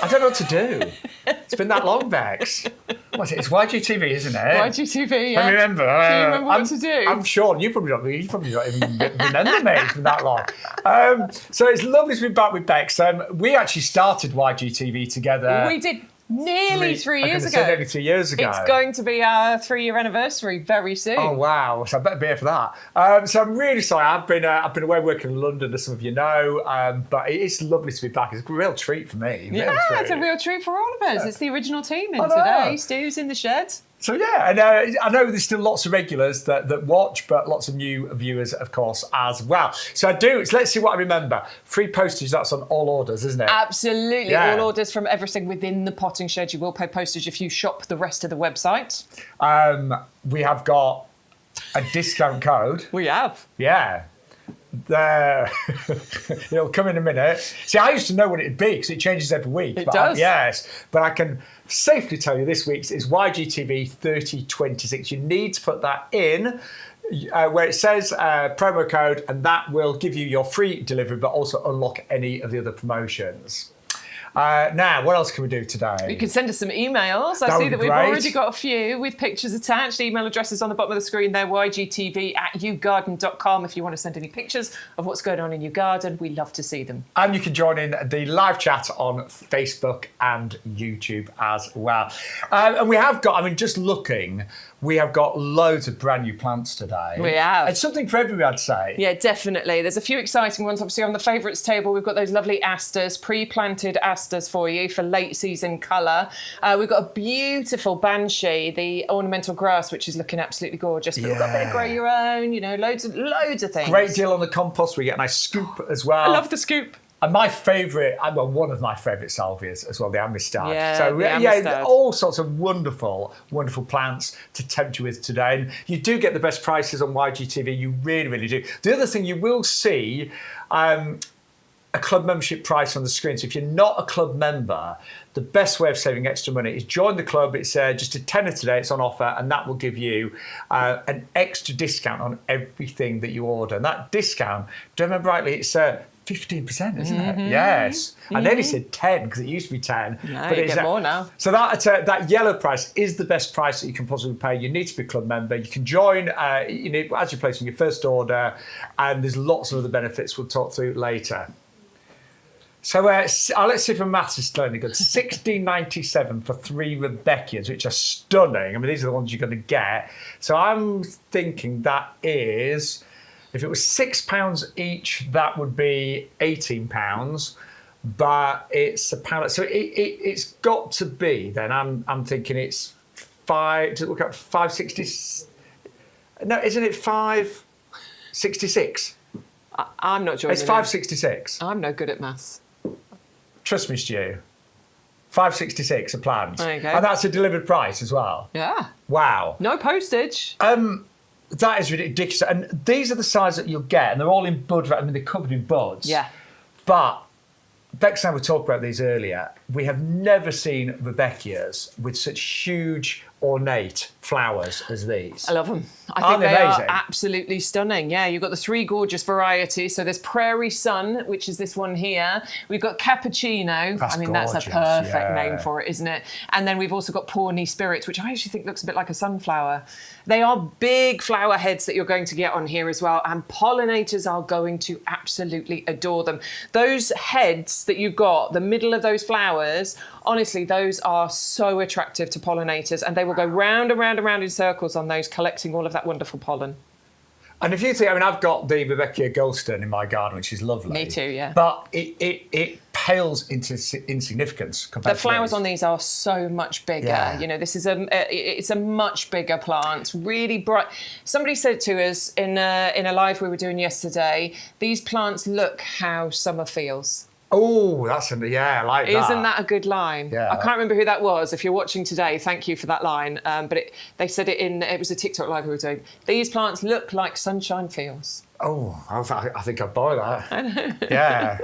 don't know what to do. It's been that long, Bex. What's it? It's YGTV, isn't it? YGTV, yeah. I remember. Do you remember what to do? I'm sure you probably don't even remember me. It's been that long. So it's lovely to be back with Bex. We actually started YGTV together. We did nearly 3 years ago. Nearly 3 years ago. It's going to be our 3-year anniversary very soon. Oh wow! So I better be here for that. So I'm really sorry. I've been away working in London, as some of you know. But it's lovely to be back. It's a real treat for me. Yeah, it's a real treat for all of us. It's the original team in today. Stu's in the shed. So yeah, and I know there's still lots of regulars that watch, but lots of new viewers, of course, as well. So let's see what I remember. Free postage, that's on all orders, isn't it? Absolutely, all orders from everything within the potting shed. You will pay postage if you shop the rest of the website. We have got a discount code. We have. Yeah. It'll come in a minute. See, I used to know what it'd be because it changes every week. It does. Yes, but I can safely tell you this week's is YGTV 3026. You need to put that in where it says promo code, and that will give you your free delivery, but also unlock any of the other promotions. Now, what else can we do today? You can send us some emails. I see that we've already got a few with pictures attached. Email addresses on the bottom of the screen there, ygtv@yougarden.com. If you want to send any pictures of what's going on in your garden, we love to see them. And you can join in the live chat on Facebook and YouTube as well. And we have got, just looking, we have got loads of brand new plants today. We have. It's something for everybody, I'd say. Yeah, definitely. There's a few exciting ones. Obviously, on the favourites table, we've got those lovely asters, pre-planted asters for you for late season colour. We've got a beautiful banshee, the ornamental grass, which is looking absolutely gorgeous. But we've got a bit of grow your own, loads of things. Great deal on the compost. We get a nice scoop as well. I love the scoop. And my favourite, one of my favourite salvias as well, the Amistad. Yeah, so the Amistad. all sorts of wonderful, wonderful plants to tempt you with today. And you do get the best prices on YGTV. You really, really do. The other thing, you will see a club membership price on the screen. So if you're not a club member, the best way of saving extra money is join the club. It's just a tenner today. It's on offer, and that will give you an extra discount on everything that you order. And that discount, do I remember rightly, it's 15%, isn't it? Yes. I nearly said 10 because it used to be 10. No, but you it's get more now. So that yellow price is the best price that you can possibly pay. You need to be a club member. You can join as you're placing your first order, and there's lots of other benefits we'll talk through later. So let's see if my maths is still any good. $16.97 for 3 Rebecchias, which are stunning. These are the ones you're going to get. So I'm thinking that is, if it was £6 each, that would be £18. But it's £1. So it's got to be. Then I'm thinking it's $5.60. No, isn't it $5.66? I'm not joining. It's $5.66. I'm no good at maths. Trust me, Stu. $5.66 a plant. There you go. And that's a delivered price as well. Yeah. Wow. No postage. That is ridiculous. And these are the size that you'll get, and they're all in bud. They're covered in buds. Yeah. But Bex and I were talking about these earlier. We have never seen Rebecchias with such huge, ornate flowers as these. I love them. I Aren't think they they amazing? are absolutely stunning. Yeah, you've got the 3 gorgeous varieties. So there's Prairie Sun, which is this one here. We've got Cappuccino. That's That's a gorgeous, perfect name for it, isn't it? And then we've also got Pawnee Spirits, which I actually think looks a bit like a sunflower. They are big flower heads that you're going to get on here as well. And pollinators are going to absolutely adore them. Those heads that you've got, the middle of those flowers, honestly, those are so attractive to pollinators, and they will go round and round and round in circles on those, collecting all of that wonderful pollen. And if you think, I've got the Rebecchia Goldstone in my garden, which is lovely. Me too, yeah. But it pales into insignificance compared The to flowers these. on these are so much bigger. Yeah. This is it's a much bigger plant, really bright. Somebody said to us in a live we were doing yesterday, these plants look how summer feels. Oh, I like that. Isn't that a good line? Yeah. I can't remember who that was. If you're watching today, thank you for that line. But they said it was a TikTok live we were doing. These plants look like sunshine feels. Oh, I think I'd buy that. I know. Yeah.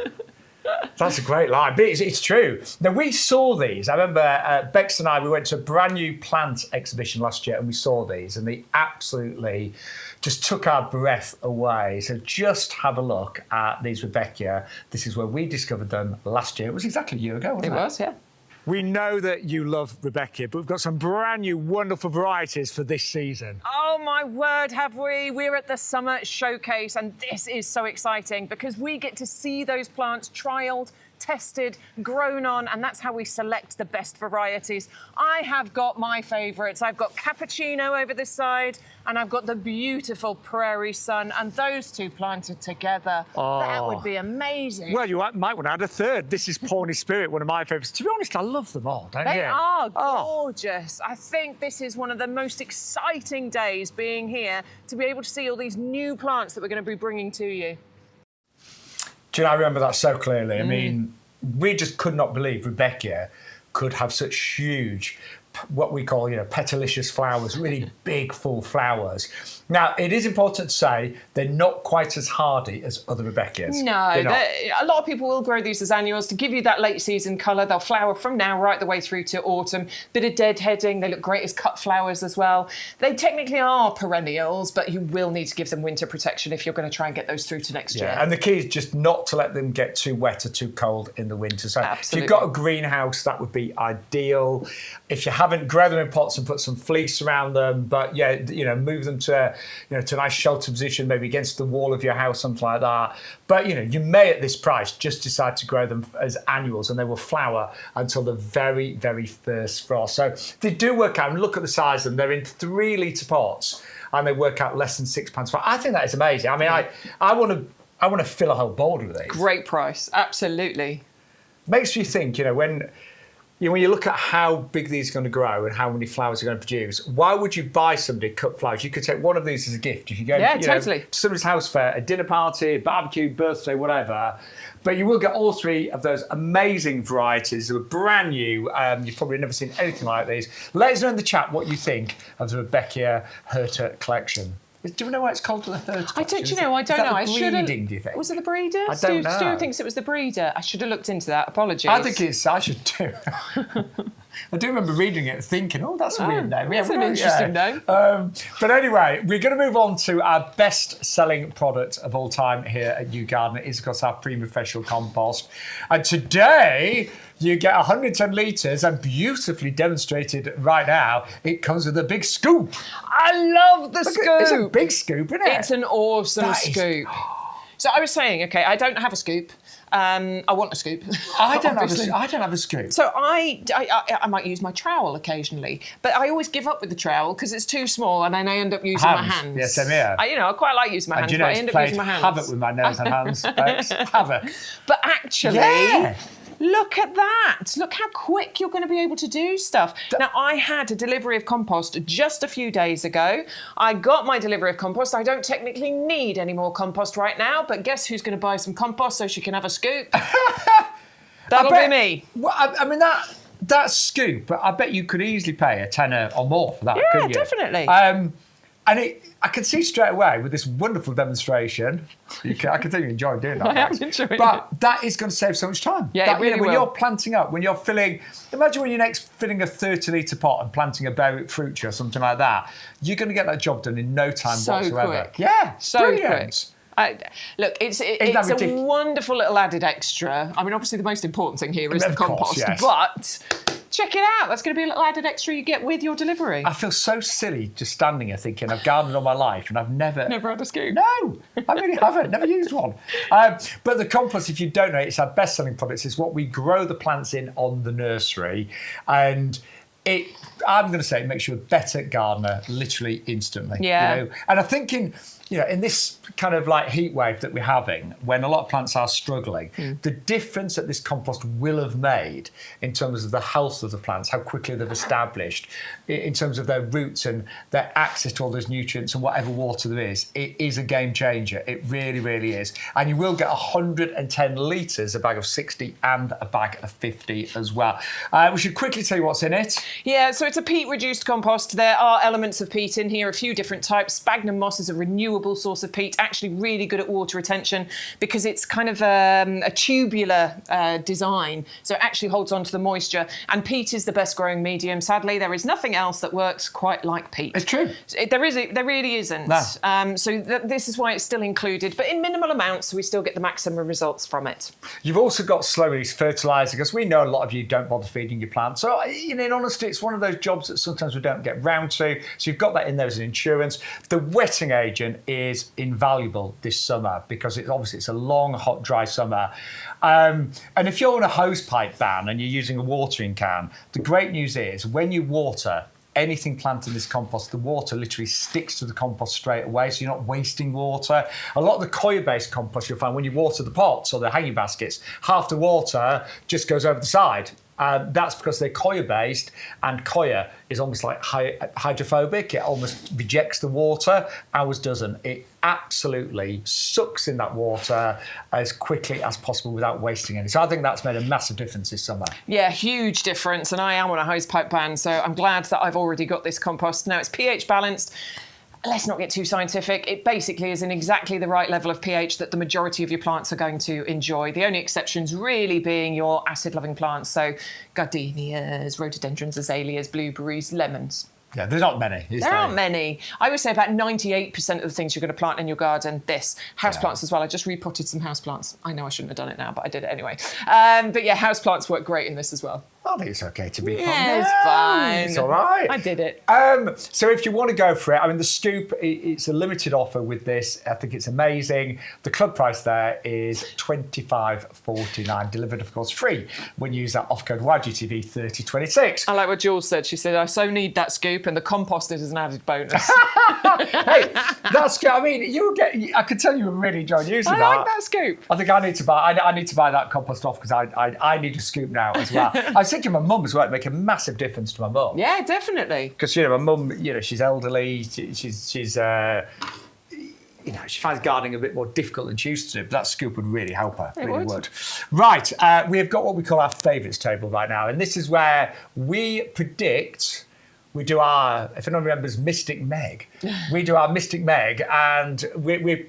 That's a great line. But it's true. Now, we saw these. I remember Bex and I, we went to a brand new plant exhibition last year, and we saw these, and they absolutely just took our breath away. So just have a look at these Rebecchia. This is where we discovered them last year. It was exactly a year ago, wasn't it? It was, yeah. We know that you love Rebecca, but we've got some brand new wonderful varieties for this season. Oh my word, have we? We're at the Summer Showcase, and this is so exciting because we get to see those plants trialled, tested, grown on, and that's how we select the best varieties. I have got my favourites. I've got Cappuccino over this side, and I've got the beautiful Prairie Sun, and those two planted together. That would be amazing. Well, you might want to add a third. This is Pawnee Spirit, one of my favourites. To be honest, I love them all, don't you? They are gorgeous. I think this is one of the most exciting days being here to be able to see all these new plants that we're going to be bringing to you. Do you know, I remember that so clearly. I mean, we just could not believe Rebecca could have such huge, what we call, petalicious flowers, really big, full flowers. Now, it is important to say they're not quite as hardy as other Rebeccas. No, a lot of people will grow these as annuals to give you that late season colour. They'll flower from now right the way through to autumn. Bit of deadheading. They look great as cut flowers as well. They technically are perennials, but you will need to give them winter protection if you're going to try and get those through to next year. And the key is just not to let them get too wet or too cold in the winter. So Absolutely. if you've got a greenhouse, that would be ideal. If you haven't, grow them in pots and put some fleece around them. But move them to a nice shelter position, maybe against the wall of your house, something like that. But you may at this price just decide to grow them as annuals, and they will flower until the very, very first frost. So they do work out. And look at the size of them; they're in 3 litre pots, and they work out less than £6. I think that is amazing. I mean, I want to fill a whole board with these. Great price, absolutely. Makes you think, when you look at how big these are going to grow and how many flowers are going to produce, why would you buy somebody cut flowers? You could take one of these as a gift. If you go totally. to somebody's house for a dinner party, a barbecue, birthday, whatever. But you will get all 3 of those amazing varieties. They were brand new. You've probably never seen anything like these. Let us know in the chat what you think of the Rebecca Herta collection. Do you know why it's called the Herta collection? I don't know. I should have. Do you think? Was it the breeder? I don't know. Stu thinks it was the breeder. I should have looked into that. Apologies. I should too. I do remember reading it, thinking, that's a weird name. That's an interesting name. But anyway, we're going to move on to our best-selling product of all time here at YouGarden. It is, of course, our premium professional compost. And today, you get 110 litres, and beautifully demonstrated right now, it comes with a big scoop. I love the scoop. It's a big scoop, isn't it? It's an awesome scoop. So I was saying, okay, I don't have a scoop. I want a scoop. I don't have a scoop. So I might use my trowel occasionally, but I always give up with the trowel because it's too small, and then I end up using my hands. Yes, same here. I quite like using my hands, but I end up using my hands. Havoc with my nose and hands, folks. Havoc. But actually, look at that. Look how quick you're going to be able to do stuff. Now, I had a delivery of compost just a few days ago. I got my delivery of compost. I don't technically need any more compost right now, but guess who's going to buy some compost so she can have a scoop? That'll be me. Well, I mean, that scoop, I bet you could easily pay a tenner or more for that, couldn't you? Yeah, definitely. And I can see straight away with this wonderful demonstration, I can tell you enjoy doing that. I am enjoying it. But that is going to save so much time. Yeah, it really when will. you're planting up, when you're filling, imagine when you're next filling a 30-litre pot and planting a berry fruit tree or something like that, you're going to get that job done in no time whatsoever. Quick. Yeah, so brilliant. quick. Look, it's a wonderful little added extra. I mean, obviously the most important thing here is the compost, but check it out. That's going to be a little added extra you get with your delivery. I feel so silly just standing here thinking I've gardened all my life and I've never had a scoop. No, I really haven't. Never used one. But the compost, if you don't know, it's our best-selling product. It's what we grow the plants in on the nursery, and I'm going to say it makes you a better gardener literally instantly. Yeah. And I'm thinking, in this kind of like heat wave that we're having, when a lot of plants are struggling, the difference that this compost will have made in terms of the health of the plants, how quickly they've established, in terms of their roots and their access to all those nutrients and whatever water there is, it is a game changer. It really, really is. And you will get 110 litres, a bag of 60 and a bag of 50 as well. We should quickly tell you what's in it. Yeah, so it's a peat-reduced compost. There are elements of peat in here, a few different types. Sphagnum moss is a renewable renewable source of peat, actually really good at water retention because it's kind of a tubular design, so it actually holds on to the moisture. And peat is the best growing medium. Sadly, there is nothing else that works quite like peat. It's true. There really isn't. No. So this is why it's still included, but in minimal amounts, so we still get the maximum results from it. You've also got slow release fertiliser, because we know a lot of you don't bother feeding your plants. So, in honesty, it's one of those jobs that sometimes we don't get round to. So you've got that in there as an insurance. The wetting agent is invaluable this summer because it's a long, hot, dry summer. And if you're on a hose pipe ban and you're using a watering can, the great news is when you water anything planted in this compost, the water literally sticks to the compost straight away, so you're not wasting water. A lot of the coir-based compost you'll find when you water the pots or the hanging baskets, half the water just goes over the side. That's because they're coir-based, and coir is almost like hydrophobic. It almost rejects the water. Ours doesn't. It absolutely sucks in that water as quickly as possible without wasting any. So I think that's made a massive difference this summer. Yeah, huge difference. And I am on a hosepipe ban, so I'm glad that I've already got this compost. Now, it's pH balanced. Let's not get too scientific. It basically is in exactly the right level of pH that the majority of your plants are going to enjoy. The only exceptions really being your acid-loving plants, so gardenias, rhododendrons, azaleas, blueberries, lemons. Yeah, there's not many. There aren't many. I would say about 98% of the things you're going to plant in your garden, houseplants as well. I just repotted some houseplants. I know I shouldn't have done it now, but I did it anyway. But yeah, houseplants work great in this as well. I think it's okay to be Yeah, it's fine. It's all right. I did it. So if you want to go for it, I mean, the scoop, it's a limited offer with this. I think it's amazing. The club price there is $25.49, delivered, of course, free when you use that off code YGTV 3026. I like what Jules said. She said, I so need that scoop, and the compost is an added bonus. Hey, that's good. I mean, I could tell you were really enjoying using that. I like that scoop. I think I need to buy that compost off because I need a scoop now as well. I was thinking my mum as well. It'd make a massive difference to my mum. Yeah, definitely. Because my mum, she's elderly. She's she finds gardening a bit more difficult than she used to do. But that scoop would really help her. It really would. Right, we have got what we call our favourites table right now, and this is where we predict. We do our, if anyone remembers Mystic Meg, we do our Mystic Meg, and we're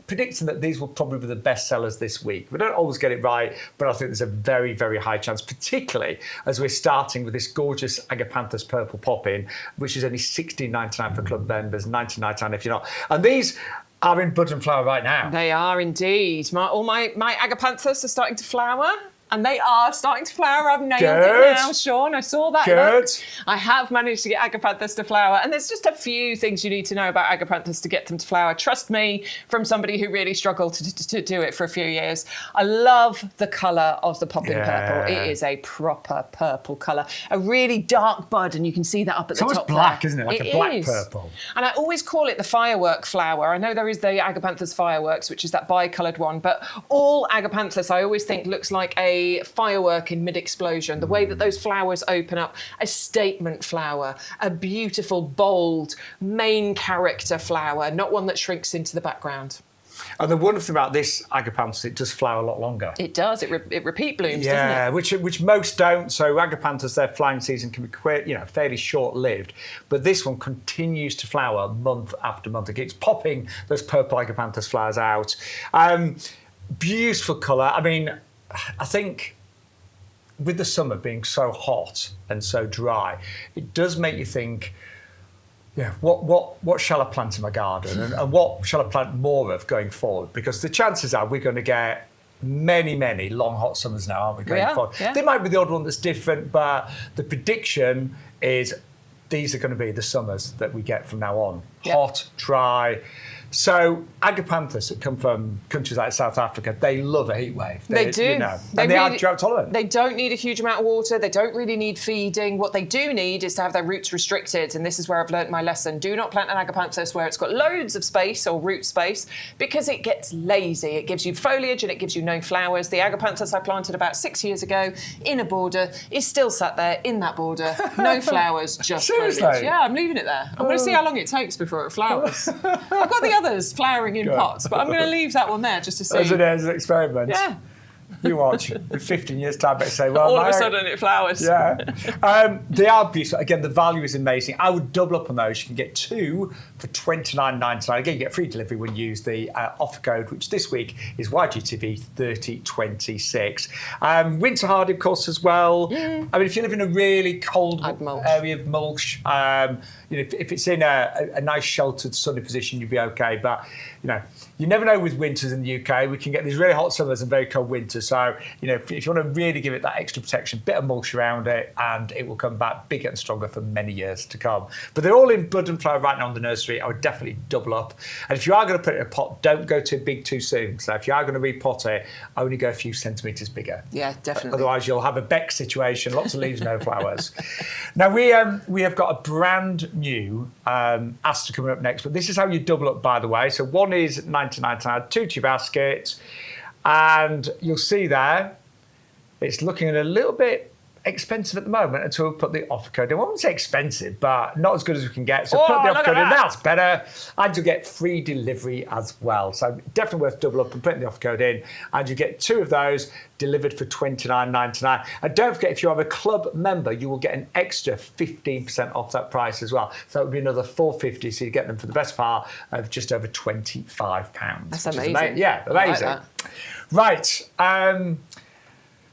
predicting that these will probably be the best sellers this week. We don't always get it right, but I think there's a very, very high chance, particularly as we're starting with this gorgeous Agapanthus Purple Pop-In, which is only $16.99 for club members, $19.99 if you're not. And these are in bud and flower right now. They are indeed. All my Agapanthus are starting to flower. And they are starting to flower. I've nailed it now, Sean. I saw that. Good. Look. I have managed to get Agapanthus to flower. And there's just a few things you need to know about Agapanthus to get them to flower. Trust me, from somebody who really struggled to do it for a few years. I love the colour of the popping purple. It is a proper purple colour. A really dark bud, and you can see that up at the top. It's almost black, isn't it? Like a black purple. And I always call it the firework flower. I know there is the Agapanthus fireworks, which is that bi-coloured one, but all Agapanthus I always think looks like a firework in mid-explosion. The way that those flowers open up, a statement flower, a beautiful, bold, main character flower, not one that shrinks into the background. And the wonderful thing about this Agapanthus, it does flower a lot longer. It does. It repeat blooms, doesn't it? which most don't. So Agapanthus, their flowering season can be fairly short-lived. But this one continues to flower month after month. It keeps popping those purple Agapanthus flowers out. Beautiful colour. I mean, I think with the summer being so hot and so dry, it does make you think, what shall I plant in my garden and what shall I plant more of going forward? Because the chances are we're going to get many, many long, hot summers now, aren't we, going forward? Yeah. There might be the odd one that's different, but the prediction is these are going to be the summers that we get from now on. Yep. Hot, dry. So Agapanthus that come from countries like South Africa, they love a heat wave. They do. They are drought tolerant. They don't need a huge amount of water. They don't really need feeding. What they do need is to have their roots restricted. And this is where I've learnt my lesson. Do not plant an Agapanthus where it's got loads of space or root space because it gets lazy. It gives you foliage and it gives you no flowers. The Agapanthus I planted about 6 years ago in a border is still sat there in that border. No flowers, just Seriously? foliage. Yeah, I'm leaving it there. I'm going to see how long it takes before it flowers. I've got the others flowering in pots, but I'm going to leave that one there just to see. As an experiment. Yeah. You watch. In 15 years' time, they say, well, all of a sudden it flowers. Yeah. They are beautiful. Again, the value is amazing. I would double up on those. You can get 2 for $29.99. Again, you get free delivery when you use the offer code, which this week is YGTV 3026. Winter hardy, of course, as well. I mean, if you live in a really cold area of mulch, if it's in a nice sheltered, sunny position, you'd be okay. But you never know with winters in the UK. We can get these really hot summers and very cold winters. So if you want to really give it that extra protection, bit of mulch around it, and it will come back bigger and stronger for many years to come. But they're all in bud and flower right now in the nursery. I would definitely double up. And if you are going to put it in a pot, don't go too big too soon. So if you are going to repot it, only go a few centimetres bigger. Yeah, definitely. Otherwise, you'll have a Beck situation, lots of leaves, no flowers. Now, we have got a brand new aster coming up next, but this is how you double up, by the way. So one is 99.99, 2 baskets, and you'll see there, it's looking a little bit expensive at the moment until we put the offer code in. I wouldn't say expensive, but not as good as we can get. So put the offer code in, that's better. And you'll get free delivery as well. So definitely worth double up and putting the offer code in. And you get 2 of those delivered for $29.99. And don't forget, if you are a club member, you will get an extra 15% off that price as well. So it would be another $4.50. So you get them for the best part of just over £25. That's amazing. Yeah, amazing. I like that. Right.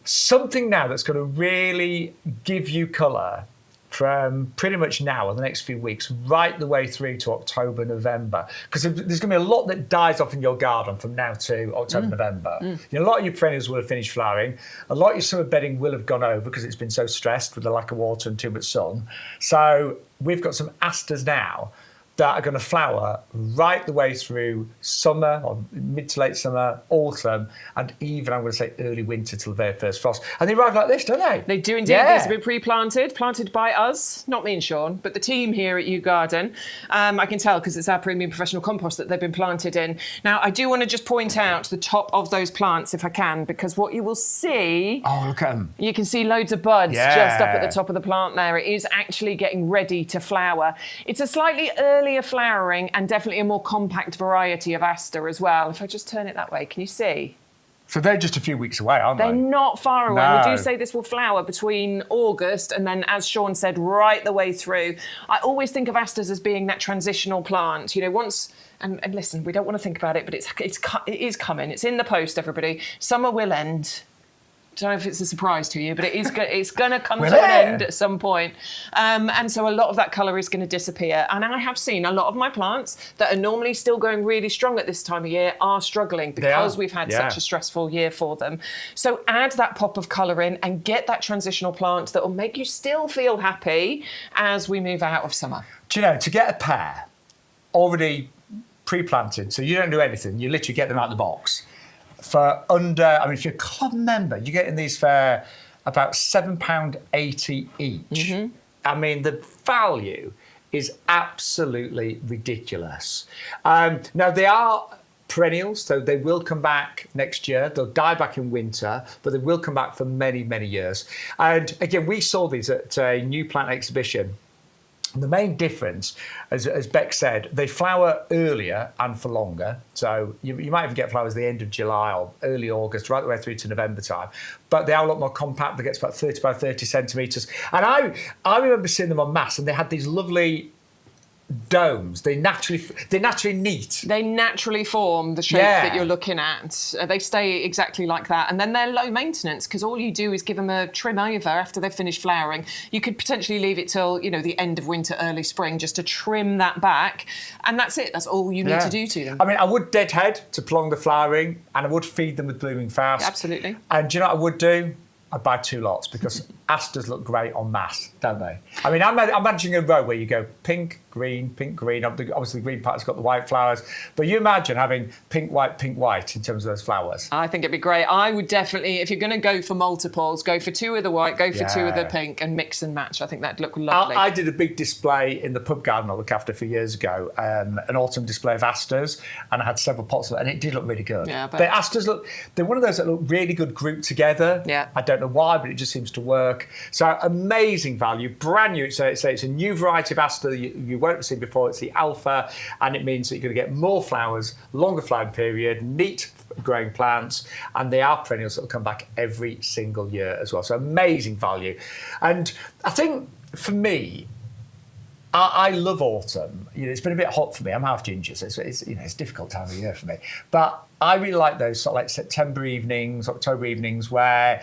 Something now that's going to really give you colour from pretty much now, or the next few weeks, right the way through to October, November. Because there's going to be a lot that dies off in your garden from now to October, November. A lot of your perennials will have finished flowering. A lot of your summer bedding will have gone over because it's been so stressed with the lack of water and too much sun. So we've got some asters now that are going to flower right the way through summer, or mid to late summer, autumn, and even, I'm going to say, early winter till the very first frost. And they arrive like this, don't they? They do indeed. Yeah. These have been pre-planted, planted by us, not me and Sean, but the team here at YouGarden. I can tell because it's our premium professional compost that they've been planted in. Now, I do want to just point out the top of those plants, if I can, because what you will see... Oh, look at them. You can see loads of buds just up at the top of the plant there. It is actually getting ready to flower. It's a slightly earlier flowering and definitely a more compact variety of aster as well. If I just turn it that way, can you see? So they're just a few weeks away, aren't they? They're not far away. No. We do say this will flower between August and then, as Sean said, right the way through. I always think of asters as being that transitional plant. once... And listen, we don't want to think about it, but it is coming. It's in the post, everybody. Summer will end. I don't know if it's a surprise to you, but it's going to come to an end at some point. And so a lot of that colour is going to disappear. And I have seen a lot of my plants that are normally still going really strong at this time of year are struggling because we've had such a stressful year for them. So add that pop of colour in and get that transitional plant that will make you still feel happy as we move out of summer. Do you know, to get a pair already pre-planted, so you don't do anything, you literally get them out of the box, for under, I mean, if you're a club member, you're getting these for about £7.80 each. I mean, the value is absolutely ridiculous. Now, they are perennials, so they will come back next year. They'll die back in winter, but they will come back for many, many years. And again, we saw these at a new plant exhibition. The main difference, as Beck said, they flower earlier and for longer. So you might even get flowers at the end of July or early August, right the way through to November time. But they are a lot more compact. They get about 30 by 30 centimetres. And I remember seeing them en masse, and they had these lovely domes. They're naturally neat. They naturally form the shape that you're looking at. They stay exactly like that. And then they're low maintenance because all you do is give them a trim over after they've finished flowering. You could potentially leave it till, the end of winter, early spring, just to trim that back. And that's it. That's all you need to do to them. I mean, I would deadhead to prolong the flowering, and I would feed them with blooming fast. Absolutely. And do you know what I would do? I'd buy 2 lots because asters look great en masse, don't they? I mean, I'm imagining a row where you go pink, green. Obviously, the green part's got the white flowers. But you imagine having pink, white in terms of those flowers. I think it'd be great. I would definitely, if you're going to go for multiples, go for 2 of the white, go for 2 of the pink, and mix and match. I think that'd look lovely. I did a big display in the pub garden I looked after a few years ago, an autumn display of asters, and I had several pots of it, and it did look really good. Yeah, the asters they're one of those that look really good grouped together. Yeah. I don't know why, but it just seems to work. So amazing value, brand new. So it's a new variety of aster you won't have seen before. It's the alpha, and it means that you're going to get more flowers, longer flowering period, neat growing plants, and they are perennials that will come back every single year as well. So amazing value. And I think for me, I love autumn. It's been a bit hot for me. I'm half ginger, so it's it's a difficult time of year for me. But I really like those sort of like September evenings, October evenings where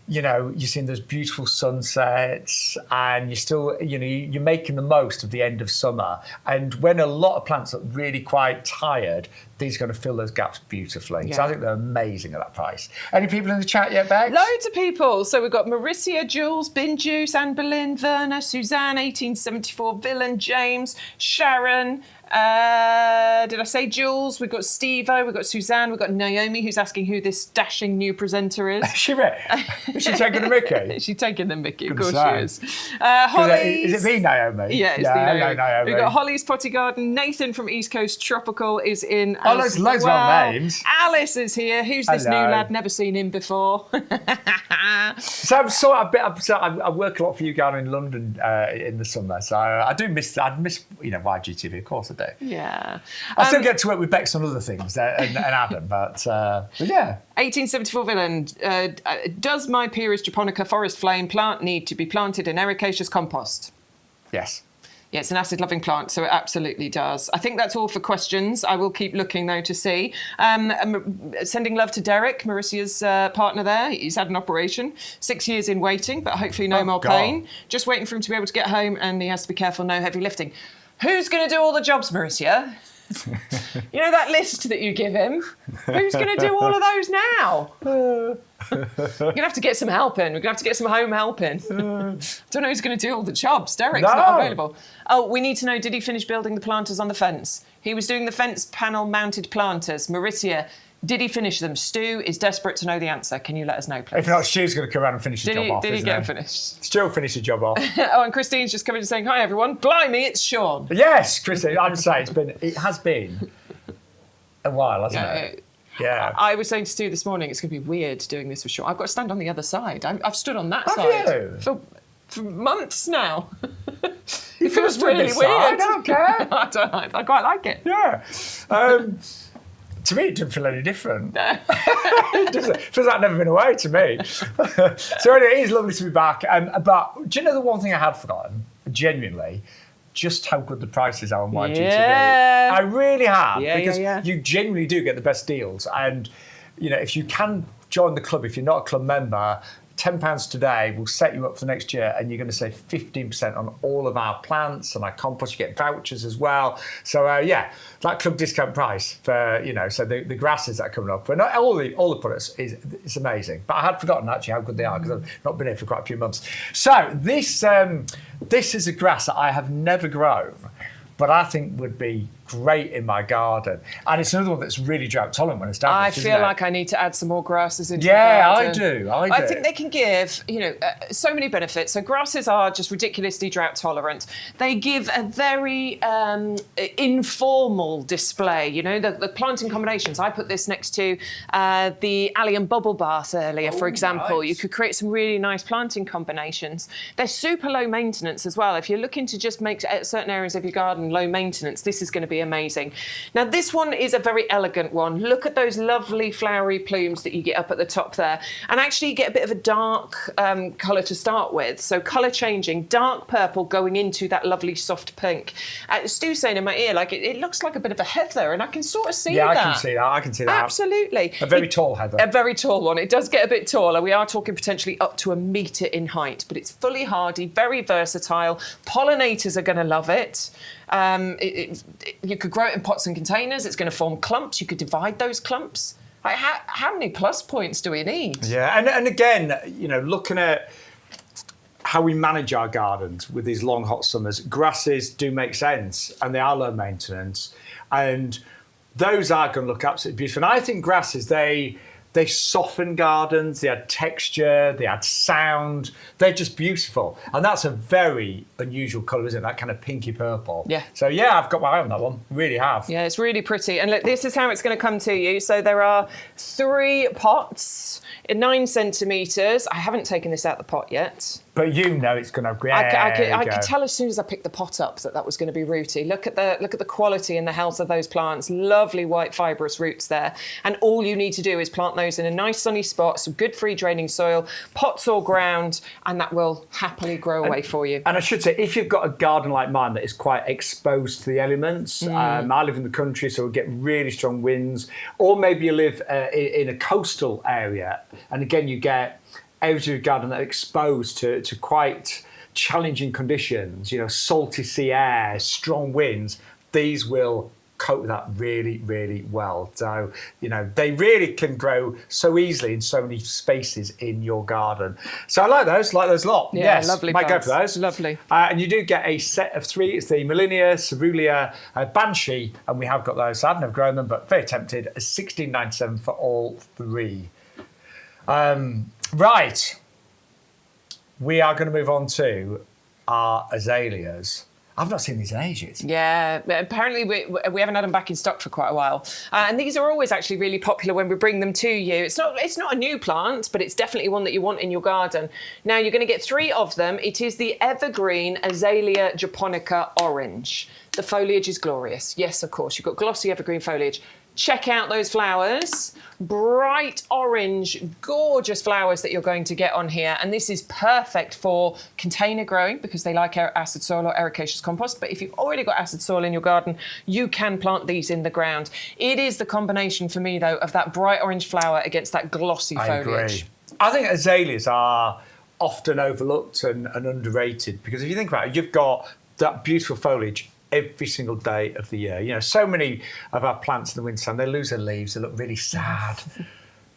you're seeing those beautiful sunsets and you're still, you're making the most of the end of summer. And when a lot of plants are really quite tired, these are going to fill those gaps beautifully. Yeah. So I think they're amazing at that price. Any people in the chat yet, Bex? Loads of people. So we've got Mauricia, Jules, Bin Juice, Anne Boleyn, Verna, Suzanne, 1874, Villain, James, Sharon. Did I say Jules? We've got Steve-O, we've got Suzanne, we've got Naomi, who's asking who this dashing new presenter is. Is she taking the mickey? She's taking the mickey, of course she is. Holly's... Is it the Naomi? Yeah, it's the Naomi. We've got Holly's Potty Garden. Nathan from East Coast Tropical is in. Oh, there's loads of names. Alice is here. Who's this new lad? Never seen him before. So I work a lot for YouGarden in London in the summer, so I do miss. I miss YGTV, of course I do. Yeah, I still get to work with Bex on other things and Adam, but yeah. 1874 Villain. Does my Pyrus japonica forest flame plant need to be planted in ericaceous compost? Yes. Yeah, it's an acid-loving plant, so it absolutely does. I think that's all for questions. I will keep looking, though, to see. Sending love to Derek, Mauricia's partner there. He's had an operation, 6 years in waiting, but hopefully no more pain. Just waiting for him to be able to get home, and he has to be careful, no heavy lifting. Who's going to do all the jobs, Mauricia? You know that list that you give him? Who's going to do all of those now? We're going to have to get some help in. We're going to have to get some home help in. Don't know who's going to do all the jobs. Derek's not available. Oh, we need to know, did he finish building the planters on the fence? He was doing the fence panel mounted planters. Mauricia, did he finish them? Stu is desperate to know the answer. Can you let us know, please? If not, Stu's going to come around and finish the job off. Did he get them finished? Stu will finish the job off. Oh, and Christine's just coming and saying, hi, everyone. Blimey, it's Sean. Yes, Christine. I'm saying it has been a while, hasn't it? Yeah. I was saying to Stu this morning, it's going to be weird doing this with Sean. I've got to stand on the other side. I've stood on that side. Have you? For months now. It feels really weird. I don't care. I quite like it. Yeah. To me, it didn't feel any different. It feels like I've never been away to me. So anyway, it is lovely to be back. But do you know the one thing I had forgotten, genuinely? Just how good the prices are on YGTV. Yeah. I really have, because yeah. you genuinely do get the best deals. And, if you can join the club, if you're not a club member, £10 today will set you up for the next year, and you're going to save 15% on all of our plants and our compost. You get vouchers as well. So that club discount price for so the grasses that are coming up, and all the products it's amazing. But I had forgotten actually how good they are because I've not been here for quite a few months. So this is a grass that I have never grown, but I think would be great in my garden. And it's another one that's really drought tolerant when established. I feel like I need to add some more grasses into the garden. I do. I think they can give, so many benefits. So grasses are just ridiculously drought tolerant. They give a very informal display, the planting combinations. I put this next to the allium bubble bath earlier, for example. Nice. You could create some really nice planting combinations. They're super low maintenance as well. If you're looking to just make certain areas of your garden low maintenance, this is going to be amazing. Now, this one is a very elegant one. Look at those lovely flowery plumes that you get up at the top there. And actually, you get a bit of a dark colour to start with. So colour changing, dark purple going into that lovely soft pink. Stu's saying in my ear, it looks like a bit of a heather, and I can sort of see that. Yeah, I can see that. Absolutely. A very tall heather. A very tall one. It does get a bit taller. We are talking potentially up to 1 metre in height, but it's fully hardy, very versatile. Pollinators are going to love it. You could grow it in pots and containers. It's going to form clumps. You could divide those clumps. How many plus points do we need? Yeah, and again, looking at how we manage our gardens with these long, hot summers, grasses do make sense, and they are low maintenance, and those are going to look absolutely beautiful. And I think grasses, they soften gardens, they add texture, they add sound. They're just beautiful. And that's a very unusual colour, isn't it? That kind of pinky purple. Yeah. So, I've got my eye on that one. Really have. Yeah, it's really pretty. And look, this is how it's going to come to you. So there are 3 pots, 9 centimetres. I haven't taken this out of the pot yet. But you know it's going to grow. I could tell as soon as I picked the pot up that was going to be rooty. Look at the quality and the health of those plants. Lovely white fibrous roots there. And all you need to do is plant those in a nice sunny spot, some good free draining soil, pots or ground, and that will happily grow away for you. And I should say, if you've got a garden like mine that is quite exposed to the elements, I live in the country, so we get really strong winds, or maybe you live in a coastal area, and again you get areas of your garden that are exposed to quite challenging conditions, salty sea air, strong winds, these will cope with that really, really well. So, they really can grow so easily in so many spaces in your garden. So I like those a lot. Yeah, yes, lovely might plants. go for those. Lovely. And you do get a set of 3. It's the Molinia, Cerulean, Banshee, and we have got those. So I've never grown them, but very tempted. $16.97 for all 3. Right. We are going to move on to our azaleas. I've not seen these in ages. Yeah, apparently we haven't had them back in stock for quite a while. And these are always actually really popular when we bring them to you. It's not a new plant, but it's definitely one that you want in your garden. Now, you're going to get 3 of them. It is the evergreen Azalea japonica orange. The foliage is glorious. Yes, of course, you've got glossy evergreen foliage. Check out those flowers. Bright orange, gorgeous flowers that you're going to get on here. And this is perfect for container growing because they like acid soil or ericaceous compost. But if you've already got acid soil in your garden, you can plant these in the ground. It is the combination for me, though, of that bright orange flower against that glossy foliage. I agree. I think azaleas are often overlooked and underrated because if you think about it, you've got that beautiful foliage every single day of the year. So many of our plants in the wintertime, they lose their leaves, they look really sad.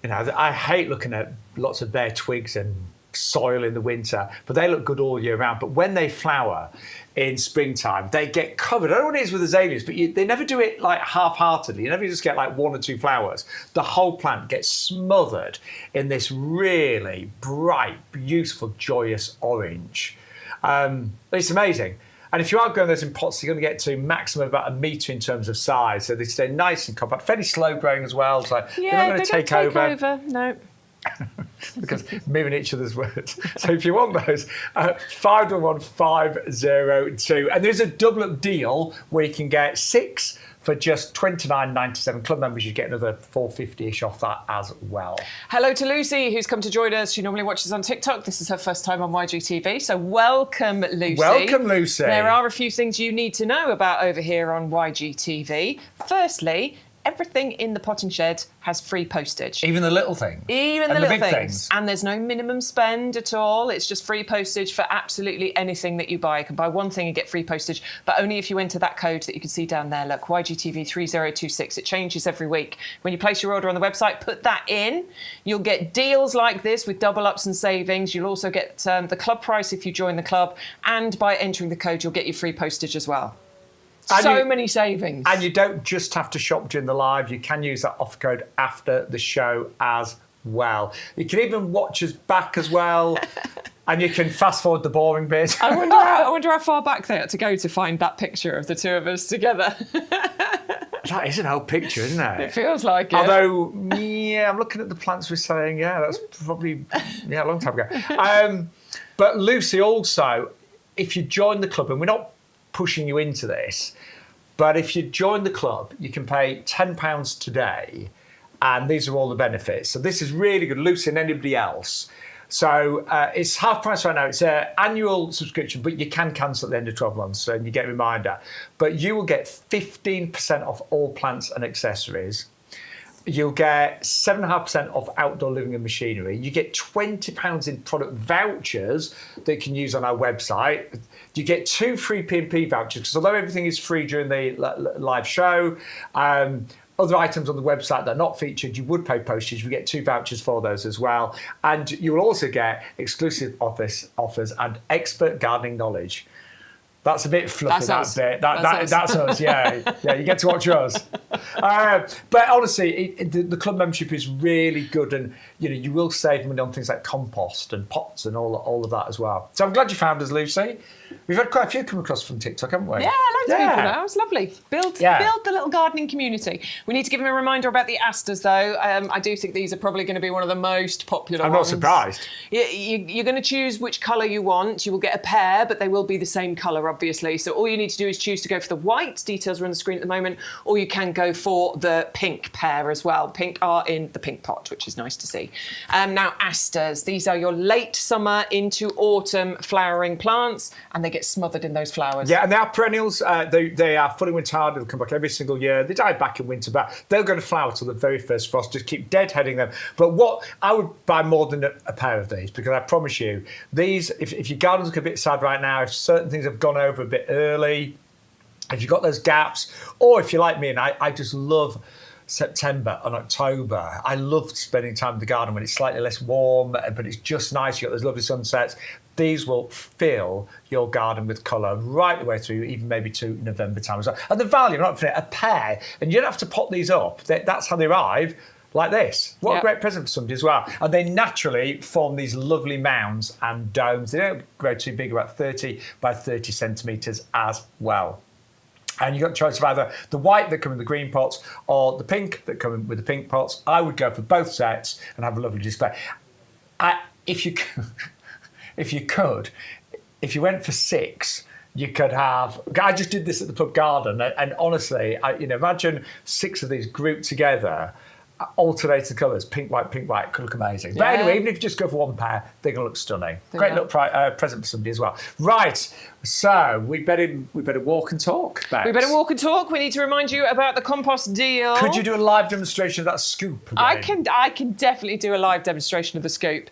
I hate looking at lots of bare twigs and soil in the winter, but they look good all year round. But when they flower in springtime, they get covered. I don't know what it is with azaleas, but they never do it like half-heartedly. You never just get like 1 or 2 flowers. The whole plant gets smothered in this really bright, beautiful, joyous orange. It's amazing. And if you are growing those in pots, you're going to get to maximum about 1 metre in terms of size. So they stay nice and compact, fairly slow growing as well. So they're not going to take over. No. Because moving each other's words. So if you want those, 511502. And there's a double up deal where you can get 6 for just $29.97. Club members, you get another $4.50-ish off that as well. Hello to Lucy, who's come to join us. She normally watches on TikTok. This is her first time on YGTV. So welcome, Lucy. Welcome, Lucy. There are a few things you need to know about over here on YGTV. Firstly, everything in the potting shed has free postage. Even the little things? Even the little big things. And there's no minimum spend at all. It's just free postage for absolutely anything that you buy. You can buy one thing and get free postage, but only if you enter that code that you can see down there. Look, YGTV 3026. It changes every week. When you place your order on the website, put that in. You'll get deals like this with double ups and savings. You'll also get the club price if you join the club. And by entering the code, you'll get your free postage as well. So many savings. And you don't just have to shop during the live. You can use that offer code after the show as well. You can even watch us back as well. And you can fast forward the boring bit. I wonder how far back they had to go to find that picture of the 2 of us together. That is an old picture, isn't it? It feels like it. Although, I'm looking at the plants we're saying, that's probably a long time ago. But Lucy, also, if you join the club, and we're not pushing you into this, but if you join the club, you can pay £10 today, and these are all the benefits. So this is really good, Lucy and anybody else. So it's half price right now. It's an annual subscription, but you can cancel at the end of 12 months, and you get a reminder. But you will get 15% off all plants and accessories. You'll get 7.5% off outdoor living and machinery. You get £20 in product vouchers that you can use on our website. You get 2 free P&P vouchers, because although everything is free during the live show, other items on the website that are not featured, you would pay postage. We get 2 vouchers for those as well. And you will also get exclusive offers and expert gardening knowledge. That's a bit fluffy, That's that us. bit. That's us, yeah. Yeah, you get to watch us. But honestly, the club membership is really good, and you will save money on things like compost and pots and all of that as well. So I'm glad you found us, Lucy. We've had quite a few come across from TikTok, haven't we? Yeah, loads of people now. It's lovely. Build the little gardening community. We need to give them a reminder about the asters, though. I do think these are probably going to be one of the most popular ones. I'm not surprised. You're going to choose which colour you want. You will get a pair, but they will be the same colour, obviously. So all you need to do is choose to go for the white. Details are on the screen at the moment. Or you can go for the pink pair as well. Pink are in the pink pot, which is nice to see. Now, asters. These are your late summer into autumn flowering plants, and they get smothered in those flowers. Yeah, and they are perennials. They are fully winter hard. They'll come back every single year. They die back in winter, but they're going to flower till the very first frost. Just keep deadheading them. But what I would buy more than a pair of these, because I promise you, these, if your gardens look a bit sad right now, if certain things have gone over a bit early, if you've got those gaps, or if you're like me and I just love September and October. I love spending time in the garden when it's slightly less warm, but it's just nice. You've got those lovely sunsets. These will fill your garden with colour right the way through, even maybe to November time as well. And the value, I'm not for it, a pair, and you don't have to pot these up. That's how they arrive, like this. What a great present for somebody as well. And they naturally form these lovely mounds and domes. They don't grow too big, about 30 by 30 centimetres as well. And you've got a choice of either the white that come in the green pots or the pink that come in with the pink pots. I would go for both sets and have a lovely display. If you went for 6, you could have. I just did this at the pub garden, and honestly, imagine 6 of these grouped together, alternating colours, pink, white, could look amazing. But anyway, even if you just go for one pair, they're going to look stunning. Great little present for somebody as well. Right, so we better walk and talk, Bex. We better walk and talk. We need to remind you about the compost deal. Could you do a live demonstration of that scoop again? I can definitely do a live demonstration of the scoop.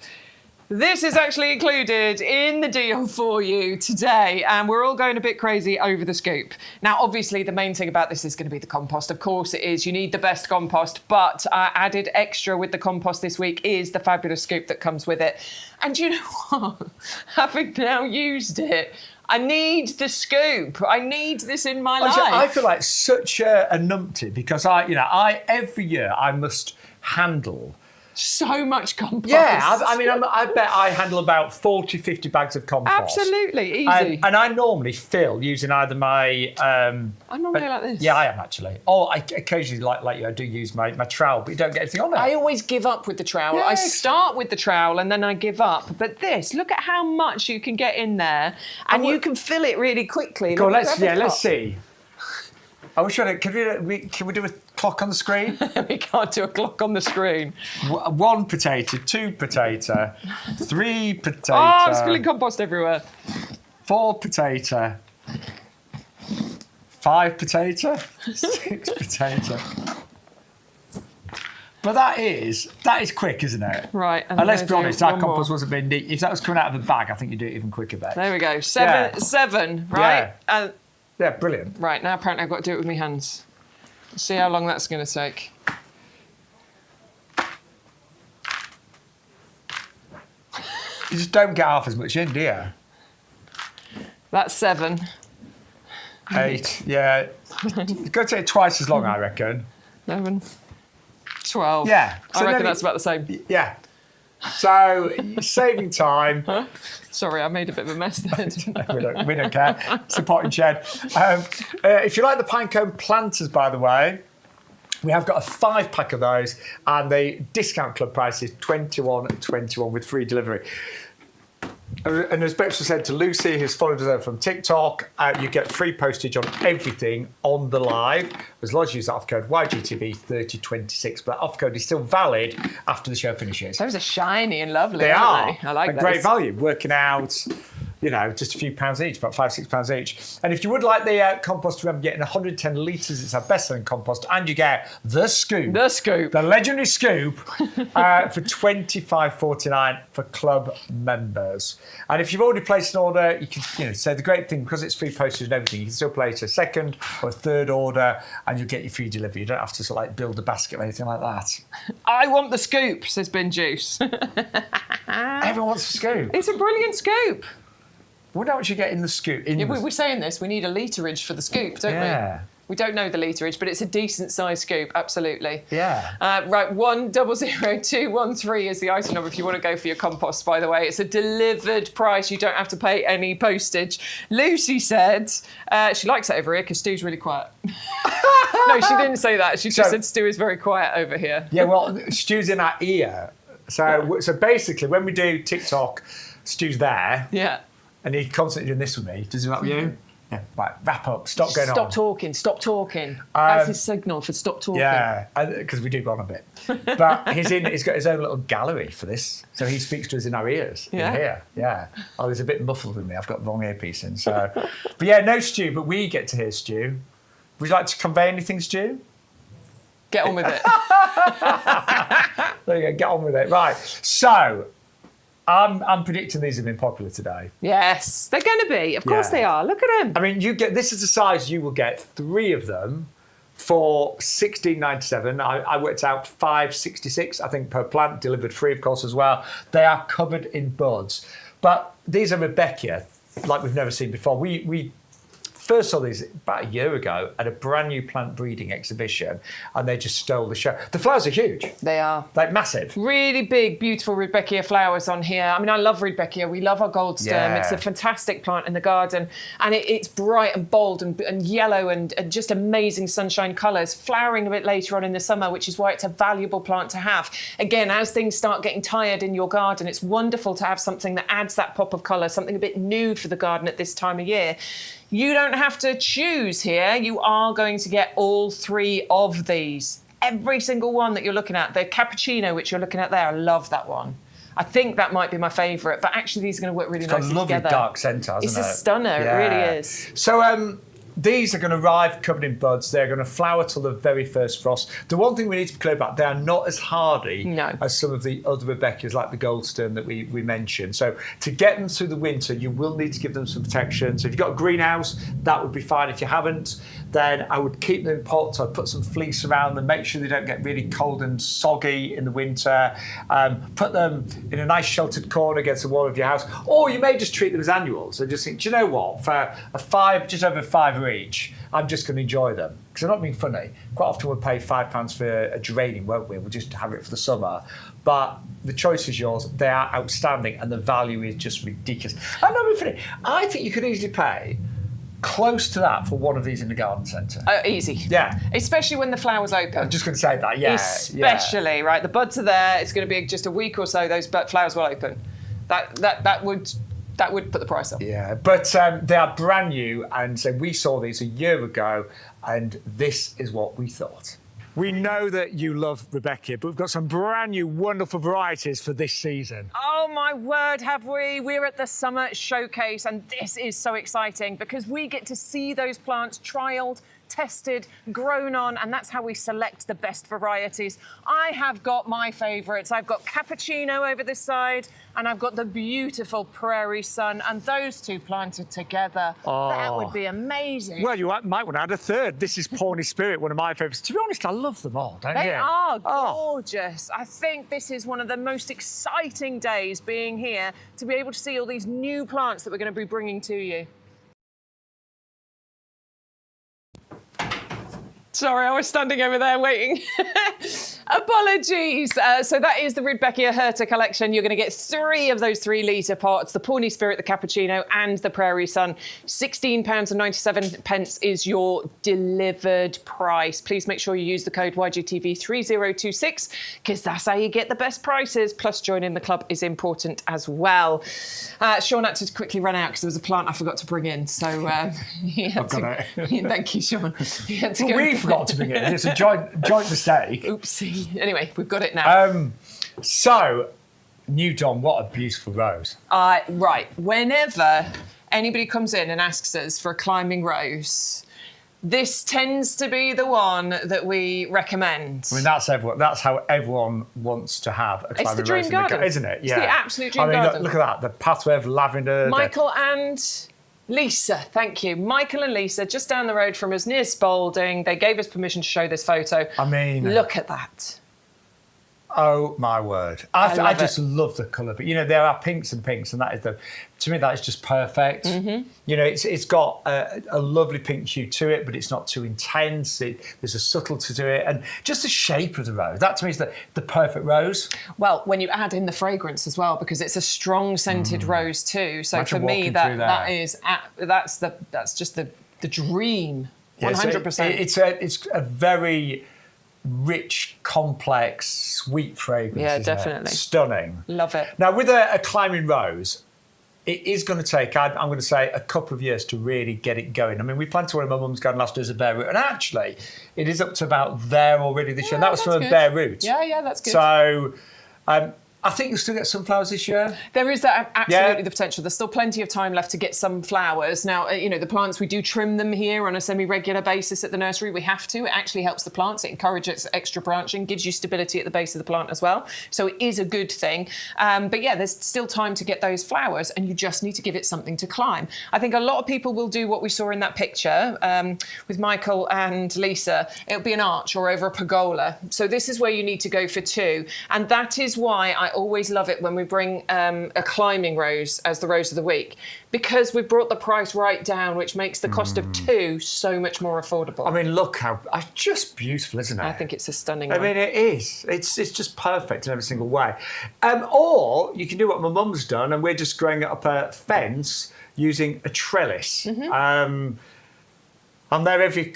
This is actually included in the deal for you today, and we're all going a bit crazy over the scoop. Now, obviously, the main thing about this is going to be the compost. Of course it is. You need the best compost, but added extra with the compost this week is the fabulous scoop that comes with it. And you know what? Having now used it, I need the scoop. I need this in my life. I feel like such a numpty because every year I must handle so much compost. Yeah, I bet I handle about 40, 50 bags of compost. Absolutely, easy. And I normally fill using either my... I'm normally like this. Yeah, I am actually. Or I occasionally, like you, I do use my trowel, but you don't get anything on it. I always give up with the trowel. Yes. I start with the trowel and then I give up. But this, look at how much you can get in there, and you can fill it really quickly. Go on, let's see. I wish can we do a clock on the screen? We can't do a clock on the screen. 1 potato, 2 potato, 3 potato. Oh, I'm spilling compost everywhere. 4 potato, 5 potato, 6 potato. But that is quick, isn't it? Right. And let's be honest, our compost wasn't being neat. If that was coming out of a bag, I think you'd do it even quicker, Bex. There we go. Seven, right? Yeah. Yeah, brilliant. Right, now apparently I've got to do it with my hands. Let's see how long that's going to take. You just don't get half as much in, do you? That's 7. 8, yeah. It's going to take twice as long, I reckon. 11, 12. Yeah. So I reckon that's about the same. Yeah. So, you're saving time. Sorry, I made a bit of a mess there. we don't care. It's a potting shed. If you like the pinecone planters, by the way, we have got a 5-pack of those, and the discount club price is $21.21 with free delivery. And as Bex said to Lucy, who's followed us over from TikTok, you get free postage on everything on the live, as long as you use the offer code YGTV 3026. But that offer code is still valid after the show finishes. Those are shiny and lovely. They are. I like those. Great value. Working out, just a few pounds each, about £5, £6 each. And if you would like the compost, remember getting 110 litres. It's our best-selling compost, and you get the scoop, the legendary scoop, for $25.49 for club members. And if you've already placed an order, you can, say the great thing, because it's free postage and everything, you can still place a second or a third order, and you'll get your free delivery. You don't have to build a basket or anything like that. I want the scoop, says Bin Juice. Everyone wants a scoop. It's a brilliant scoop. wonder how much you get in the scoop. Yeah, we're saying this. We need a literage for the scoop, don't we? We don't know the literage, but it's a decent sized scoop, absolutely. Yeah. Right, 100213 is the item number if you want to go for your compost, by the way. It's a delivered price. You don't have to pay any postage. Lucy said she likes it over here because Stu's really quiet. No, she didn't say that. She just said Stu is very quiet over here. Yeah, well, Stu's in our ear. So basically, when we do TikTok, Stu's there. Yeah. And he's constantly doing this with me. Does he that with you? Yeah, right, wrap up, stop going on. Stop talking, stop talking. That's his signal for stop talking. Yeah, because we do go on a bit. But he's got his own little gallery for this. So he speaks to us in our ears, in here. Yeah. Oh, he's a bit muffled with me. I've got the wrong earpiece in. So, but yeah, no Stu, but we get to hear Stu. Would you like to convey anything, Stu? Get on with it. There you go, get on with it. Right, so... I'm predicting these have been popular today. Yes, they're going to be. Of course they are. Look at them. I mean, this is the size you will get 3 of them for $16.97. I worked out $5.66, I think, per plant, delivered free, of course, as well. They are covered in buds. But these are Rebecca, like we've never seen before. We first saw these about a year ago at a brand new plant breeding exhibition, and they just stole the show. The flowers are huge. They are. Like massive. Really big, beautiful Rudbeckia flowers on here. I mean, I love Rudbeckia. We love our gold stem. Yeah. It's a fantastic plant in the garden, and it's bright and bold and yellow and just amazing sunshine colours, flowering a bit later on in the summer, which is why it's a valuable plant to have. Again, as things start getting tired in your garden, it's wonderful to have something that adds that pop of colour, something a bit new for the garden at this time of year. You don't have to choose here. You are going to get all 3 of these. Every single one that you're looking at. The cappuccino, which you're looking at there, I love that one. I think that might be my favourite, but actually these are going to work really nicely together. It's got a lovely dark centre, hasn't it? It's a stunner, it really is. So these are going to arrive covered in buds. They're going to flower till the very first frost. The one thing we need to be clear about, they are not as hardy as some of the other Rebecca's, like the Goldstone that we mentioned. So to get them through the winter, you will need to give them some protection. So if you've got a greenhouse, that would be fine. If you haven't, then I would keep them in pots. I'd put some fleece around them, make sure they don't get really cold and soggy in the winter. Put them in a nice sheltered corner against the wall of your house. Or you may just treat them as annuals. So just think, do you know what? For just over £5 each, I'm just going to enjoy them. Because I'm not being funny. Quite often we'll pay £5 for a geranium, won't we? We'll just have it for the summer. But the choice is yours. They are outstanding and the value is just ridiculous. I'm not being funny. I think you could easily pay close to that for one of these in the garden centre. Easy. Yeah. Especially when the flowers open. I'm just going to say that, yeah. Especially, right? The buds are there. It's going to be just a week or so, those flowers will open. That would put the price up. Yeah, but they are brand new, and so we saw these a year ago, and this is what we thought. We know that you love Rebecca, but we've got some brand new wonderful varieties for this season. Oh my word, have we? We're at the summer showcase, and this is so exciting because we get to see those plants trialled, tested, grown on, and that's how we select the best varieties. I have got my favourites. I've got Cappuccino over this side, and I've got the beautiful Prairie Sun, and those two planted together. That would be amazing. Well, you might want to add a third. This is Pawnee Spirit, one of my favourites. To be honest, I love them all, don't you? They are gorgeous. I think this is one of the most exciting days being here to be able to see all these new plants that we're going to be bringing to you. Sorry, I was standing over there waiting. Apologies. So that is the Rudbeckia Herta collection. You're going to get 3 of those 3-litre pots, the Pawnee Spirit, the Cappuccino and the Prairie Sun. £16.97 is your delivered price. Please make sure you use the code YGTV3026 because that's how you get the best prices. Plus joining the club is important as well. Sean had to quickly run out because there was a plant I forgot to bring in. So he had to... Thank you, Sean. He had to go. We forgot to bring it in. It's a joint mistake. Oopsie. Anyway, we've got it now. So, New Don, what a beautiful rose. Right. Whenever anybody comes in and asks us for a climbing rose, this tends to be the one that we recommend. I mean, that's how everyone wants to have a climbing rose. It's the dream garden, isn't it? Yeah. It's the absolute dream garden. Look at that. The pathway of lavender. Michael and Lisa, thank you. Michael and Lisa, just down the road from us near Spalding. They gave us permission to show this photo. I mean... Look at that. Oh my word! I just love the colour, but there are pinks, and that is to me that is just perfect. It's got a lovely pink hue to it, but it's not too intense. There's a subtlety to it, and just the shape of the rose. That to me is the perfect rose. Well, when you add in the fragrance as well, because it's a strong scented rose too. So Imagine for me, walking that's just the dream. 100%. It's a very rich, complex, sweet fragrance. Yeah, isn't definitely. It? Stunning. Love it. Now, with a climbing rose, it is going to take, I'm going to say, a couple of years to really get it going. I mean, we planted one in my mum's garden last year as a bare root, and actually, it is up to about there already this year. And that was from a bare root. Yeah, that's good. So, I think you'll still get sunflowers this year. There is absolutely the potential. There's still plenty of time left to get some flowers. Now, the plants, we do trim them here on a semi-regular basis at the nursery. We have to. It actually helps the plants. It encourages extra branching, gives you stability at the base of the plant as well. So it is a good thing. But yeah, there's still time to get those flowers, and you just need to give it something to climb. I think a lot of people will do what we saw in that picture with Michael and Lisa. It'll be an arch or over a pergola. So this is where you need to go for 2. And that is why I always love it when we bring a climbing rose as the rose of the week, because we've brought the price right down, which makes the cost of 2 so much more affordable. I mean, look how just beautiful, isn't it? I think it's a stunning I mean, it is. It's just perfect in every single way. Or you can do what my mum's done, and we're just growing it up a fence using a trellis. I'm there every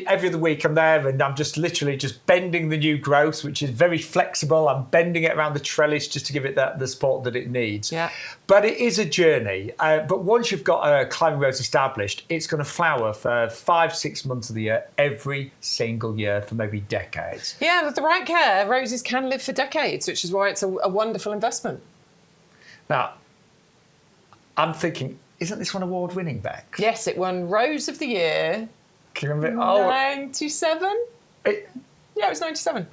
other week. I'm there, and I'm just literally just bending the new growth, which is very flexible. I'm bending it around the trellis just to give it the support that it needs. Yeah. But it is a journey. But once you've got a climbing rose established, it's going to flower for 5-6 months of the year, every single year for maybe decades. Yeah, with the right care, roses can live for decades, which is why it's a wonderful investment. Now, I'm thinking, isn't this one award-winning, Bex? Yes, it won Rose of the Year. Can you remember? 97? Yeah, it was 97.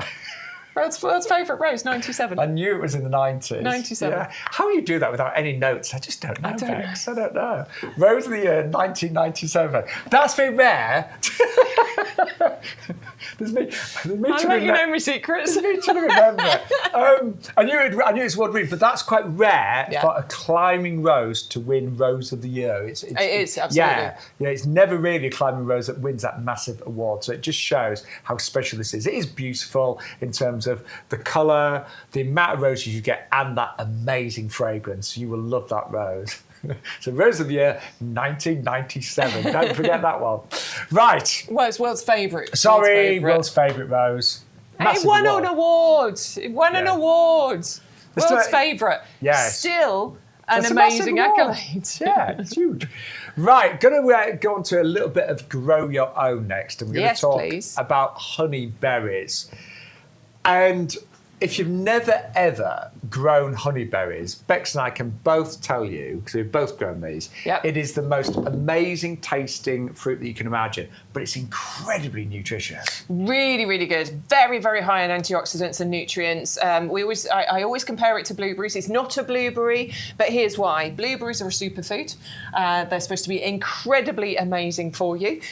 World's favourite rose, 97. I knew it was in the 90s. 97. Yeah. How you do that without any notes, I just don't know, Bex. know. I don't know. Rose of the Year, 1997. That's very rare. There's me I let you know my secrets. There's me trying to remember. I knew it's award-winning, but that's quite rare for a climbing rose to win Rose of the Year. It is, absolutely. Yeah, it's never really a climbing rose that wins that massive award. So it just shows how special this is. It is beautiful in terms of the colour, the amount of roses you get, and that amazing fragrance. You will love that rose. So Rose of the Year, 1997. Don't forget that one. Right. Well, it's world's favourite. Sorry, world's favourite rose. It won an award. It won an award. World's favourite. Yes. Still an amazing accolade. Yeah, it's huge. Right, going to go on to a little bit of grow your own next. And we're going to talk about honeyberries. And if you've never, ever grown honeyberries, Bex and I can both tell you, because we've both grown these, it is the most amazing tasting fruit that you can imagine, but it's incredibly nutritious. Really, really good. Very, very high in antioxidants and nutrients. I always compare it to blueberries. It's not a blueberry, but here's why. Blueberries are a superfood. They're supposed to be incredibly amazing for you.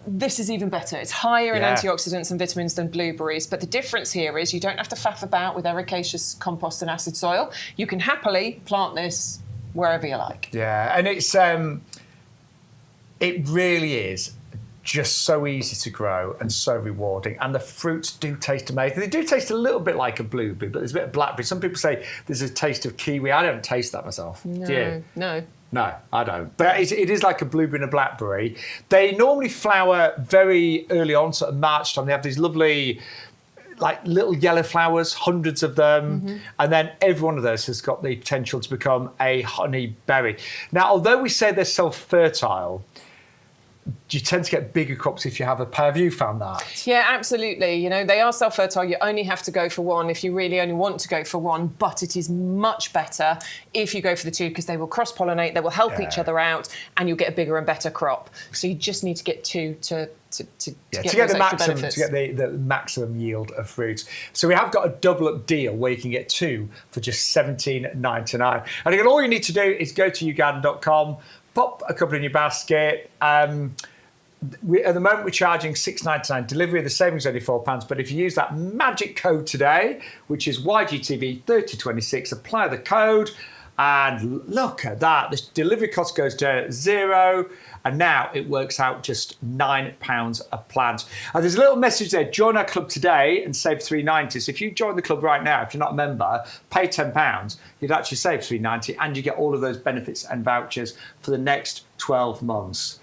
This is even better. It's higher in antioxidants and vitamins than blueberries, but the difference here is you don't have to faff about with ericaceous compost and acid soil. You can happily plant this wherever you like. Yeah, and it really is just so easy to grow and so rewarding. And the fruits do taste amazing. They do taste a little bit like a blueberry, but there's a bit of blackberry. Some people say there's a taste of kiwi. I don't taste that myself. No, do you? No. No, I don't. But it is like a blueberry and a blackberry. They normally flower very early on, sort of March time. They have these lovely, like little yellow flowers, hundreds of them. And then every one of those has got the potential to become a honeyberry. Now, although we say they're self-fertile, you tend to get bigger crops if you have a pair. Have you found that? Yeah, absolutely. You know, they are self-fertile. You only have to go for one if you really only want to go for one, but it is much better if you go for the two because they will cross-pollinate, they will help each other out, and you'll get a bigger and better crop. So you just need to get two to get the maximum yield of fruits. So we have got a double up deal where you can get two for just $17.99. And again, all you need to do is go to YouGarden.com, pop a couple in your basket. At the moment, we're charging £6.99 delivery. The savings only £4. But if you use that magic code today, which is YGTV 3026, apply the code, and look at that. The delivery cost goes to zero, and now it works out just £9 a plant. And there's a little message there: join our club today and save £3.90. So if you join the club right now, if you're not a member, pay £10, you'd actually save £3.90, and you get all of those benefits and vouchers for the next 12 months.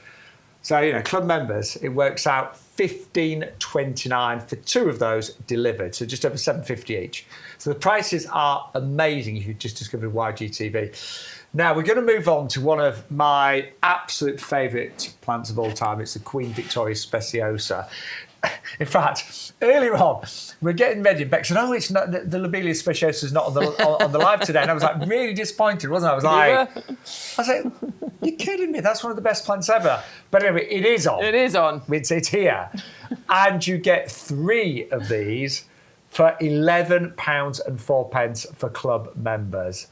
So, club members, it works out $15.29 for 2 of those delivered, so just over $7.50 each. So the prices are amazing if you've just discovered YGTV. Now, we're going to move on to one of my absolute favourite plants of all time. It's the Queen Victoria Speciosa. In fact, earlier on, we're getting ready, and Beck said, "Oh, it's not the Lobelia Speciosa is not on the live today," and I was like, really disappointed, wasn't I? I was like, "You're kidding me? That's one of the best plants ever." But anyway, it is on. It is on. It's here, and you get 3 of these for £11.04 for club members.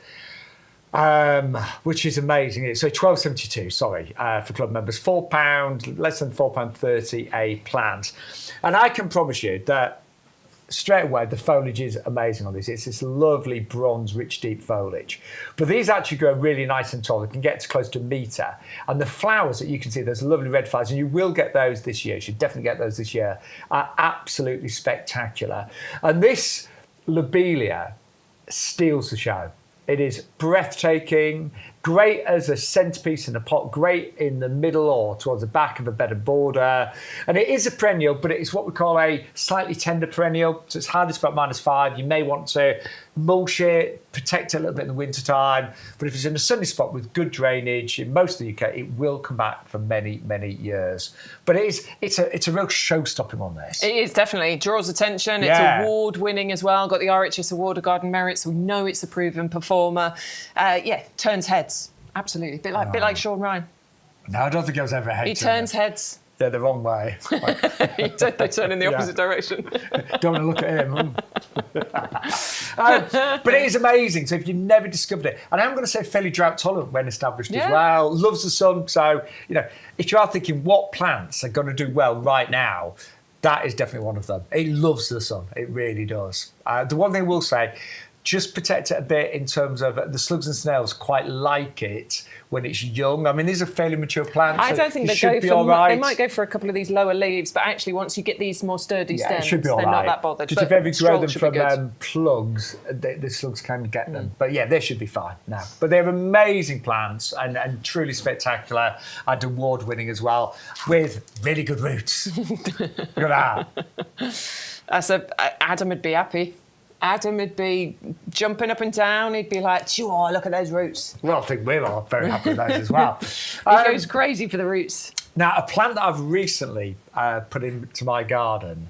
Which is amazing. So £12.72, sorry, for club members. £4, less than £4.30 a plant. And I can promise you that straight away the foliage is amazing on this. It's this lovely bronze, rich, deep foliage. But these actually grow really nice and tall. They can get to close to a metre. And the flowers that you can see, those lovely red flowers, and you will get those this year. You should definitely get those this year. Are absolutely spectacular. And this lobelia steals the show. It is breathtaking, great as a centerpiece in a pot, great in the middle or towards the back of a bed of border. And it is a perennial, but it's what we call a slightly tender perennial. So it's hardest about -5. You may want to mulch it, protect it a little bit in the wintertime. But if it's in a sunny spot with good drainage in most of the UK, it will come back for many, many years. But it's a real show-stopping on this. It is, definitely. It draws attention. It's award-winning as well. Got the RHS Award of Garden Merit, so we know it's a proven performer. Turns heads. Absolutely. Bit like Sean Ryan. No, I don't think I was ever a head. He turns heads. They're the wrong way. They turn in the opposite direction. Don't want to look at him. But it is amazing. So if you've never discovered it, and I'm going to say fairly drought tolerant when established as well, loves the sun. So, if you are thinking what plants are going to do well right now, that is definitely one of them. It loves the sun. It really does. The one thing I will say, just protect it a bit in terms of the slugs and snails quite like it when it's young. I mean, these are fairly mature plants. I don't think they go for. Right. They might go for a couple of these lower leaves, but actually, once you get these more sturdy stems, it should be all they're right. not that bothered. Just if ever you grow them from plugs, the slugs can get them. But yeah, they should be fine now. But they're amazing plants and truly spectacular and award-winning as well, with really good roots. Look at that. Adam would be happy. Adam would be jumping up and down. He'd be like, "Sure, look at those roots." Well, I think we're all very happy with those as well. He goes crazy for the roots. Now, a plant that I've recently put into my garden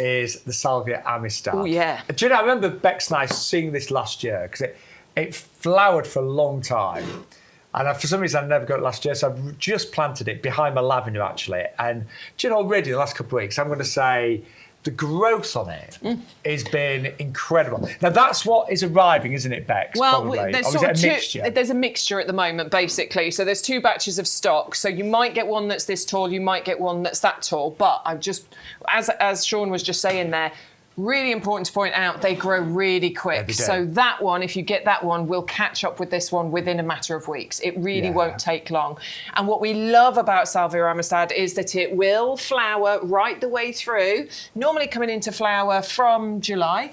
is the Salvia amistad. Oh, yeah. Do you know, I remember Bex and I seeing this last year because it flowered for a long time. And for some reason, I never got it last year, so I've just planted it behind my lavender, actually. And do you know, already the last couple of weeks, I'm going to say the growth on it has been incredible. Now, that's what is arriving, isn't it, Bex? Well, probably? there's Or is it a mixture? There's a mixture at the moment, basically. So there's 2 batches of stock. So you might get one that's this tall, you might get one that's that tall. But I've just, as Sean was just saying there, really important to point out, they grow really quick. Yeah, so that one, if you get that one, will catch up with this one within a matter of weeks. It really won't take long. And what we love about Salvia amistad is that it will flower right the way through, normally coming into flower from July,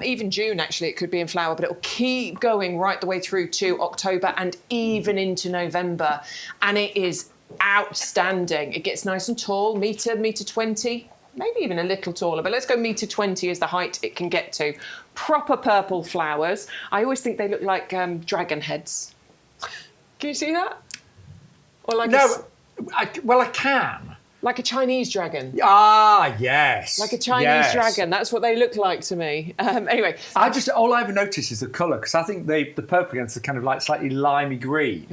even June, actually, it could be in flower, but it will keep going right the way through to October and even into November. And it is outstanding. It gets nice and tall, metre 20. Maybe even a little taller, but let's go -20 is the height it can get to. Proper purple flowers. I always think they look like dragon heads. Can you see that? Or like I can. Like a Chinese dragon. Ah, yes. Like a Chinese dragon. That's what they look like to me. Anyway. All I ever notice is the colour, because I think the purple against the kind of like slightly limey green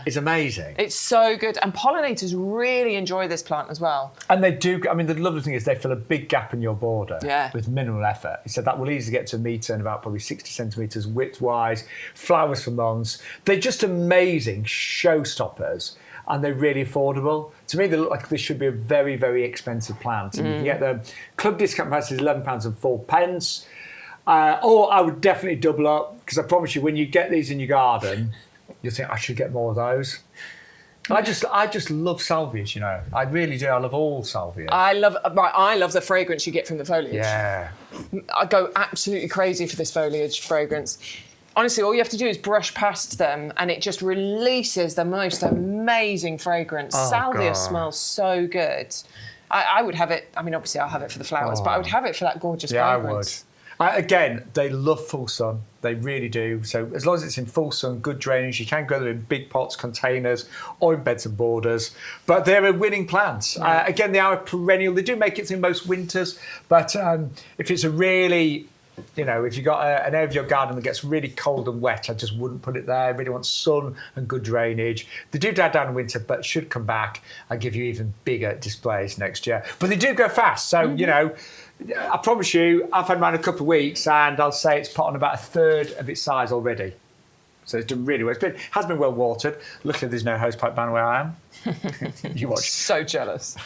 is amazing. It's so good. And pollinators really enjoy this plant as well. And they do, I mean, the lovely thing is they fill a big gap in your border with minimal effort. He said that will easily get to a metre and about probably 60 centimetres width-wise, flowers for months. They're just amazing showstoppers. and they're really affordable. To me, they look like this should be a very, very expensive plant. And you can get the club discount price is £11.04. Or I would definitely double up, because I promise you, when you get these in your garden, you'll think, I should get more of those. I just love salvias, you know. I really do. I love all salvia. I love the fragrance you get from the foliage. Yeah. I go absolutely crazy for this foliage fragrance. Honestly, all you have to do is brush past them and it just releases the most amazing fragrance. Salvia God. smells so good. I would have it, I mean, obviously I'll have it for the flowers, but I would have it for that gorgeous fragrance. Again, they love full sun. They really do. So as long as it's in full sun, good drainage, you can grow them in big pots, containers, or in beds and borders. But they're a winning plant. Again, they are a perennial. They do make it through most winters. But if it's a really, you know, if you've got an area of your garden that gets really cold and wet, I just wouldn't put it there. I really want sun and good drainage. They do die down in winter, but should come back and give you even bigger displays next year. But they do go fast. So, you know, I promise you, I've had mine a couple of weeks and I'll say it's put on about a third of its size already. So it's done really well. Has been well watered. Luckily, there's no hosepipe ban where I am. You watch. So jealous.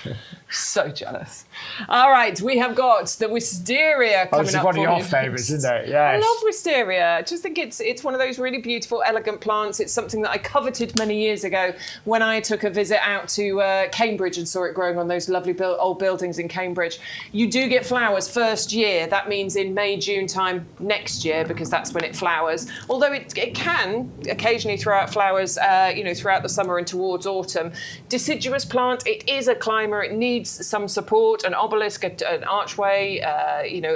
So jealous. All right, we have got the wisteria coming this up. is one of your you. favourites, isn't it? Yes. I love wisteria. I just think it's one of those really beautiful, elegant plants. It's something that I coveted many years ago when I took a visit out to Cambridge and saw it growing on those lovely old buildings in Cambridge. You do get flowers first year. That means in May, June time next year, because that's when it flowers. Although it can occasionally throw out flowers, you know, throughout the summer and towards autumn. Deciduous plant, it is a climber, it needs some support, an obelisk, an archway, you know,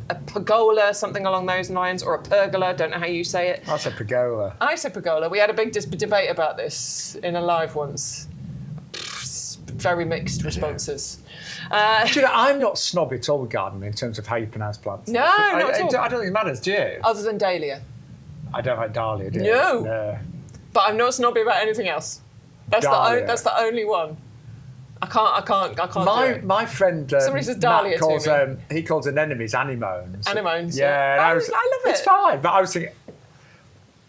a pergola, something along those lines, or a pergola, don't know how you say it. I said pergola. I said pergola. We had a big debate about this in a live once. Very mixed responses. Do you know, I'm not snobby at all with gardening in terms of how you pronounce plants. No, not at all. I don't think it matters, do you? Other than dahlia. I don't like dahlia, do you? No. But I'm not snobby about anything else. That's the only one. I can't do it. My friend somebody says dahlia calls, to me. he calls anemones anemones. Anemones, yeah. I love it. It's fine, but I was thinking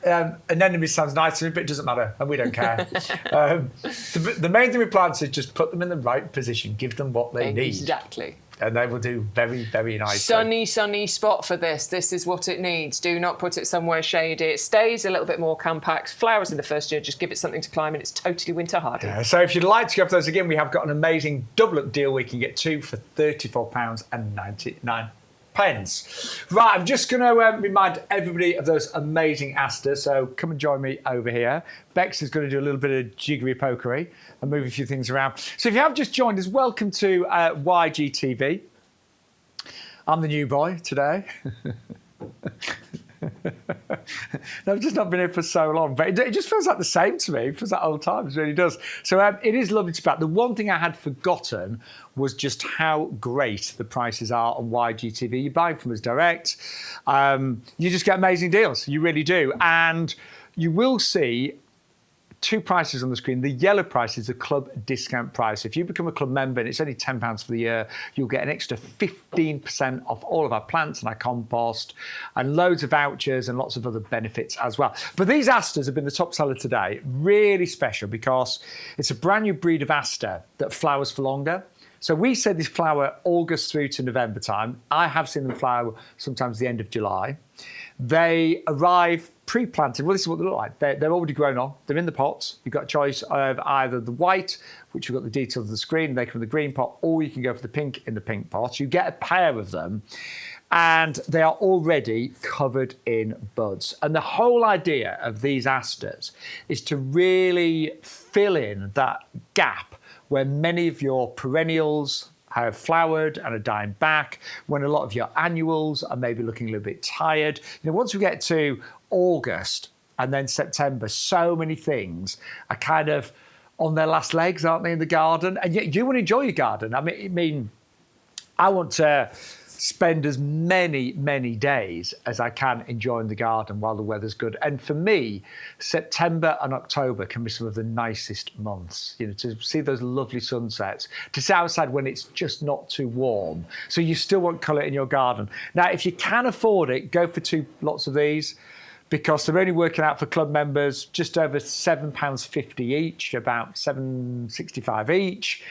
anemone sounds nice to me, but it doesn't matter, and we don't care. The main thing with plants is just put them in the right position, give them what they need. Exactly. And they will do very, very nicely. Sunny spot for this. This is what it needs. Do not put it somewhere shady. It stays a little bit more compact. Flowers in the first year, just give it something to climb, and it's totally winter hardy. Yeah, so if you'd like to go for those again, we have got an amazing double-up deal. We can get two for £34.99. Right, I'm just going to remind everybody of those amazing asters, so come and join me over here. Bex is going to do a little bit of jiggery pokery and move a few things around. So if you have just joined us, welcome to YGTV. I'm the new boy today. I've just not been here for so long, but it just feels like the same to me. It feels like old times, it really does. So it is lovely to be back. The one thing I had forgotten was just how great the prices are on YGTV. You buy from us direct, you just get amazing deals. You really do. And you will see two prices on the screen. The yellow price is the club discount price. If you become a club member and it's only £10 for the year, you'll get an extra 15% off all of our plants and our compost and loads of vouchers and lots of other benefits as well. But these asters have been the top seller today. Really special because it's a brand new breed of aster that flowers for longer. So we said this flower August through to November time. I have seen them flower sometimes the end of July. They arrive pre-planted. Well, this is what they look like. They're already grown on. They're in the pots. You've got a choice of either the white, which you've got the details of the screen, they come in the green pot, or you can go for the pink in the pink pot. You get a pair of them, and they are already covered in buds. And the whole idea of these asters is to really fill in that gap where many of your perennials have flowered and are dying back, when a lot of your annuals are maybe looking a little bit tired. You know, once we get to August and then September, so many things are kind of on their last legs, aren't they, in the garden? And yet you want to enjoy your garden. I want to spend as many days as I can enjoying the garden while the weather's good. And for me, September and October can be some of the nicest months, you know, to see those lovely sunsets, to sit outside when it's just not too warm. So you still want colour in your garden. Now, if you can afford it, go for two lots of these, because they're only working out for club members just over £7.50 each, about £7.65 each.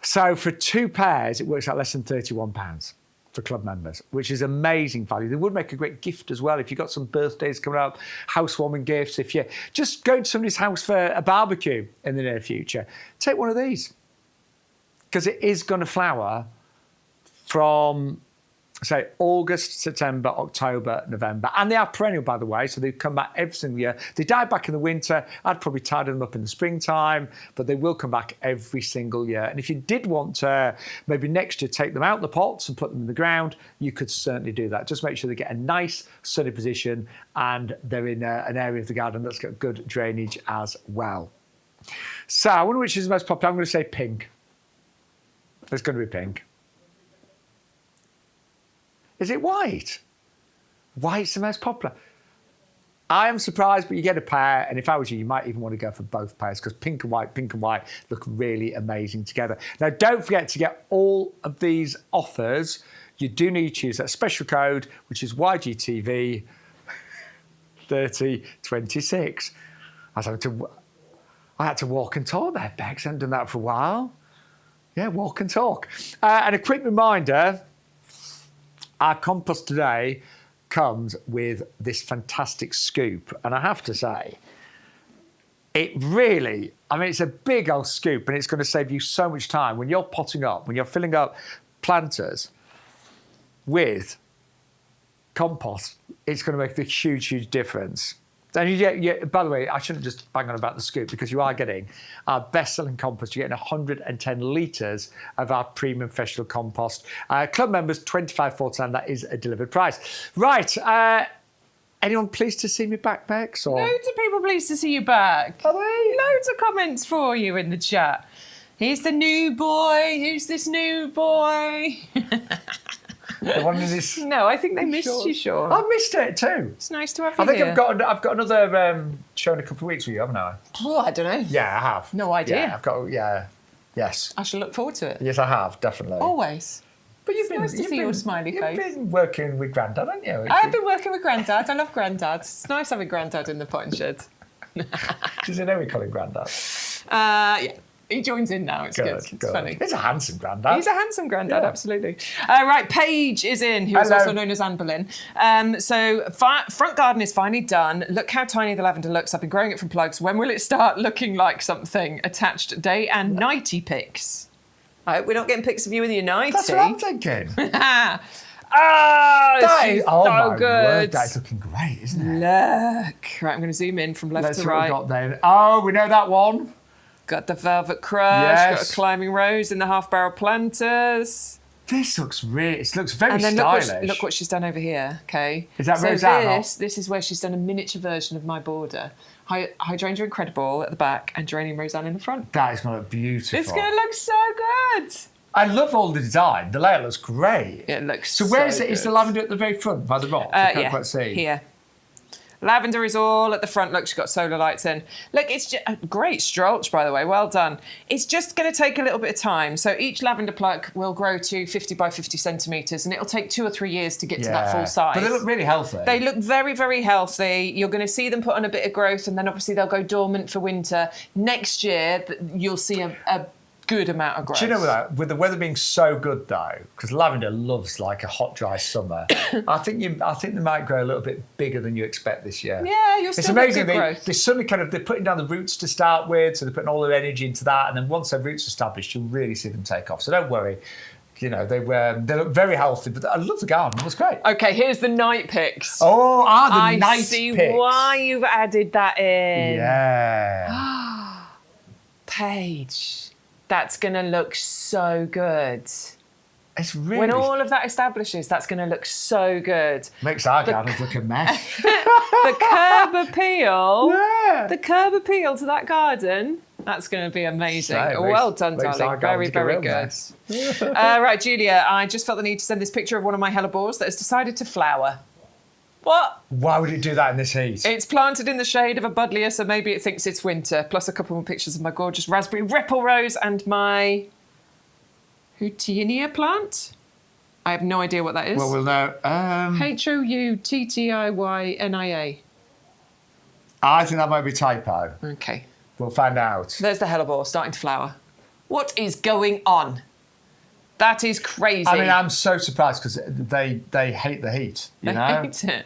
So for 2 pairs, it works out less than £31 for club members, which is amazing value. They would make a great gift as well if you've got some birthdays coming up, housewarming gifts. If you're just going to somebody's house for a barbecue in the near future, take one of these, because it is going to flower from, say, August, September, October, November. And they are perennial, by the way, so they come back every single year. They die back in the winter. I'd probably tidy them up in the springtime, but they will come back every single year. And if you did want to maybe next year take them out the pots and put them in the ground, you could certainly do that. Just make sure they get a nice sunny position and they're in an area of the garden that's got good drainage as well. So I wonder which is the most popular. I'm going to say pink. It's going to be pink. Is it white? White's the most popular. I am surprised, but you get a pair, and if I was you, you might even want to go for both pairs, because pink and white look really amazing together. Now, don't forget to get all of these offers. You do need to use that special code, which is YGTV 3026. I had to walk and talk there, Bex. I haven't done that for a while. Yeah, walk and talk. And a quick reminder, our compost today comes with this fantastic scoop. And I have to say, it really, I mean, it's a big old scoop and it's going to save you so much time when you're potting up, when you're filling up planters with compost. It's going to make a huge, huge difference. And by the way, I shouldn't just bang on about the scoop, because you are getting our best-selling compost. You're getting 110 litres of our premium vegetable compost. Club members, £25.49. That is a delivered price. Right. Anyone pleased to see me back, Bex? Or? Loads of people pleased to see you back. Are they? Loads of comments for you in the chat. Here's the new boy. Who's this new boy? The one in this... No, I think they missed you, Sean. I missed it too. It's nice to have you I think here. I've got another show in a couple of weeks with you, haven't I? Oh, I don't know. Yeah, I have. No idea. Yeah, I've got. Yeah, yes. I shall look forward to it. Yes, I have, definitely. Always. But you've nice to see your smiley face. You've been working with Grandad, haven't you? I've been working with Grandad. I love Grandad. It's nice having Grandad in the potting shed. Does he know we call him Grandad? Yeah. He joins in now. It's good. It's funny. He's a handsome Grandad. He's a handsome Grandad, Yeah. Absolutely. Right, Paige is in, who is Hello. also known as Anne Boleyn. So front garden is finally done. Look how tiny the lavender looks. I've been growing it from plugs. When will it start looking like something? Attached day and nighty pics. I hope we're not getting pics of you with your nighty. That's what I'm thinking. Oh, That she's is, oh so my good. word, that's looking great, isn't it? Look. Right, I'm going to zoom in from left Let's to see what right. we've got then. Oh, we know that one. Got the velvet crush, Yes. got a climbing rose in the half barrel planters. This looks really, it looks very And then stylish. look what she's done over here, okay? Is that so Rosanna? this is where she's done a miniature version of my border. Hydrangea Incredible at the back and Geranium Rosanna in the front. That is going to look beautiful. It's going to look so good. I love all the design. The layout looks great. It looks So where is so it? Is the good. lavender at the very front by the rock? I can't Yeah, quite see. here. Lavender is all at the front. Look, she's got solar lights in. Look, it's just a great strolch, by the way. Well done. It's just going to take a little bit of time. So each lavender plug will grow to 50 by 50 centimetres, and it'll take 2 or 3 years to get to that full size. But they look really healthy. They look very, very healthy. You're going to see them put on a bit of growth, and then obviously they'll go dormant for winter. Next year, you'll see a good amount of growth. Do you know that with the weather being so good though, because lavender loves like a hot, dry summer. I think they might grow a little bit bigger than you expect this year. Yeah, you'll It's still get amazing. good growth. They suddenly they're putting down the roots to start with, so they're putting all their energy into that, and then once their roots are established, you'll really see them take off. So don't worry. You know, they look very healthy, but I love the garden. It looks great. Okay, here's the night pics. Oh, the night I see pics. why you've added that in. Yeah. Paige, that's going to look so good. It's really... When all of that establishes, that's going to look so good. Makes our gardens look a mess. The curb appeal, Yeah. the curb appeal to that garden, that's going to be amazing. So, Well done, makes our darling. Very, gardens look a very real good. mess. Right, Julia, I just felt the need to send this picture of one of my hellebores that has decided to flower. What? Why would it do that in this heat? It's planted in the shade of a buddleia, so maybe it thinks it's winter, plus a couple more pictures of my gorgeous raspberry ripple rose and my Houtinia plant. I have no idea what that is. Well, we'll know. Houttinia. I think that might be typo. Okay. We'll find out. There's the hellebore starting to flower. What is going on? That is crazy. I mean, I'm so surprised because they hate the heat. You know? Hate it.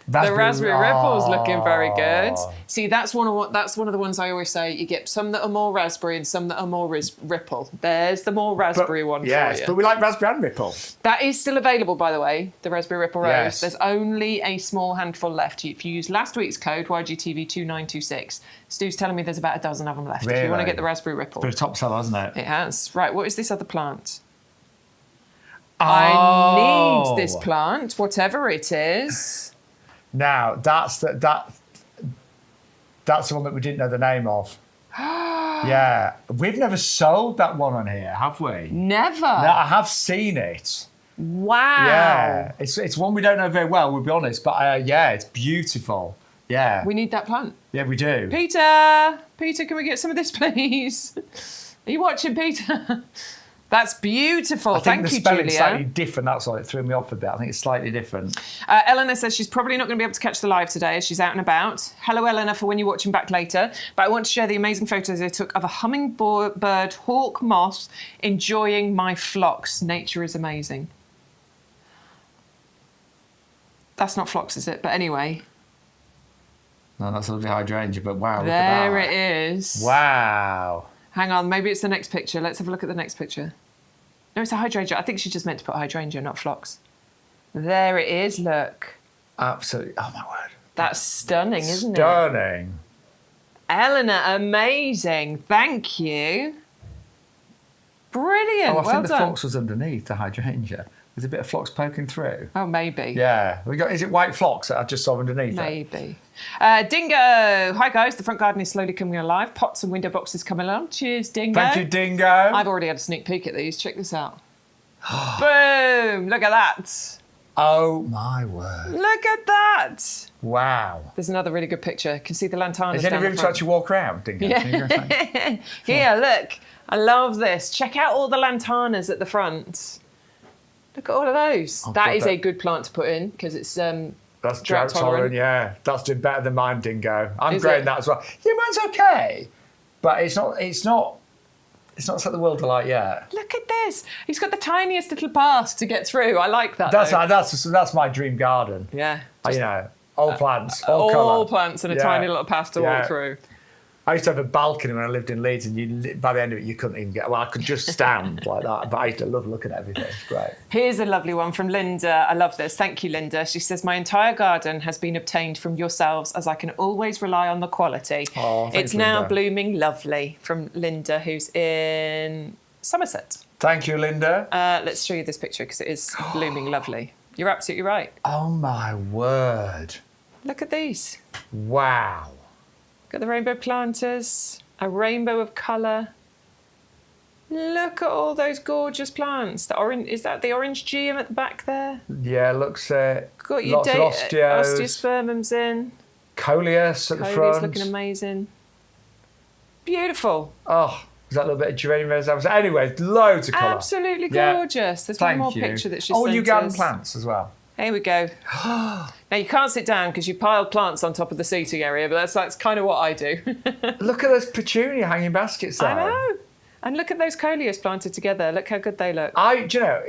The raspberry ripple's looking very good. See, that's one of the ones I always say. You get some that are more raspberry and some that are more ripple. There's the more raspberry one for you. But we like raspberry and ripple. That is still available, by the way, the raspberry ripple rose. Yes. There's only a small handful left. If you use last week's code, YGTV2926, Stu's telling me there's about a dozen of them left. Really? If you want to get the raspberry ripple. It's a top seller, hasn't it? It has. Right, what is this other plant? Oh. I need this plant, whatever it is. Now, that's the one that we didn't know the name of. Yeah. We've never sold that one on here, have we? Never. No, I have seen it. Wow. Yeah. It's one we don't know very well, we'll be honest. But yeah, it's beautiful. Yeah. We need that plant. Yeah, we do. Peter, can we get some of this, please? Are you watching, Peter? That's beautiful. Thank you, Julia. I think the spelling's slightly different. That's why it threw me off a bit. I think it's slightly different. Eleanor says she's probably not going to be able to catch the live today as she's out and about. Hello, Eleanor, for when you're watching back later. But I want to share the amazing photos I took of a hummingbird hawk moth enjoying my phlox. Nature is amazing. That's not phlox, is it? But anyway. No, that's a lovely hydrangea, but wow, look at that. There it is. Wow. Hang on, maybe it's the next picture. Let's have a look at the next picture. No, it's a hydrangea. I think she just meant to put hydrangea, not phlox. There it is, look. Absolutely. Oh, my word. That's stunning, isn't it? Stunning. Eleanor, amazing. Thank you. Brilliant. Oh, I well think the done. phlox was underneath the hydrangea. There's a bit of phlox poking through. Oh, maybe. Yeah. Is it white phlox that I just saw underneath Maybe. Dingo. Hi, guys. The front garden is slowly coming alive. Pots and window boxes coming along. Cheers, Dingo. Thank you, Dingo. I've already had a sneak peek at these. Check this out. Boom. Look at that. Oh, my word. Look at that. Wow. There's another really good picture. You can see the lantanas Is there down any the room to front. actually walk around, Dingo? Yeah. Here, look. I love this. Check out all the lantanas at the front. Look at all of those. Oh, that God, is a good plant to put in because it's that's drought tolerant. Yeah. That's doing better than mine, Dingo. I'm Is growing it? that as well. Yeah, mine's okay. But it's not set the world alight yet. Look at this. He's got the tiniest little path to get through. I like that. That's my dream garden. Yeah. You know, all plants, all colour. All plants and a tiny little path to walk through. I used to have a balcony when I lived in Leeds, and by the end of it, you couldn't even get. Well, I could just stand like that, but I used to love looking at everything. It's great. Here's a lovely one from Linda. I love this. Thank you, Linda. She says, my entire garden has been obtained from yourselves as I can always rely on the quality. Oh, thanks, it's now Linda. blooming lovely. From Linda, who's in Somerset. Thank you, Linda. Let's show you this picture because it is blooming lovely. You're absolutely right. Oh, my word. Look at these. Wow. Got the rainbow planters, a rainbow of colour. Look at all those gorgeous plants. The orange, is that the orange geum at the back there? Yeah, looks Got your lots of osteos. osteospermums in. Coleus at the Coleus front. looking amazing. Beautiful. Oh, is that a little bit of geranium? Anyway, loads of colour. Absolutely Yeah. gorgeous. There's Thank one more you. picture that she's Oh, sent YouGarden us. plants as well. Here we go. Now, you can't sit down because you piled plants on top of the seating area, but that's kind of what I do. Look at those petunia hanging baskets there. I know. And look at those coleus planted together. Look how good they look. Do you know,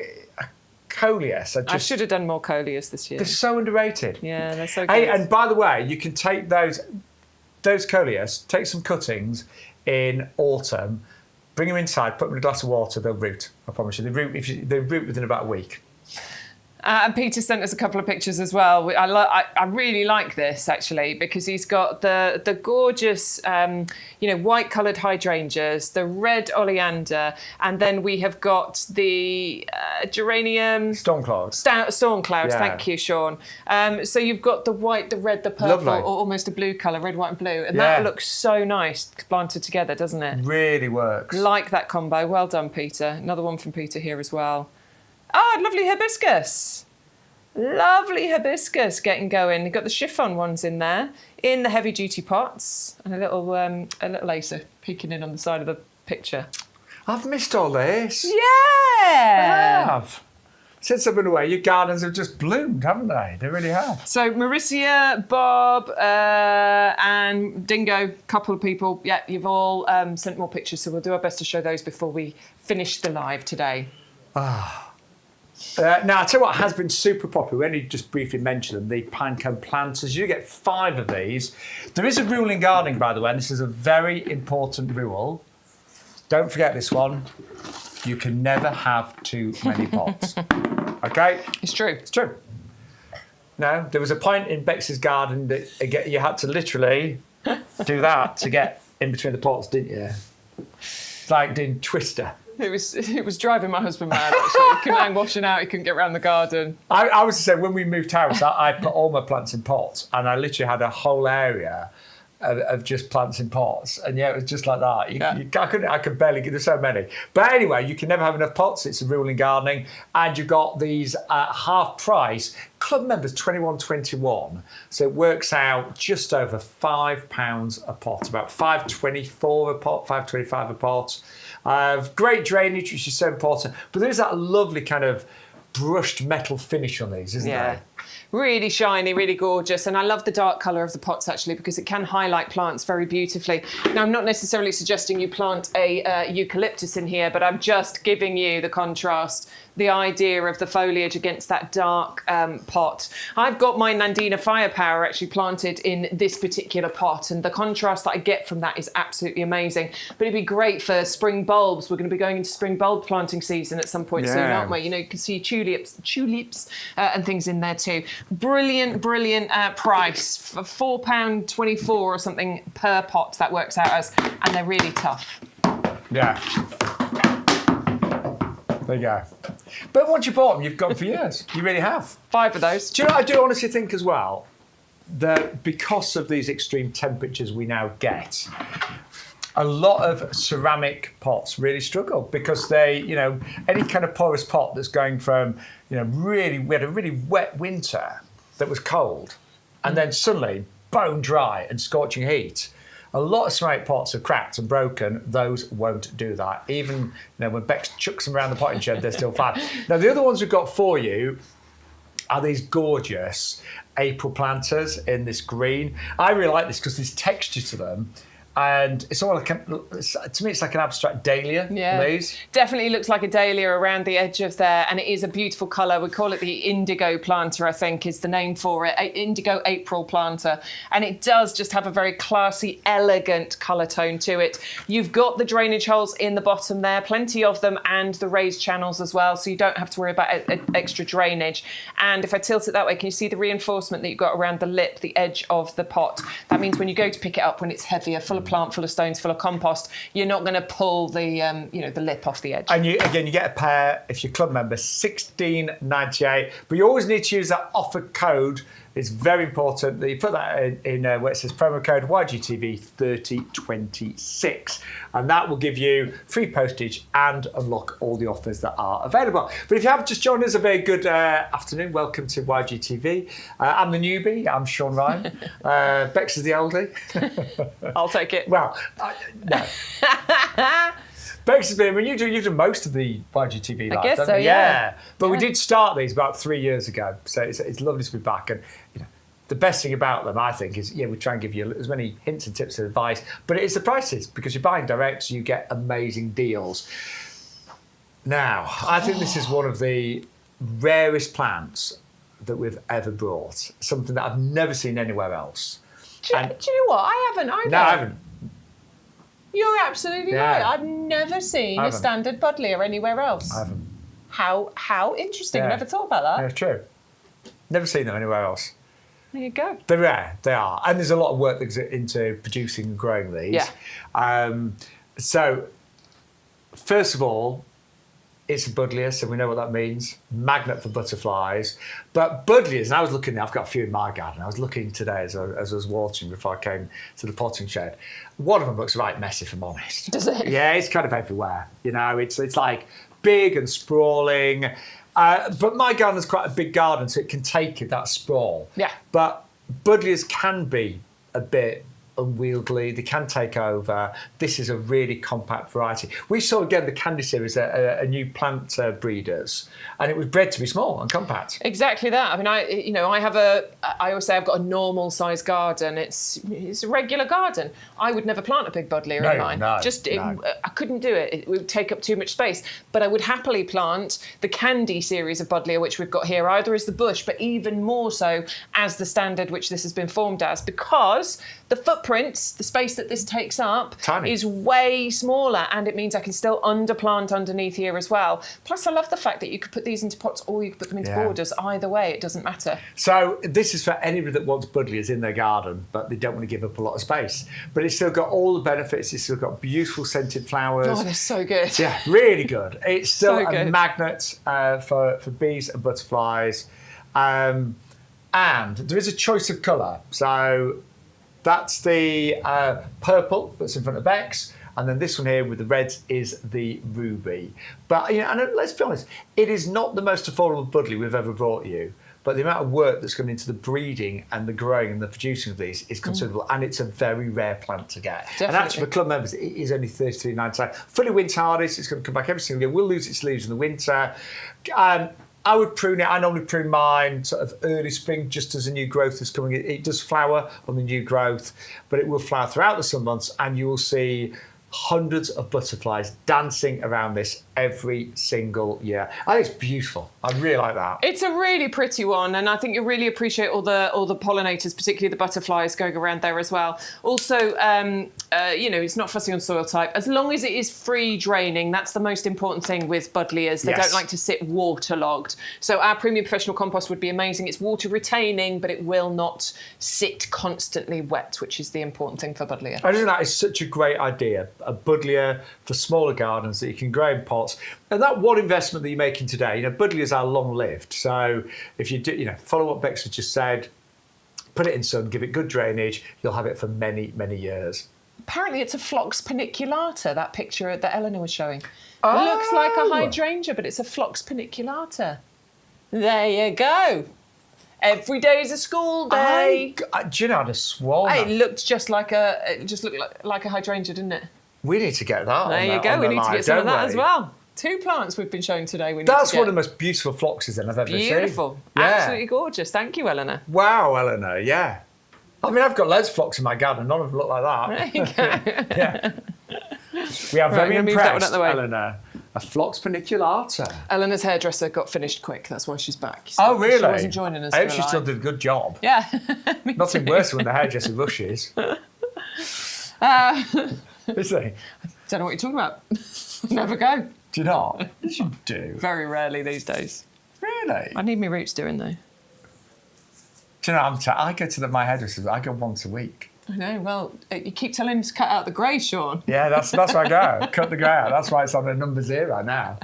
coleus are just... I should have done more coleus this year. They're so underrated. Yeah, they're so good. Hey, and by the way, you can take those coleus, take some cuttings in autumn, bring them inside, put them in a glass of water, they'll root. I promise you. They root within about a week. And Peter sent us a couple of pictures as well. I really like this actually because he's got the gorgeous, white coloured hydrangeas, the red oleander, and then we have got the geranium Stormclouds. Stormclouds. Yeah. Thank you, Sean. So you've got the white, the red, the purple, Lovely. or almost a blue colour, red, white, and blue, and Yeah. that looks so nice planted together, doesn't it? Really works. Like that combo. Well done, Peter. Another one from Peter here as well. Oh, lovely hibiscus. Lovely hibiscus getting going. You've got the chiffon ones in there, in the heavy duty pots, and a little acer peeking in on the side of the picture. I've missed all this. Yeah. I have. since I've been away, your gardens have just bloomed, haven't they? They really have. So Mauricia, Bob, and Dingo, couple of people, yeah, you've all sent more pictures, so we'll do our best to show those before we finish the live today. Now, I'll tell you what has been super popular. We only just briefly mentioned them, the pinecone planters. You get 5 of these. There is a rule in gardening, by the way, and this is a very important rule. Don't forget this one. You can never have too many pots. Okay? It's true. It's true. No, there was a point in Bex's garden that you had to literally do that to get in between the pots, didn't you? It's like doing Twister. It was driving my husband mad, actually. He couldn't hang washing out, he couldn't get around the garden. I was to say, when we moved house, I put all my plants in pots, and I literally had a whole area of just plants in pots. And yeah, it was just like that. I could barely get, there's so many. But anyway, you can never have enough pots. It's a rule in gardening. And you've got these half price, club members 21.21. So it works out just over £5 a pot, about £5.24 a pot, £5.25 a pot. Great drainage, which is so important. But there's that lovely kind of brushed metal finish on these, isn't there? Really shiny, really gorgeous. And I love the dark colour of the pots, actually, because it can highlight plants very beautifully. Now, I'm not necessarily suggesting you plant a eucalyptus in here, but I'm just giving you the contrast, the idea of the foliage against that dark pot. I've got my Nandina Firepower actually planted in this particular pot, and the contrast that I get from that is absolutely amazing. But it'd be great for spring bulbs. We're going to be going into spring bulb planting season at some point soon, aren't we? You know, you can see tulips and things in there too. Brilliant price for £4.24 or something per pot, that works out as, and they're really tough. Yeah. There you go. But once you bought them, you've got them for years. You really have. 5 of those. Do you know what I do honestly think as well? That because of these extreme temperatures we now get, a lot of ceramic pots really struggle because they, any kind of porous pot that's going from, we had a really wet winter that was cold, and then suddenly bone dry and scorching heat. A lot of ceramic pots are cracked and broken. Those won't do that. Even when Bex chucks them around the potting shed, they're still fine. Now, the other ones we've got for you are these gorgeous April planters in this green. I really like this because there's texture to them. And it's all like, to me, it's like an abstract dahlia. Yeah, These. Definitely looks like a dahlia around the edge of there, and it is a beautiful colour. We call it the indigo planter, I think, is the name for it. Indigo April planter, and it does just have a very classy, elegant colour tone to it. You've got the drainage holes in the bottom there, plenty of them, and the raised channels as well, so you don't have to worry about extra drainage. And if I tilt it that way, can you see the reinforcement that you've got around the lip, the edge of the pot? That means when you go to pick it up, when it's heavier, full of plant, full of stones, full of compost, you're not going to pull the the lip off the edge. And you get a pair if you're club member, $16.98. But you always need to use that offer code. It's very important that you put that in where it says promo code YGTV 3026, and that will give you free postage and unlock all the offers that are available. But if you have just joined us, a very good afternoon. Welcome to YGTV. I'm the newbie. I'm Sean Ryan. Bex is the oldie. I'll take it. Well, no. Bex has been, you've done most of the YGTV live, I guess so, yeah. But we did start these about 3 years ago, so it's lovely to be back. And the best thing about them, I think, is we try and give you as many hints and tips and advice, but it's the prices, because you're buying direct, so you get amazing deals. Now, I think this is one of the rarest plants that we've ever brought, something that I've never seen anywhere else. Do you know what? I haven't either. No, I haven't. You're absolutely right. I've never seen a standard buddleia anywhere else. I haven't. How interesting. I never thought about that. Yeah, it's true. Never seen them anywhere else. There you go. They're rare, they are. And there's a lot of work that goes into producing and growing these. Yeah. So, first of all, it's a buddleia, so we know what that means. Magnet for butterflies. But buddleias, and I was looking, I've got a few in my garden. I was looking today as I was watering before I came to the potting shed. One of them looks right messy, if I'm honest. Does it? Yeah, it's kind of everywhere. It's like big and sprawling. But my garden's quite a big garden, so it can take that sprawl. Yeah. But buddleias can be a bit unwieldy. They can take over. This is a really compact variety. We saw again the Candy series, a new plant breeders, and it was bred to be small and compact. Exactly that. I mean, I always say I've got a normal size garden. It's a regular garden. I would never plant a big buddleia in mine. I couldn't do it. It would take up too much space. But I would happily plant the Candy series of buddleia, which we've got here, either as the bush, but even more so as the standard, which this has been formed as, because the footprints, the space that this takes up, is way smaller, and it means I can still underplant underneath here as well. Plus, I love the fact that you could put these into pots or you could put them into borders. Either way, it doesn't matter. So this is for anybody that wants buddleias in their garden, but they don't want to give up a lot of space. But it's still got all the benefits. It's still got beautiful scented flowers. Oh, they're so good. Yeah, really good. It's still So a good. magnet for bees and butterflies. And there is a choice of colour. So that's the purple that's in front of Bex, and then this one here with the reds is the ruby. But and let's be honest, it is not the most affordable buddleia we've ever brought you. But the amount of work that's gone into the breeding and the growing and the producing of these is considerable, and it's a very rare plant to get. Definitely. And actually, for club members, it is only $33.99. Fully winter hardy, so it's going to come back every single year. We'll lose its leaves in the winter. I would prune it. I normally prune mine sort of early spring, just as a new growth is coming. It does flower on the new growth, but it will flower throughout the summer months, and you will see hundreds of butterflies dancing around this every single year. I think it's beautiful. I really like that. It's a really pretty one, and I think you'll really appreciate all the pollinators, particularly the butterflies going around there as well. Also, it's not fussy on soil type. As long as it is free draining, that's the most important thing with buddleias. They don't like to sit waterlogged. So our premium professional compost would be amazing. It's water retaining, but it will not sit constantly wet, which is the important thing for buddleia. I think that is such a great idea. A buddleia for smaller gardens that you can grow in pots. And that one investment that you're making today, buddleias are long-lived. So if you do, follow what Bex has just said, put it in sun, give it good drainage, you'll have it for many, many years. Apparently it's a Phlox paniculata, that picture that Eleanor was showing. It looks like a hydrangea, but it's a Phlox paniculata. There you go. Every day is a school day. Do you know, I'd have sworn It looked just like like a hydrangea, didn't it? We need to get that. There you go. We need to get some of that as well. 2 plants we've been showing today. That's one of the most beautiful phloxes I've ever seen. Beautiful. Absolutely gorgeous. Thank you, Eleanor. Wow, Eleanor. Yeah. I mean, I've got loads of phlox in my garden. None of them look like that. There you go. Yeah. We are very impressed, the way. Eleanor. A Phlox paniculata. Eleanor's hairdresser got finished quick. That's why she's back. Oh, really? She wasn't joining us. I hope she still did a good job. Yeah. Nothing worse when the hairdresser rushes. Is he? Don't know what you're talking about. Never go. Do you not? Yes, you do. Very rarely these days. Really? I need my roots doing though. Do you know, I go to my hairdresser, I go once a week. I know, well, you keep telling him to cut out the grey, Sean. Yeah, that's where I go. Cut the grey out. That's why it's on the number 0 now.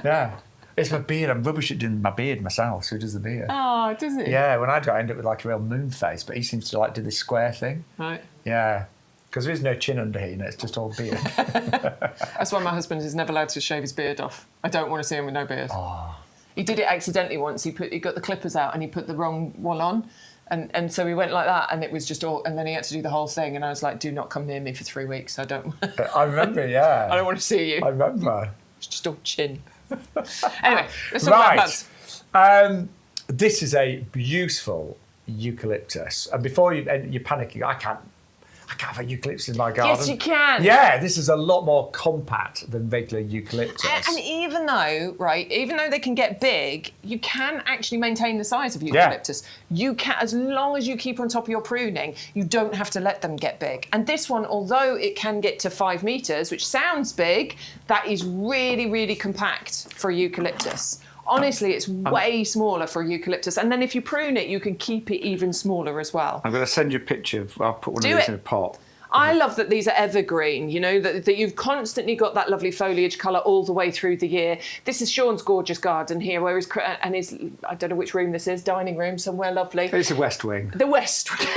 Yeah. It's my beard. I'm rubbish at doing my beard myself, so he does the beard. Oh, does it? Yeah, when I do, I end up with like a real moon face, but he seems to do this square thing. Right. Yeah. Because there is no chin under here, it's just all beard. That's why my husband is never allowed to shave his beard off. I don't want to see him with no beard. Oh. He did it accidentally once. He got the clippers out and he put the wrong one on. And so we went like that, and it was just all. And then he had to do the whole thing, and I was like, "Do not come near me for 3 weeks. I don't." I remember, yeah. I don't want to see you. I remember. It's just all chin. Anyway, let's talk about buds. This is a beautiful eucalyptus, and before you're panicking, I can't have a eucalyptus in my garden. Yes, you can. Yeah, this is a lot more compact than regular eucalyptus. And even though they can get big, you can actually maintain the size of eucalyptus. Yeah. You can, as long as you keep on top of your pruning, you don't have to let them get big. And this one, although it can get to 5 meters, which sounds big, that is really, really compact for eucalyptus. Honestly, it's way smaller for eucalyptus. And then if you prune it, you can keep it even smaller as well. I'm going to send you a picture. I'll put one of these in a pot. I love that these are evergreen, that you've constantly got that lovely foliage colour all the way through the year. This is Sean's gorgeous garden here, where his, I don't know which room this is, dining room, somewhere lovely. It's the West Wing. The West Wing.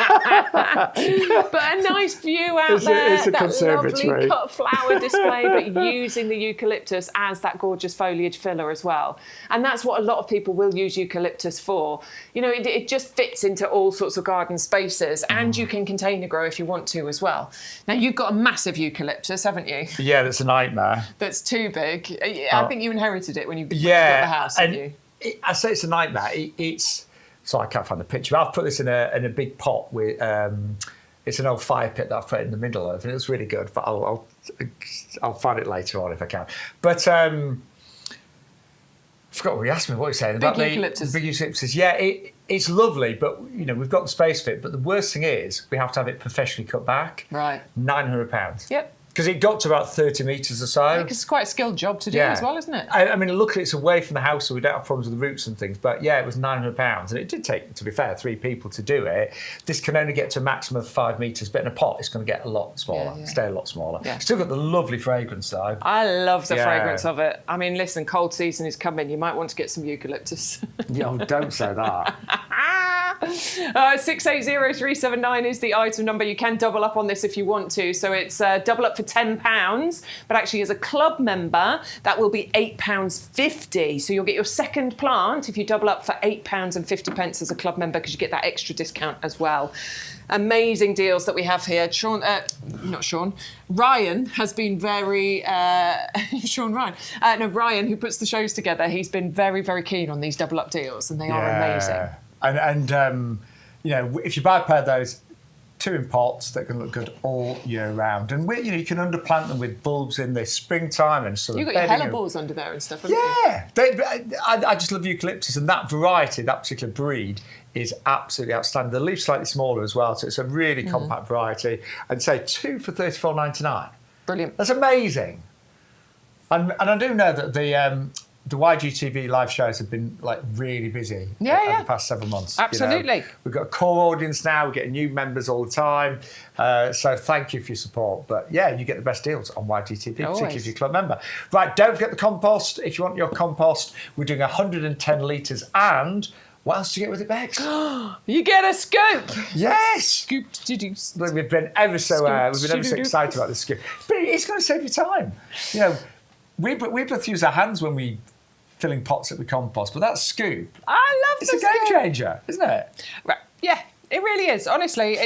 a nice view out there. It's a that conservatory. lovely cut flower display, but using the eucalyptus as that gorgeous foliage filler as well. And that's what a lot of people will use eucalyptus for. You know, it just fits into all sorts of garden spaces, and you can container grow if you want to as well. Now, you've got a massive eucalyptus, haven't you? Yeah, that's a nightmare. That's too big. I think you inherited it when you got the house, and didn't you? I say it's a nightmare. It's so I can't find the picture. I've put this in a big pot with. It's an old fire pit that I've put in the middle of, and it's really good. But I'll find it later on if I can. But I forgot what you asked me. What you saying about big eucalyptus? Big eucalyptus. Yeah, it's lovely, but you know we've got the space for it. But the worst thing is we have to have it professionally cut back. Right. £900. Yep. Because it got to about 30 metres or so. Because it's quite a skilled job to do as well, isn't it? I mean, luckily it's away from the house, so we don't have problems with the roots and things. But yeah, it was £900, and it did take, to be fair, 3 people to do it. This can only get to a maximum of 5 metres, but in a pot, it's going to get a lot smaller, stay a lot smaller. Yeah. Still got the lovely fragrance, though. I love the fragrance of it. I mean, listen, cold season is coming. You might want to get some eucalyptus. Don't say that. 680379 is the item number. You can double up on this if you want to. So it's double up for £10, but actually as a club member, that will be £8.50. So you'll get your second plant if you double up for £8.50 as a club member, because you get that extra discount as well. Amazing deals that we have here. Ryan has been very... Ryan, who puts the shows together, he's been very, very keen on these double up deals, and they are amazing. And you know, if you buy a pair of those, 2 in pots that can look good all year round, and you can underplant them with bulbs in the springtime and sort of. You've got your hellebores under there and stuff, haven't you? I just love eucalyptus, and that variety, that particular breed, is absolutely outstanding. The leaf's slightly smaller as well, so it's a really compact variety. And say 2 for £34.99. Brilliant. That's amazing. And I do know that the YGTV live shows have been like really busy over the past several months. Absolutely. You know, we've got a core audience now. We're getting new members all the time. So thank you for your support. But yeah, you get the best deals on YGTV, particularly if you're a club member. Right, don't forget the compost. If you want your compost, we're doing 110 litres. And what else do you get with it, Bex? You get a scoop. Yes. Scoop to do. We've been ever so excited about this scoop. But it's going to save you time. You know, we both use our hands when we filling pots up with compost, but that scoop, I love it's a game changer, isn't it? Right. Yeah, it really is. Honestly,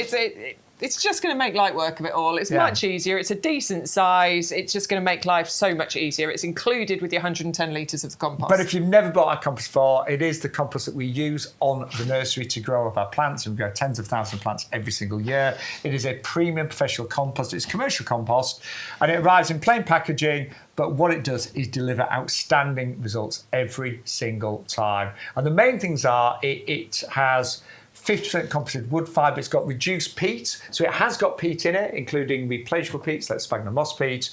it's just going to make light work of it all. It's much easier. It's a decent size. It's just going to make life so much easier. It's included with your 110 litres of the compost. But if you've never bought our compost before, it is the compost that we use on the nursery to grow up our plants, and we grow tens of thousands of plants every single year. It is a premium professional compost. It's commercial compost, and it arrives in plain packaging. But what it does is deliver outstanding results every single time. And the main things are it has 50% composted wood fibre. It's got reduced peat. So it has got peat in it, including replenishable peats like sphagnum moss peat.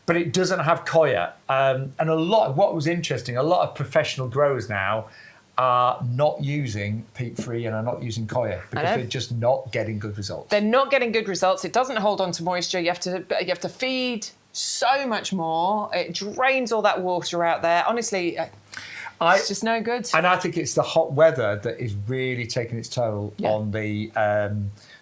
But it doesn't have coir. And what was interesting, a lot of professional growers now are not using peat-free and are not using coir because they're just not getting good results. They're not getting good results. It doesn't hold on to moisture. You have to feed so much more. It drains all that water out there. Honestly, it's just no good. And I think it's the hot weather that is really taking its toll on the,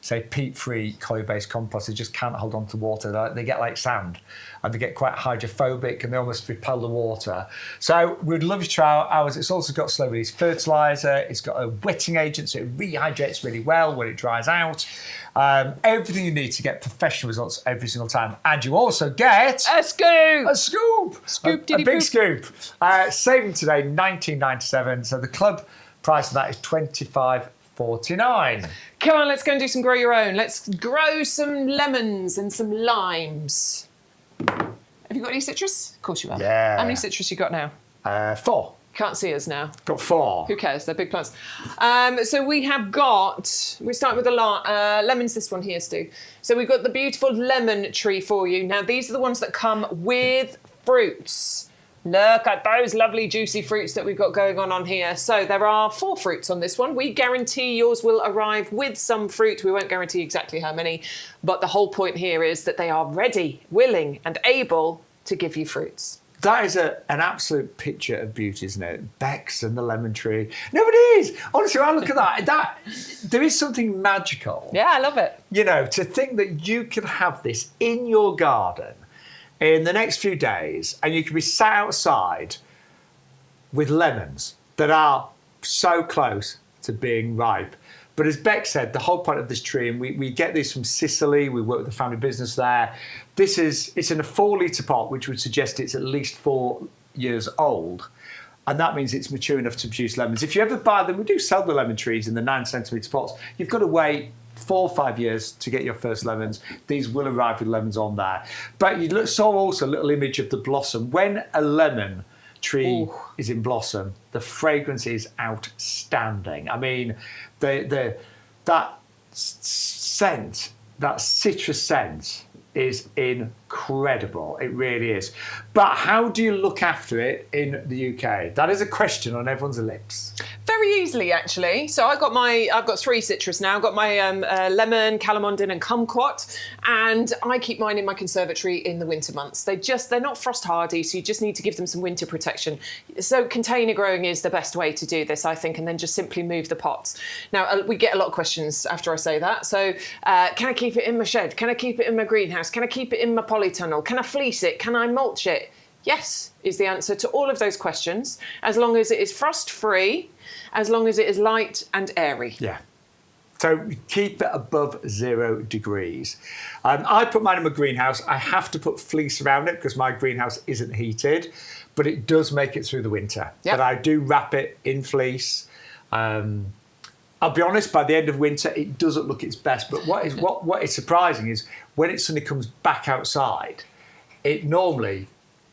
say, peat-free, coir-based compost. They just can't hold on to water. They get like sand, and they get quite hydrophobic, and they almost repel the water. So we'd love you to try ours. It's also got slow-release fertiliser. It's got a wetting agent, so it rehydrates really well when it dries out. Everything you need to get professional results every single time. And you also get... a scoop! A scoop! A big scoop. Saving today, $19.97. So the club price of that is $25.49. Come on, let's go and do some grow your own. Let's grow some lemons and some limes. Have you got any citrus? Of course you have. Yeah. How many citrus you got now? 4. Can't see us now. Got 4. Who cares? They're big plants. So we start with a lemons, this one here, Stu. So we've got the beautiful lemon tree for you. Now, these are the ones that come with fruits. Look at those lovely juicy fruits that we've got going on here. So there are 4 fruits on this one. We guarantee yours will arrive with some fruit. We won't guarantee exactly how many, but the whole point here is that they are ready, willing, and able to give you fruits. That is an absolute picture of beauty, isn't it? Bex and the lemon tree. No, it is. Honestly, when I look at that, there is something magical. Yeah, I love it. You know, to think that you can have this in your garden in the next few days, and you can be sat outside with lemons that are so close to being ripe. But as Beck said, the whole point of this tree, and we get these from Sicily, we work with the family business there. It's in a 4-litre pot, which would suggest it's at least 4 years old. And that means it's mature enough to produce lemons. If you ever buy them, we do sell the lemon trees in the 9-centimetre pots. You've got to wait 4 or 5 years to get your first lemons. These will arrive with lemons on there. But you saw also a little image of the blossom. When a lemon tree is in blossom, the fragrance is outstanding. I mean, that scent, that citrus scent, is incredible. It really is. But how do you look after it in the UK? That is a question on everyone's lips. Very easily, actually. So I've got 3 citrus now. I've got my lemon, calamondin and kumquat, and I keep mine in my conservatory in the winter months. They're not frost hardy, so you just need to give them some winter protection. So container growing is the best way to do this, I think, and then just simply move the pots. Now, we get a lot of questions after I say that. So can I keep it in my shed? Can I keep it in my greenhouse? Can I keep it in my polytunnel? Can I fleece it? Can I mulch it? Yes is the answer to all of those questions, as long as it is frost-free, as long as it is light and airy. Yeah. So keep it above 0 degrees. I put mine in my greenhouse. I have to put fleece around it because my greenhouse isn't heated, but it does make it through the winter. Yep. But I do wrap it in fleece. I'll be honest, by the end of winter, it doesn't look its best. But what is surprising is when it suddenly comes back outside, it normally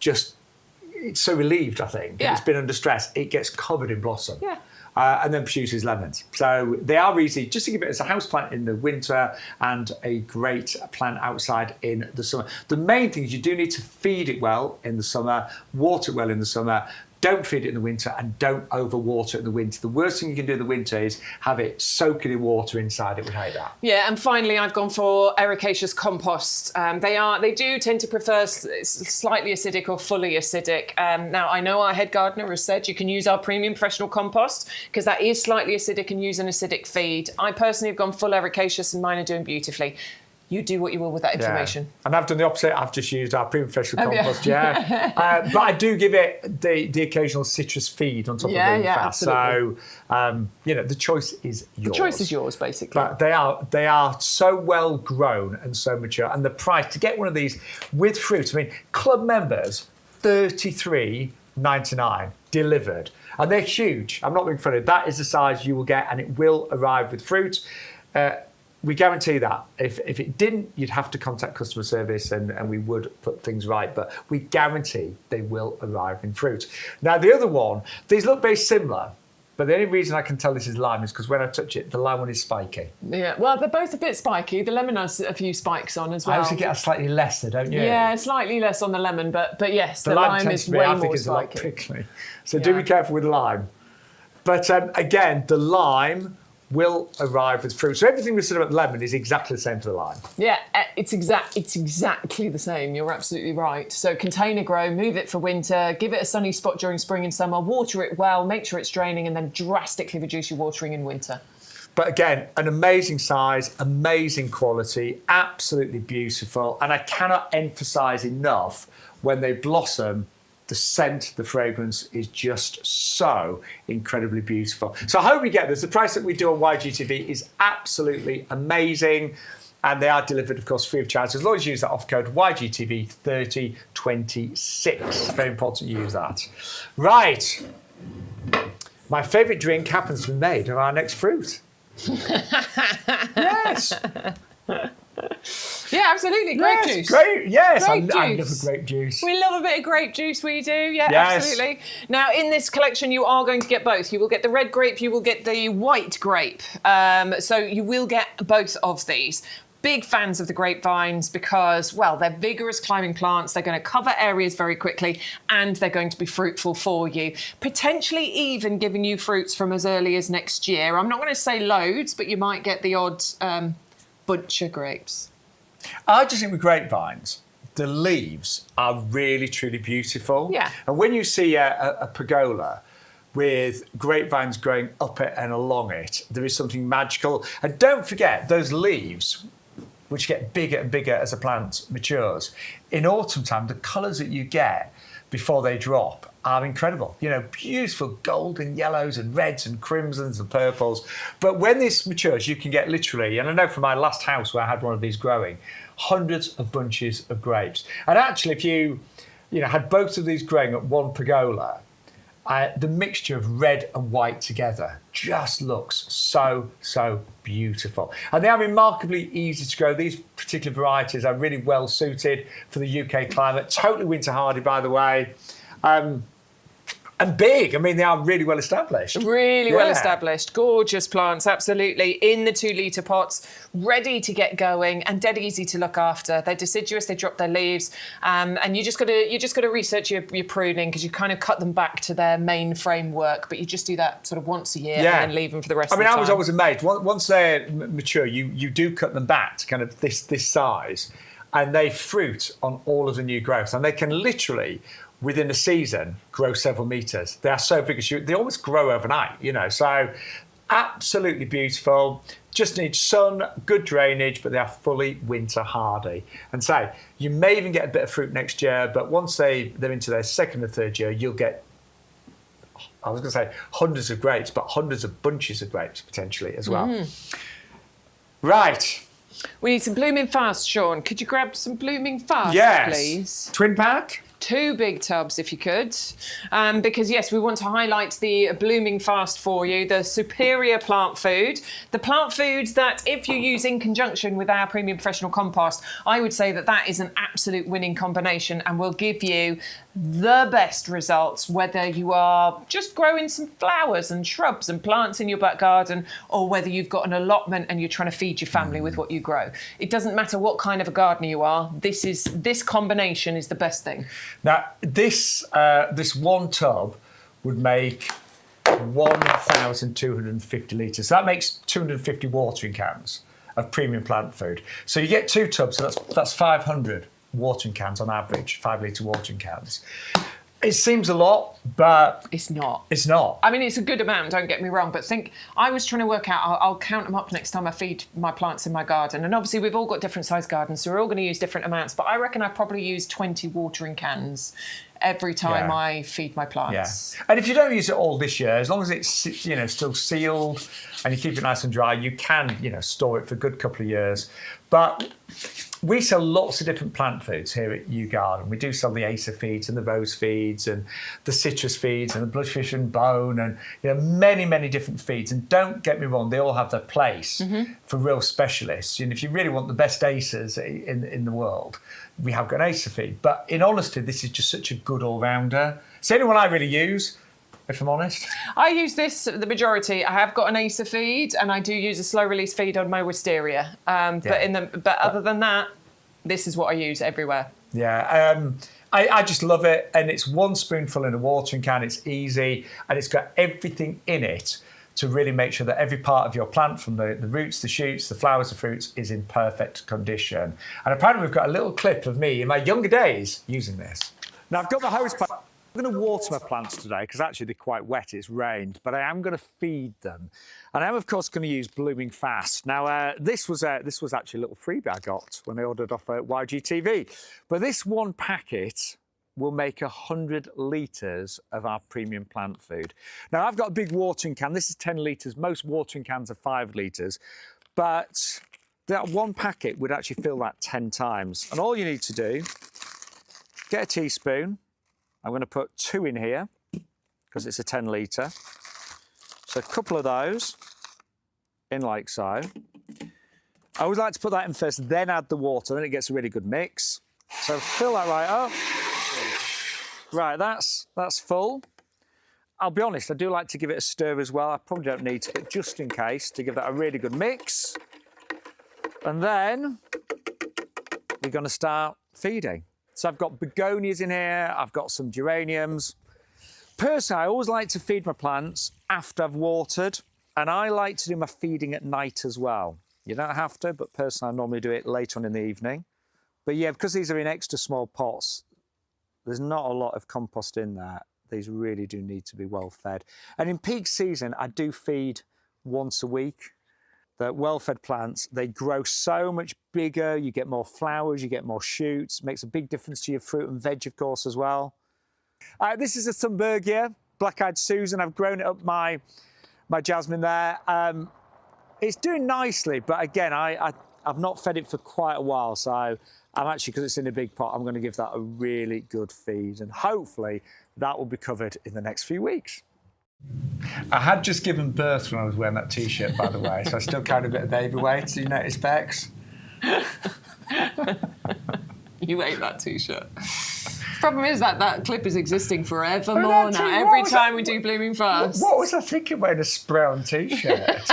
it's so relieved, I think. Yeah. It's been under stress. It gets covered in blossom. Yeah. And then produces lemons. So they are easy just to give it as a house plant in the winter and a great plant outside in the summer. The main thing is you do need to feed it well in the summer, water it well in the summer. Don't feed it in the winter and don't overwater it in the winter. The worst thing you can do in the winter is have it soaking in water inside. It would hate that. Yeah, and finally, I've gone for ericaceous compost. They do tend to prefer slightly acidic or fully acidic. Now, I know our head gardener has said you can use our premium professional compost because that is slightly acidic and use an acidic feed. I personally have gone full ericaceous and mine are doing beautifully. You do what you will with that information. Yeah. And I've done the opposite. I've just used our premium professional compost, but I do give it the occasional citrus feed on top of the fat. So, the choice is yours. The choice is yours, basically. But they are so well grown and so mature. And the price, to get one of these with fruit, I mean, club members, $33.99 delivered. And they're huge. I'm not being funny. That is the size you will get, and it will arrive with fruit. We guarantee that. If it didn't, you'd have to contact customer service and we would put things right. But we guarantee they will arrive in fruit. Now, the other one, these look very similar. But the only reason I can tell this is lime is because when I touch it, the lime one is spiky. Yeah, well, they're both a bit spiky. The lemon has a few spikes on as well. I also get a slightly less, though, don't you? Yeah, slightly less on the lemon, but yes, the lime is way more spiky. A lot prickly. So do be careful with lime. But again, the lime will arrive with fruit. So everything we said about the lemon is exactly the same for the lime. Yeah, it's exactly the same. You're absolutely right. So container grow, move it for winter, give it a sunny spot during spring and summer, water it well, make sure it's draining, and then drastically reduce your watering in winter. But again, an amazing size, amazing quality, absolutely beautiful. And I cannot emphasize enough when they blossom, the scent, the fragrance is just so incredibly beautiful. So I hope you get this. The price that we do on YGTV is absolutely amazing. And they are delivered, of course, free of charge. As long as you use that off code YGTV 3026. Very important you use that. Right. My favourite drink happens to be made of our next fruit. Yes. Yeah, absolutely. Grape juice. Great. Yes, Grape I love juice. a grape juice. We love a bit of grape juice, we do. Yeah, Yes. absolutely. Now, in this collection, you are going to get both. You will get the red grape, you will get the white grape. So you will get both of these. Big fans of the grapevines because, well, they're vigorous climbing plants. They're going to cover areas very quickly and they're going to be fruitful for you. Potentially even giving you fruits from as early as next year. I'm not going to say loads, but you might get the odd bunch of grapes. I just think with grapevines, the leaves are really, truly beautiful. Yeah. And when you see a pergola with grapevines growing up it and along it, there is something magical. And don't forget, those leaves, which get bigger and bigger as a plant matures, in autumn time, the colours that you get before they drop are incredible. You know, beautiful golden yellows and reds and crimsons and purples. But when this matures, you can get literally, and I know from my last house where I had one of these growing, hundreds of bunches of grapes. And actually, if you had both of these growing at one pergola, the mixture of red and white together just looks so, so beautiful. And they are remarkably easy to grow. These particular varieties are really well suited for the UK climate. Totally winter hardy, by the way. And big. I mean, they are really well established. Really well established. Gorgeous plants, absolutely. In the 2-litre pots, ready to get going and dead easy to look after. They're deciduous, they drop their leaves. And you just got to research your pruning, because you kind of cut them back to their main framework, but you just do that sort of once a year and then leave them for the rest of the time. I was always amazed. Once they're mature, you do cut them back to kind of this size, and they fruit on all of the new growth. And they can literally, within a season, grow several metres. They are so big, they almost grow overnight, so absolutely beautiful. Just need sun, good drainage, but they are fully winter hardy. And so you may even get a bit of fruit next year, but once they're into their second or third year, you'll get, I was going to say hundreds of grapes, but hundreds of bunches of grapes potentially as well. Right. We need some blooming fast, Sean. Could you grab some blooming fast, please? Twin pack? 2 big tubs, if you could, because yes, we want to highlight the blooming fast for you, the superior plant food, the plant food that if you use in conjunction with our premium professional compost, I would say that is an absolute winning combination and will give you the best results, whether you are just growing some flowers and shrubs and plants in your back garden, or whether you've got an allotment and you're trying to feed your family with what you grow. It doesn't matter what kind of a gardener you are, this combination is the best thing. Now, this one tub would make 1,250 litres. So that makes 250 watering cans of premium plant food. So you get 2 tubs, so that's 500 watering cans on average, 5-litre watering cans. It seems a lot, but it's not. It's not. I mean, it's a good amount, don't get me wrong, but I was trying to work out, I'll count them up next time I feed my plants in my garden. And obviously we've all got different sized gardens, so we're all going to use different amounts, but I reckon I probably use 20 watering cans every time I feed my plants. Yeah. And if you don't use it all this year, as long as it's still sealed and you keep it nice and dry, you can store it for a good couple of years. But we sell lots of different plant foods here at YouGarden. We do sell the Acer feeds and the rose feeds and the citrus feeds and the bloodfish and bone and many, many different feeds. And don't get me wrong, they all have their place for real specialists. And if you really want the best acers in the world, we have got an Acer feed. But in honesty, this is just such a good all-rounder. It's the only one I really use, if I'm honest. I use this, the majority. I have got an Acer feed and I do use a slow release feed on my wisteria. But other than that, this is what I use everywhere. Yeah, I just love it. And it's 1 spoonful in a watering can. It's easy and it's got everything in it to really make sure that every part of your plant, from the roots, the shoots, the flowers, the fruits, is in perfect condition. And apparently we've got a little clip of me in my younger days using this. Now I've got my hose pipe. I'm going to water my plants today because actually they're quite wet, it's rained, but I am going to feed them. And I am, of course, going to use Blooming Fast. Now, this was actually a little freebie I got when I ordered off YGTV. But this one packet will make 100 litres of our premium plant food. Now, I've got a big watering can. This is 10 litres. Most watering cans are 5 litres. But that one packet would actually fill that 10 times. And all you need to do, get a teaspoon. I'm going to put 2 in here because it's a 10 litre. So a couple of those in like so. I always like to put that in first, then add the water, then it gets a really good mix. So fill that right up. Right, that's full. I'll be honest, I do like to give it a stir as well. I probably don't need to, but just in case, to give that a really good mix. And then we're going to start feeding. So I've got begonias in here, I've got some geraniums. Personally, I always like to feed my plants after I've watered, and I like to do my feeding at night as well. You don't have to, but personally, I normally do it later on in the evening. But yeah, because these are in extra small pots, there's not a lot of compost in there. These really do need to be well fed. And in peak season, I do feed once a week. The well-fed plants, they grow so much bigger. You get more flowers, you get more shoots. Makes a big difference to your fruit and veg, of course, as well. This is a Thunbergia, Black-Eyed Susan. I've grown it up my jasmine there. It's doing nicely, but again, I've not fed it for quite a while, so I'm actually, because it's in a big pot, I'm going to give that a really good feed, and hopefully that will be covered in the next few weeks. I had just given birth when I was wearing that T-shirt, by the way, so I still carried a bit of baby weight. Do you notice, Bex? You ate that T-shirt. The problem is that clip is existing forevermore now. Every time we do Blooming Fast. What was I thinking wearing a spray-on T-shirt?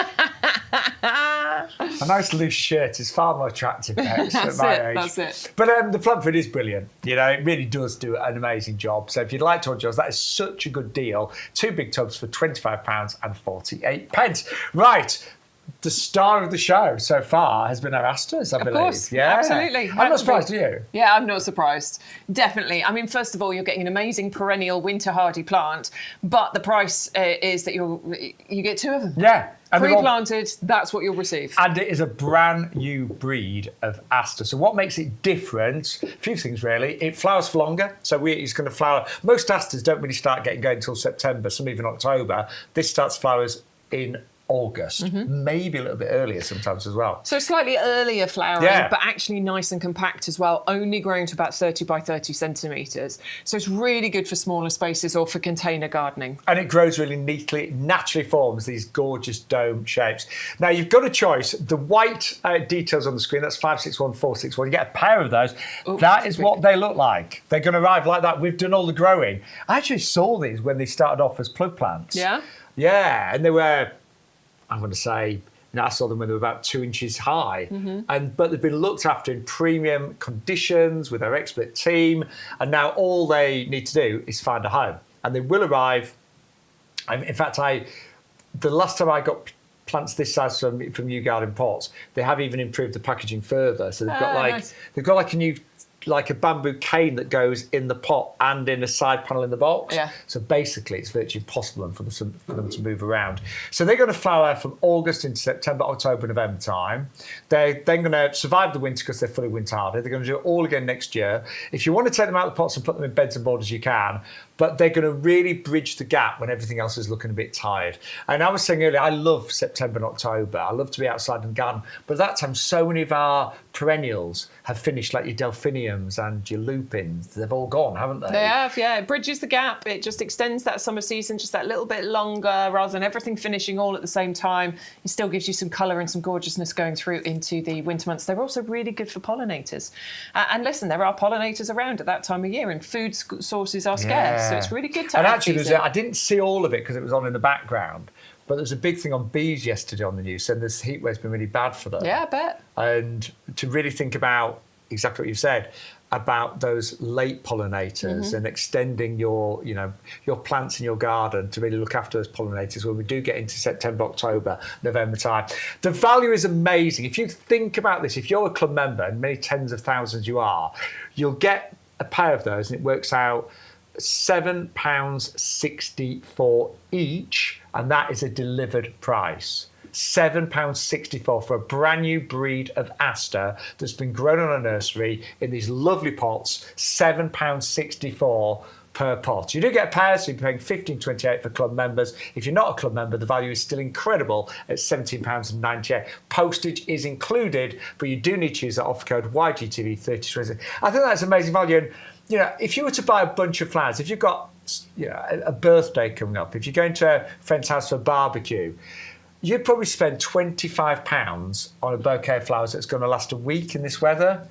A nice loose shirt is far more attractive, Bex, at my age. That's it. But the plant food is brilliant. You know, it really does do an amazing job. So if you'd like to order yours, that is such a good deal. 2 big tubs for £25.48. Right. The star of the show so far has been our asters, I believe. Of course, yeah, absolutely. I'm not surprised, are you? Yeah, I'm not surprised. Definitely. I mean, first of all, you're getting an amazing perennial winter hardy plant, but the price is that you get 2 of them. Yeah. Pre-planted, that's what you'll receive. And it is a brand new breed of aster. So what makes it different? A few things, really. It flowers for longer. So it's going to flower. Most asters don't really start getting going until September, some even October. This starts flowers in August, maybe a little bit earlier sometimes as well. So slightly earlier flowering, but actually nice and compact as well, only growing to about 30 by 30 centimetres. So it's really good for smaller spaces or for container gardening. And it grows really neatly, it naturally forms these gorgeous dome shapes. Now you've got a choice. The white details on the screen, that's 561461. You get a pair of those. Ooh, that is what they look like. They're going to arrive like that. We've done all the growing. I actually saw these when they started off as plug plants. Yeah? Yeah, and they were, I'm going to say, I saw them when they were about 2 inches high, but they've been looked after in premium conditions with our expert team, and now all they need to do is find a home, and they will arrive. In fact, the last time I got plants this size from YouGarden pots, they have even improved the packaging further. So they've got they've got like a new, like a bamboo cane that goes in the pot and in a side panel in the box. Yeah. So basically it's virtually impossible for them to move around. So they're going to flower from August into September, October, November time. They're then going to survive the winter because they're fully winter hardy. They're going to do it all again next year. If you want to take them out of the pots and put them in beds and borders, you can. But they're going to really bridge the gap when everything else is looking a bit tired. And I was saying earlier, I love September and October. I love to be outside and garden. But at that time, so many of our perennials have finished, like your delphiniums and your lupins. They've all gone, haven't they? They have, yeah. It bridges the gap. It just extends that summer season just that little bit longer rather than everything finishing all at the same time. It still gives you some colour and some gorgeousness going through into the winter months. They're also really good for pollinators. And listen, there are pollinators around at that time of year and food sources are scarce. So it's really good to And actually, I didn't see all of it because it was on in the background, but there's a big thing on bees yesterday on the news, and this heat wave's been really bad for them. Yeah, I bet. And to really think about exactly what you said, about those late pollinators and extending your plants in your garden to really look after those pollinators when we do get into September, October, November time. The value is amazing. If you think about this, if you're a club member, and many tens of thousands you are, you'll get a pair of those and it works out £7.64 each, and that is a delivered price. £7.64 for a brand new breed of aster that's been grown on a nursery in these lovely pots. £7.64 per pot. You do get a pair, so you're paying £15.28 for club members. If you're not a club member, the value is still incredible at £17.98. Postage is included, but you do need to use that offer code YGTV 3020. I think that's amazing value. And if you were to buy a bunch of flowers, if you've got a birthday coming up, if you're going to a friend's house for a barbecue, you'd probably spend £25 on a bouquet of flowers that's going to last a week in this weather.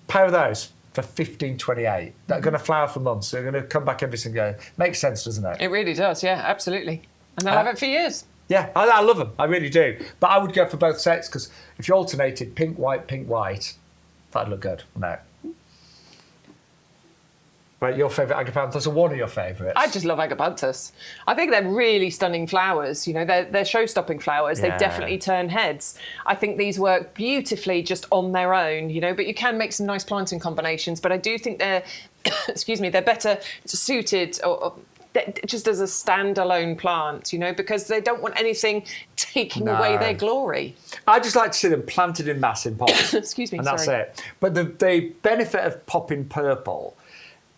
Pair of those for £15.28. They're going to flower for months. They're going to come back every single day. Makes sense, doesn't it? It really does, yeah, absolutely. And they'll have it for years. Yeah, I love them. I really do. But I would go for both sets because if you alternated pink, white, that'd look good. No. Right, your favourite agapanthus or one of your favourites? I just love agapanthus. I think they're really stunning flowers. You know, they're show-stopping flowers. Yeah. They definitely turn heads. I think these work beautifully just on their own, you know, but you can make some nice planting combinations. But I do think they're, excuse me, they're better suited or just as a standalone plant, you know, because they don't want anything taking away their glory. I just like to see them planted in mass in pots. Excuse me, and that's sorry. it. But the benefit of popping purple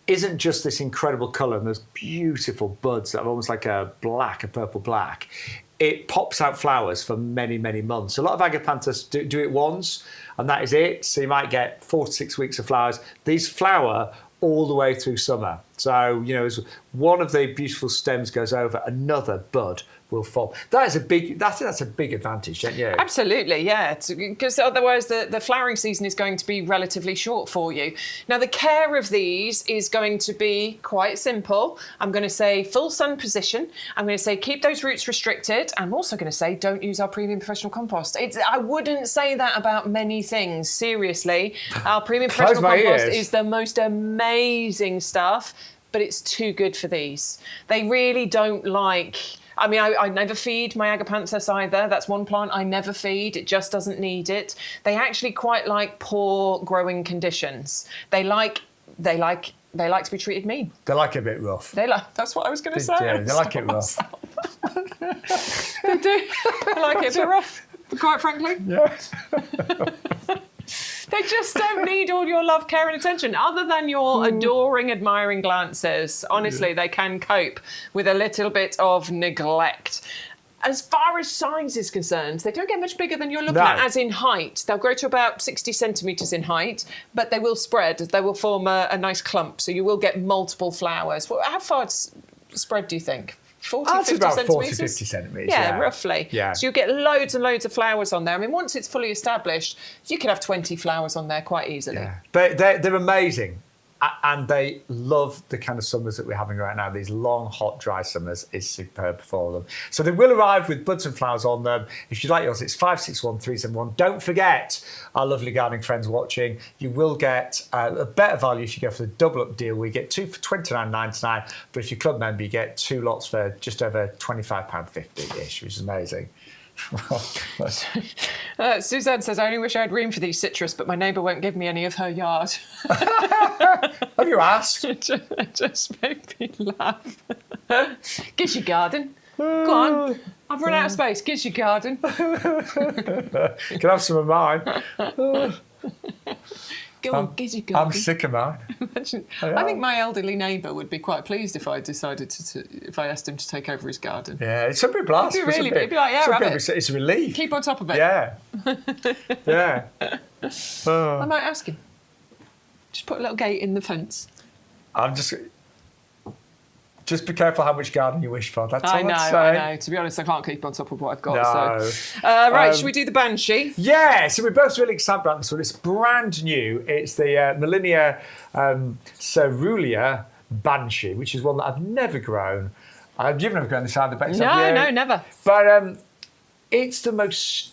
isn't just this incredible colour and those beautiful buds that are almost like a purple black. It pops out flowers for many, many months. A lot of agapanthus do it once, and that is it. So you might get 4 to 6 weeks of flowers. These flower all the way through summer. So, you know, as one of the beautiful stems goes over, another bud will form. That's a big advantage, don't you? Absolutely, yeah. Because otherwise the flowering season is going to be relatively short for you. Now, the care of these is going to be quite simple. I'm going to say full sun position. I'm going to say keep those roots restricted. I'm also going to say don't use our premium professional compost. I wouldn't say that about many things, seriously. Our premium professional compost is the most amazing stuff, but it's too good for these. They really don't like... I mean, I never feed my agapanthus either. That's one plant I never feed. It just doesn't need it. They actually quite like poor growing conditions. They like to be treated mean. They like it a bit rough. That's what I was going to say. They like it rough. They do. They like it a bit rough, quite frankly. Yeah. They just don't need all your love, care and attention, other than your adoring, admiring glances. Honestly, they can cope with a little bit of neglect. As far as size is concerned, they don't get much bigger than you're looking at, as in height. They'll grow to about 60 centimetres in height, but they will spread. They will form a nice clump, so you will get multiple flowers. How far spread do you think? 40, 50 about centimetres? 40, 50 centimetres, yeah, roughly. Yeah. So you get loads and loads of flowers on there. I mean, once it's fully established, you can have 20 flowers on there quite easily. Yeah. They're amazing. And they love the kind of summers that we're having right now. These long, hot, dry summers is superb for them. So they will arrive with buds and flowers on them. If you'd like yours, it's 561371. Don't forget, our lovely gardening friends watching, you will get a better value if you go for the double up deal. We get 2 for $29.99, but if you're club member, you get 2 lots for just over £25.50-ish, which is amazing. Suzanne says, I only wish I had room for these citrus, but my neighbour won't give me any of her yard. Have you asked? It just made me laugh. Gives your garden. Go on. I've run out of space. Gives your garden. You can have some of mine. Go on, gives your garden. I'm sick of mine. I think my elderly neighbour would be quite pleased if I decided if I asked him to take over his garden. Yeah, it's a bit blast. It'd be like, yeah, have it. It's a relief. Keep on top of it. Yeah. Yeah. I might ask him. Just put a little gate in the fence. I'm just be careful how much garden you wish for. That's all I'd say. I know. To be honest, I can't keep on top of what I've got. No. So. Right, should we do the Banshee? Yeah, so we're both really excited about this one. It's brand new. It's the Millennia Cerulean Banshee, which is one that I've never grown. You've never grown this either, Bex? No, never. But it's the most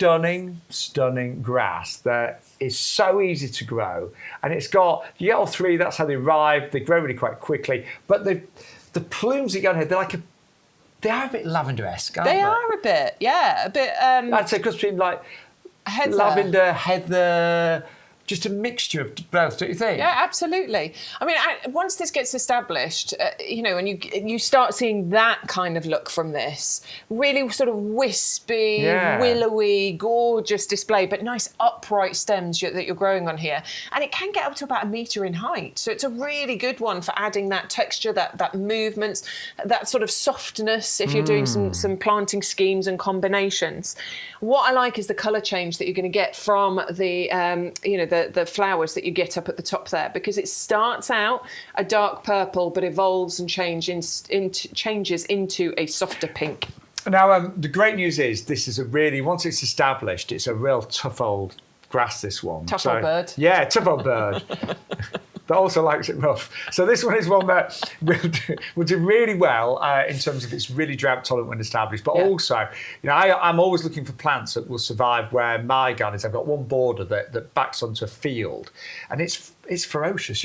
stunning grass that is so easy to grow. And it's got, you get all three, that's how they arrive. They grow really quite quickly. But the plumes that you get on here, they are a bit lavender-esque, aren't they? They are a bit, yeah. A bit... I'd say cross between like heather. Lavender, heather, just a mixture of both, don't you think? Yeah, absolutely. I mean, once this gets established, and you start seeing that kind of look from this, really sort of wispy, willowy, gorgeous display, but nice upright stems that you're growing on here. And it can get up to about 1 metre in height. So it's a really good one for adding that texture, that movement, that sort of softness if you're doing some planting schemes and combinations. What I like is the colour change that you're going to get from the flowers that you get up at the top there, because it starts out a dark purple but evolves and changes into a softer pink. Now, the great news is this is once it's established, it's a real tough old grass, this one. Tough old bird. Yeah, tough old bird. that also likes it rough. So this one is one that will do really well in terms of it's really drought tolerant when established, but also, I'm always looking for plants that will survive where my garden is. I've got one border that backs onto a field, and it's ferocious,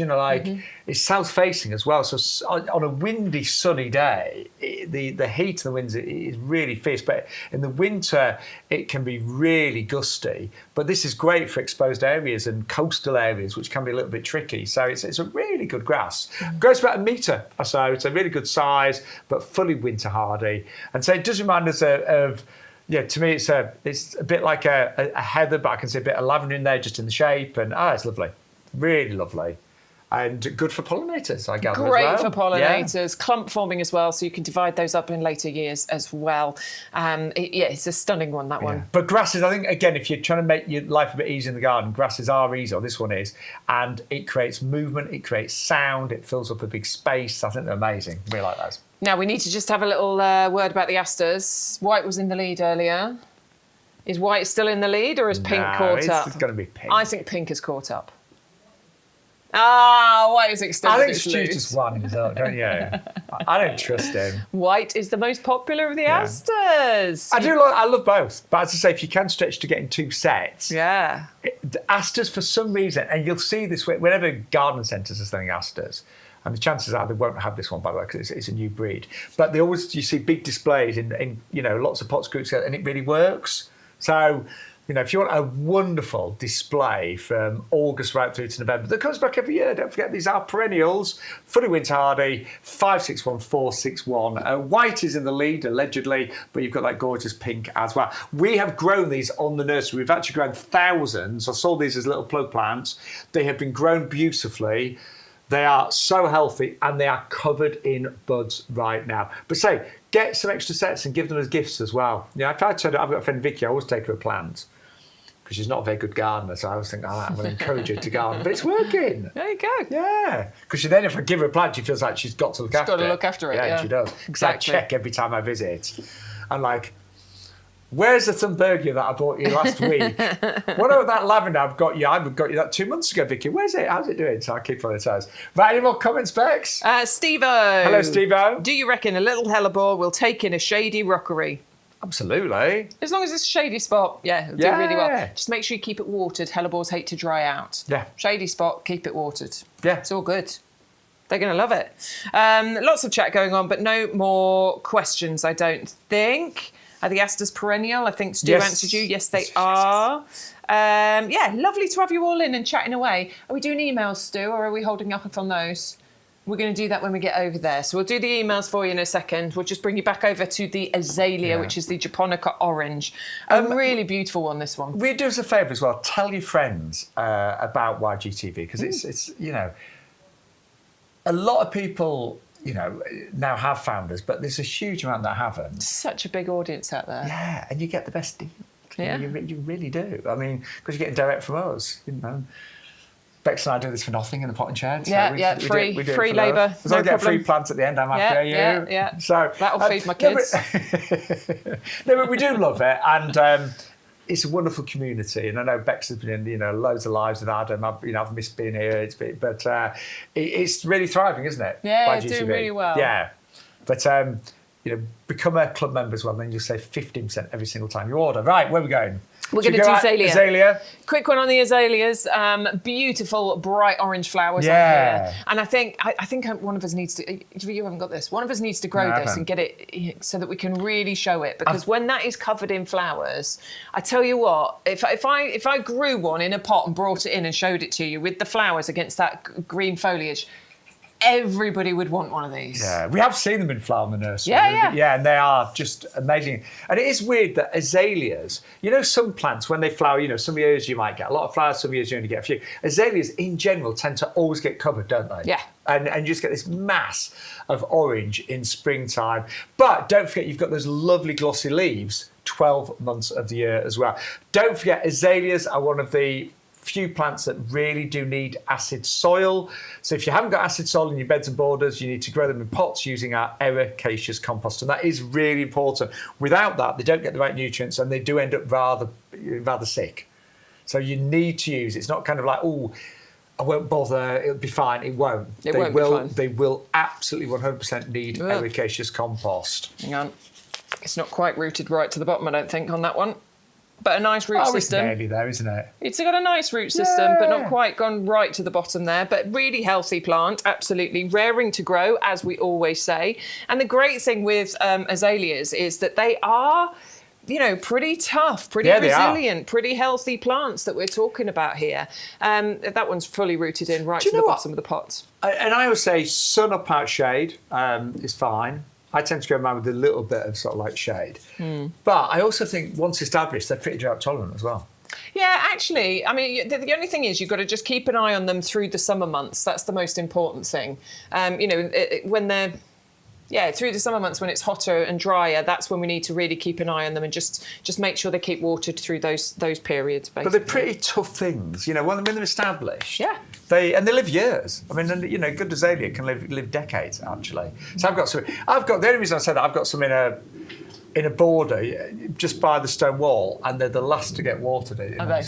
it's south facing as well. So on a windy, sunny day, the heat of the winds is really fierce, but in the winter, it can be really gusty. But this is great for exposed areas and coastal areas, which can be a little bit tricky. So it's a really good grass. Grows about 1 metre or so. It's a really good size, but fully winter hardy. And so it does remind us of to me, it's a bit like a heather, but I can see a bit of lavender in there just in the shape. And it's lovely. Really lovely. And good for pollinators, I gather. Great as well. for pollinators, clump forming as well, so you can divide those up in later years as well. It's a stunning one, that one. But grasses, I think, again, if you're trying to make your life a bit easier in the garden, grasses are easy, or this one is, and it creates movement, it creates sound, it fills up a big space. I think they're amazing. Really like those. Now, we need to just have a little word about the asters. White was in the lead earlier. Is white still in the lead, or is pink caught up? It's going to be pink. I think pink is caught up. White is extended. I think Stu's just won, don't you? I don't trust him. White is the most popular of the asters. I love both. But as I say, if you can stretch to getting 2 sets. Yeah. The asters, for some reason, and you'll see this whenever garden centres are selling asters, and the chances are they won't have this one, by the way, because it's a new breed. But you see big displays in lots of pots groups, and it really works. So, if you want a wonderful display from August right through to November, that comes back every year. Don't forget, these are perennials, fully winter hardy, 561461. White is in the lead, allegedly, but you've got that gorgeous pink as well. We have grown these on the nursery. We've actually grown thousands. I sold these as little plug plants. They have been grown beautifully. They are so healthy, and they are covered in buds right now. But get some extra sets and give them as gifts as well. If I told her, I've got a friend Vicky, I always take her a plant, because she's not a very good gardener, so I always think, I'm going to encourage her to garden. But it's working. There you go. Yeah. Because then if I give her a plant, she feels like she's got to look after it. She's got to look after it, Yeah, she does. Exactly. So I check every time I visit. I'm like, where's the Thunbergia that I bought you last week? What about that lavender I've got you? I got you that 2 months ago, Vicky. Where's it? How's it doing? So I keep on the toes. Right, any more comments, Bex? Steve-O. Hello, Steve-O. Do you reckon a little hellebore will take in a shady rockery? Absolutely. As long as it's a shady spot, it'll do really well. Just make sure you keep it watered. Hellebores hate to dry out. Yeah. Shady spot, keep it watered. Yeah. It's all good. They're going to love it. Lots of chat going on, but no more questions, I don't think. Are the asters perennial? I think Stu answered you. Yes, they are. Lovely to have you all in and chatting away. Are we doing emails, Stu, or are we holding up on those? We're going to do that when we get over there. So we'll do the emails for you in a second. We'll just bring you back over to the azalea, which is the Japonica orange. Really beautiful one, this one. Will you do us a favour as well? Tell your friends about YGTV, because it's a lot of people, now have found us, but there's a huge amount that haven't. Such a big audience out there. Yeah, and you get the best deal. Yeah. You really do. I mean, because you're getting direct from us, Bex and I do this for nothing in the potting shed. Free labour. As long as I get free plants at the end, I'm happy. Yeah. So that'll feed my kids. But we do love it, and it's a wonderful community. And I know Bex has been in loads of lives with Adam. I've missed being here. But it's really thriving, isn't it? Yeah, it's doing really well. Yeah, but become a club member as well. Then you'll save 15% every single time you order. Right, where are we going? We're going to do azalea. Quick one on the azaleas. Beautiful bright orange flowers on here. And I think one of us needs to. You haven't got this. One of us needs to grow this and get it so that we can really show it. Because when that is covered in flowers, I tell you what, if I grew one in a pot and brought it in and showed it to you with the flowers against that green foliage, everybody would want one of these. Yeah, we have seen them in flower in the nursery. Yeah, and they are just amazing. And it is weird that azaleas, some plants, when they flower, some years you might get a lot of flowers, some years you only get a few. Azaleas, in general, tend to always get covered, don't they? Yeah. And you just get this mass of orange in springtime. But don't forget, you've got those lovely glossy leaves 12 months of the year as well. Don't forget, azaleas are one of the few plants that really do need acid soil. So if you haven't got acid soil in your beds and borders, you need to grow them in pots using our ericaceous compost. And that is really important. Without that, they don't get the right nutrients and they do end up rather sick. So you need to use, it's not kind of like, I won't bother. It'll be fine. It won't. It won't be fine. They will absolutely 100% need ericaceous compost. Hang on. It's not quite rooted right to the bottom, I don't think, on that one. But a nice root system. It's nearly there, isn't it? It's got a nice root system, but not quite gone right to the bottom there. But really healthy plant, absolutely. Raring to grow, as we always say. And the great thing with azaleas is that they are, pretty tough, pretty resilient, pretty healthy plants that we're talking about here. That one's fully rooted in right to the bottom of the pot. And I always say sun up out shade is fine. I tend to go around with a little bit of sort of like shade. But I also think once established, they're pretty drought tolerant as well. Yeah, actually, I mean, the only thing is you've got to just keep an eye on them through the summer months. That's the most important thing. When they're... Yeah, through the summer months when it's hotter and drier, that's when we need to really keep an eye on them and just make sure they keep watered through those periods, basically. But they're pretty tough things, when they're established. Yeah. They live years. I mean, good azalea can live decades, actually. So the only reason I say that, I've got some in a border just by the stone wall, and they're the last to get watered.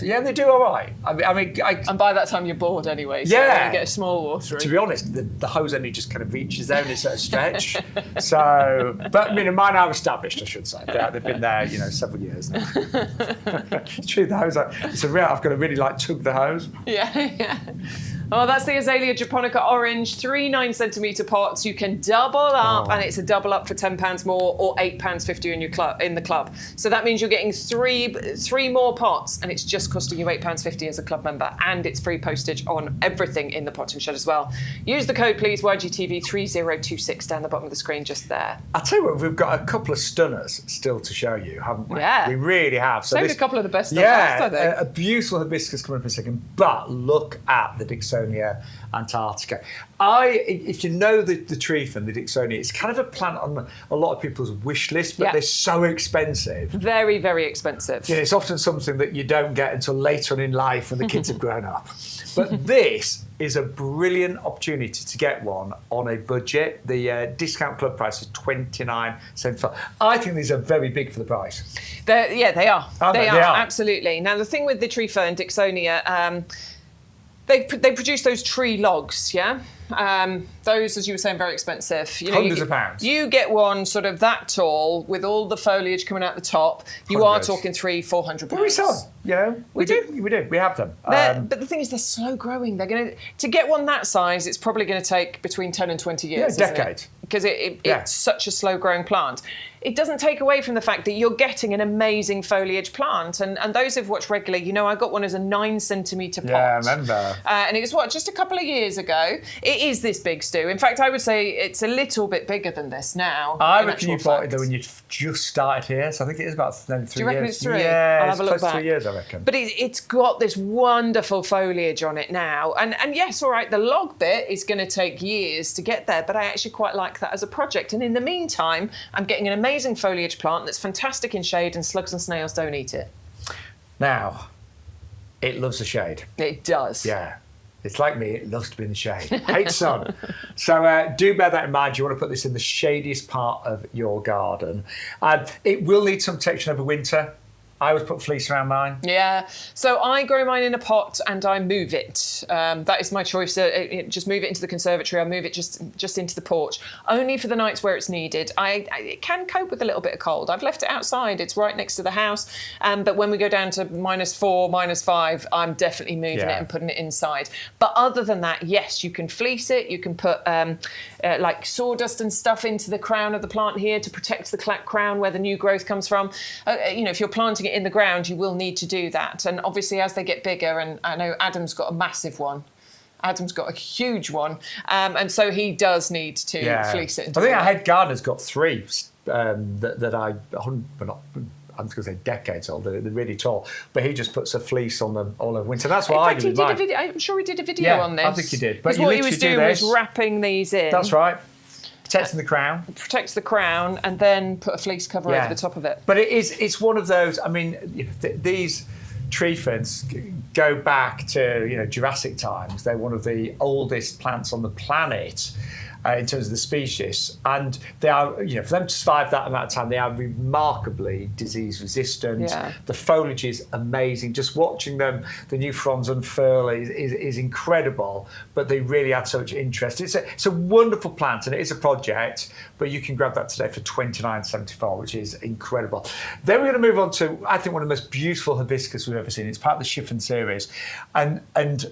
Yeah, they do all right. And by that time you're bored anyway, so you get a small watering. To be honest, the hose only just kind of reaches there and it's at a stretch. But mine are established, I should say. They've been there, several years now. It's true, the hose. I've got to really tug the hose. Yeah. Oh, that's the Azalea Japonica Orange, 3 9cm pots. You can double up, and it's a double up for £10 more or £8.50 in the club. So that means you're getting three more pots, and it's just costing you £8.50 as a club member, and it's free postage on everything in the potting shed as well. Use the code, please, YGTV 3026 down the bottom of the screen just there. I'll tell you what, we've got a couple of stunners still to show you, haven't we? Yeah. We really have. So a couple of the best stuff last, I think. A beautiful hibiscus coming up in a second, but look at the Dixonia Antarctica. If you know the tree from the Dixonia, it's kind of a plant on a lot of people's wish list, but they're so expensive. Very, very expensive. It's often something that you don't get until later on in life when the kids have grown up. But this is a brilliant opportunity to get one on a budget. The discount club price is $29.75. I think these are very big for the price. They are. They are, absolutely. Now, the thing with the tree fern, Dixonia, they produce those tree logs, yeah? Those, as you were saying, very expensive. Hundreds of pounds. You get one sort of that tall with all the foliage coming out the top. You are talking £300-400. Well, we sell them, We do. We have them. But the thing is, they're slow growing. To get one that size, it's probably going to take between 10 and 20 years. Yeah, decades. Because it's such a slow growing plant. It doesn't take away from the fact that you're getting an amazing foliage plant. And those who've watched regularly, I got one as a 9cm pot. Yeah, I remember. And it was, just a couple of years ago. It is this big, Stu. In fact, I would say it's a little bit bigger than this now. I reckon you bought it though when you just started here. So I think it is about 3 years. Do you reckon it's 3? Yeah, I'll have a look close back. to 3 years, I reckon. But it's got this wonderful foliage on it now. And yes, all right, the log bit is going to take years to get there, but I actually quite like that as a project. And in the meantime, I'm getting an amazing foliage plant that's fantastic in shade, and slugs and snails don't eat it. Now, it loves the shade. It does. Yeah. It's like me, it loves to be in the shade. Hates sun. So do bear that in mind. You want to put this in the shadiest part of your garden. It will need some protection over winter. I always put fleece around mine. Yeah, so I grow mine in a pot and I move it. That is my choice. Just move it into the conservatory. I move it just into the porch, only for the nights where it's needed. It can cope with a little bit of cold. I've left it outside. It's right next to the house. But when we go down to -4, -5, I'm definitely moving it and putting it inside. But other than that, yes, you can fleece it. You can put like sawdust and stuff into the crown of the plant here to protect the crown where the new growth comes from. If you're planting it in the ground, you will need to do that. And obviously as they get bigger, and I know Adam's got a massive one. Adam's got a huge one. And so he does need to fleece it. I think our head gardener's got 3 that I'm just going to say decades old. They're really tall. But he just puts a fleece on them all over winter. That's what I do with mine. I'm sure he did a video on this. I think he did. But what he was doing was wrapping these in. That's right. Protecting the crown. Protects the crown, and then put a fleece cover over the top of it. But it's one of those, I mean, these tree ferns go back to Jurassic times. They're one of the oldest plants on the planet. in terms of the species, and they are, for them to survive that amount of time, they are remarkably disease resistant. Yeah. The foliage is amazing. Just watching them, the new fronds unfurl is incredible, but they really add so much interest. It's a wonderful plant, and it is a project, but you can grab that today for $29.74, which is incredible. Then we're going to move on to, I think, one of the most beautiful hibiscus we've ever seen. It's part of the Chiffon series, and